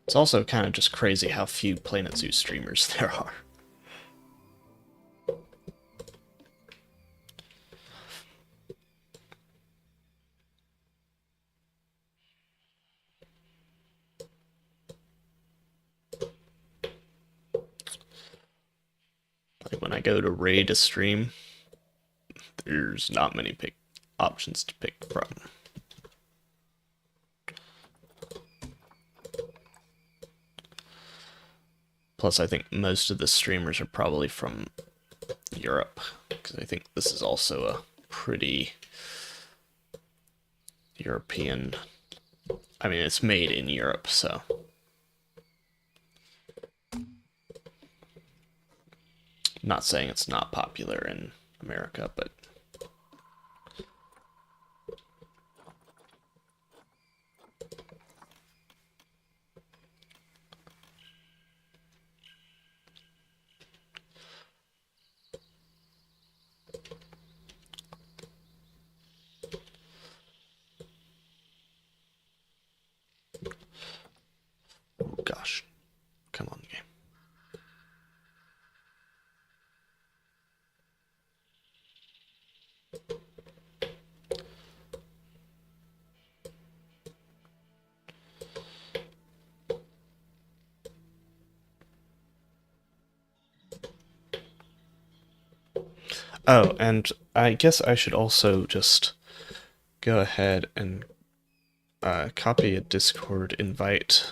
Speaker 1: It's also kind of just crazy how few Planet Zoo streamers there are. Like when I go to raid a stream, there's not many options to pick from. Plus, I think most of the streamers are probably from Europe, because I think this is also a pretty European. I mean, it's made in Europe, so. Not saying it's not popular in America, but. Oh gosh. Come on, game. Oh, and I guess I should also just go ahead and copy a Discord invite.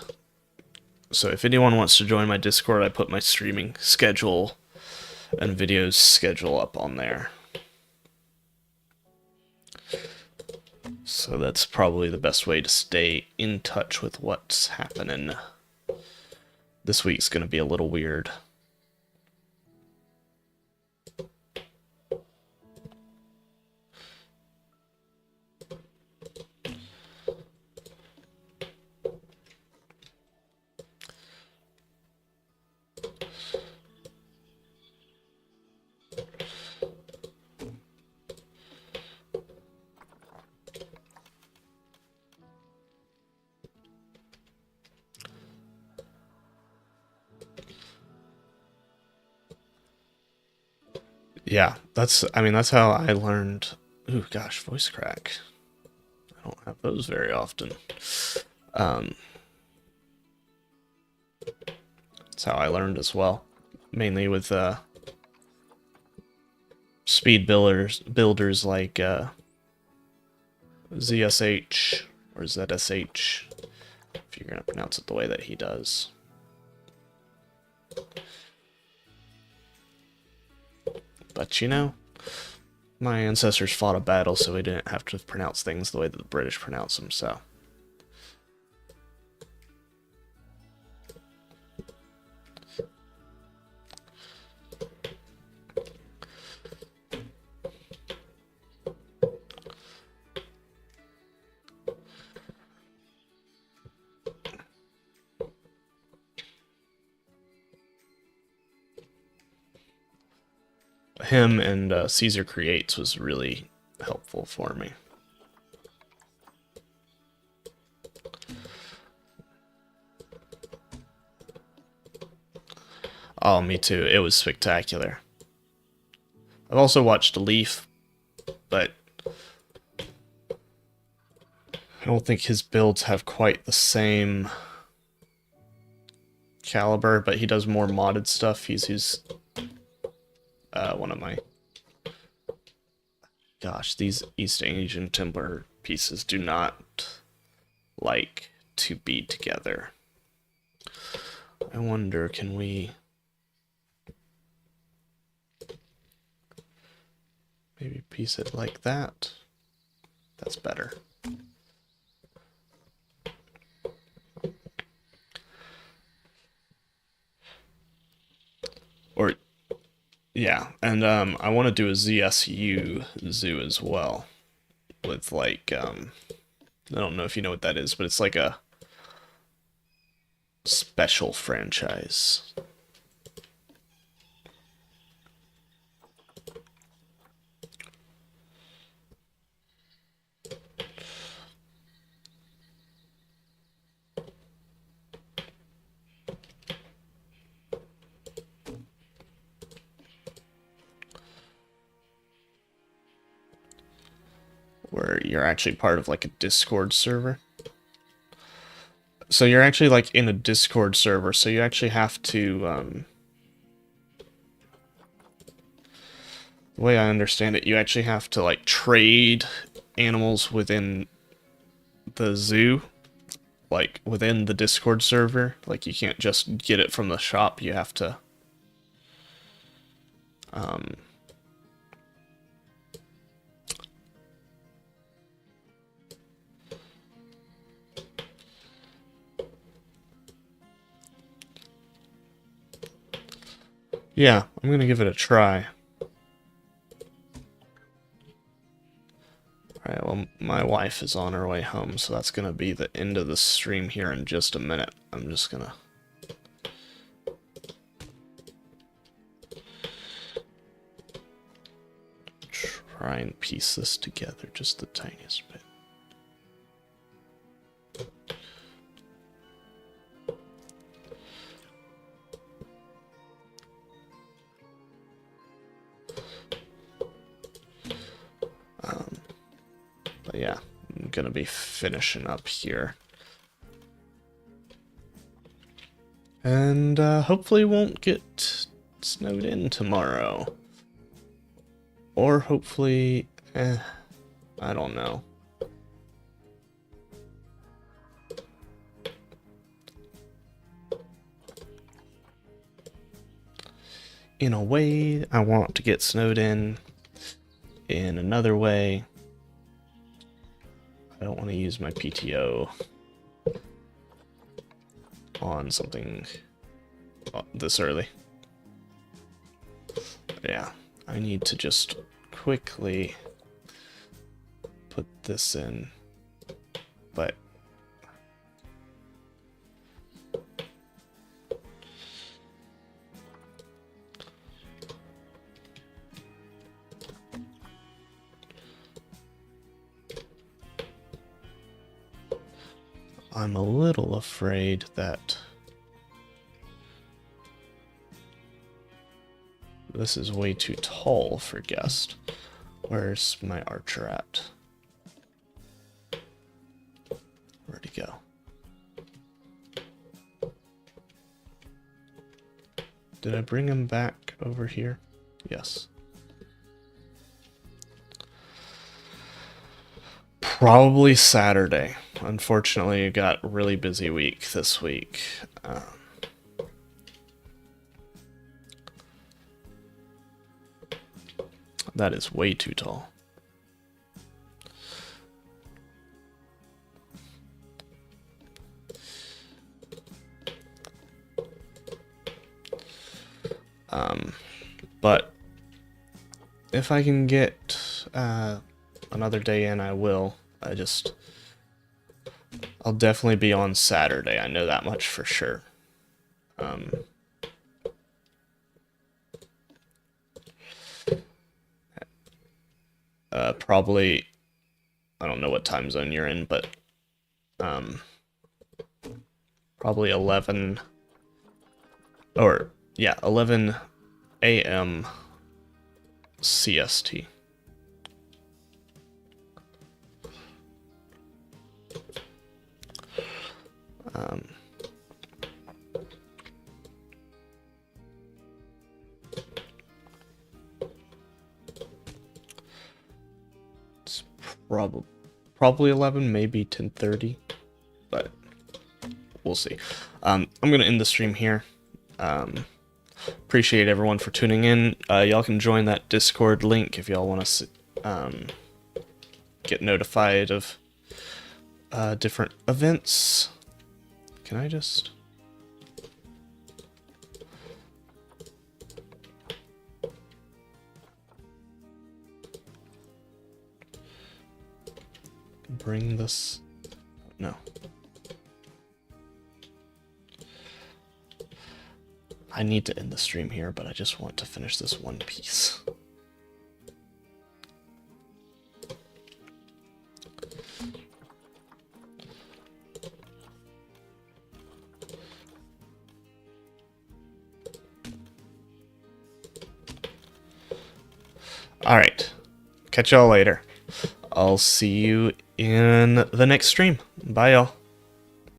Speaker 1: So if anyone wants to join my Discord, I put my streaming schedule and videos schedule up on there. So that's probably the best way to stay in touch with what's happening. This week's going to be a little weird. Yeah, that's how I learned. Ooh, gosh, voice crack. I don't have those very often. That's how I learned as well. Mainly with speed builders like ZSH or ZSH, if you're gonna pronounce it the way that he does. But you know, my ancestors fought a battle, so we didn't have to pronounce things the way that the British pronounce them, so. Him and Caesar Creates was really helpful for me. Oh, me too. It was spectacular. I've also watched Leaf, but I don't think his builds have quite the same caliber, but he does more modded stuff. He's one of my... Gosh, these East Asian timber pieces do not like to be together. I wonder, can we... maybe piece it like that? That's better. Or, yeah, and I want to do a ZSU zoo as well. With like, I don't know if you know what that is, but it's like a special franchise. you're actually part of like a Discord server. So you're actually like in a Discord server, so you actually have to, the way I understand it, you actually have to like trade animals within the zoo, like within the Discord server. Like you can't just get it from the shop, you have to, yeah, I'm gonna give it a try. Alright, well, my wife is on her way home, so that's gonna be the end of the stream here in just a minute. I'm just gonna... try and piece this together just the tiniest bit. But yeah, I'm gonna be finishing up here. And hopefully won't get snowed in tomorrow. Or hopefully, I don't know. In a way, I want to get snowed in. In another way, I don't want to use my PTO on something this early. Yeah, I need to just quickly put this in, but I'm a little afraid that this is way too tall for guest. Where's my archer at? Where'd he go? Did I bring him back over here? Yes. Probably Saturday. Unfortunately, I got a really busy week this week. That is way too tall. But if I can get another day in, I will. I'll definitely be on Saturday. I know that much for sure. Probably, I don't know what time zone you're in, but probably 11, or yeah, 11 a.m. CST. It's probably 11, maybe 10:30, but we'll see. I'm gonna end the stream here. Appreciate everyone for tuning in. Y'all can join that Discord link if y'all want to get notified of different events. Can I just... bring this... No. I need to end the stream here, but I just want to finish this one piece. Alright. Catch y'all later. I'll see you in the next stream. Bye, y'all.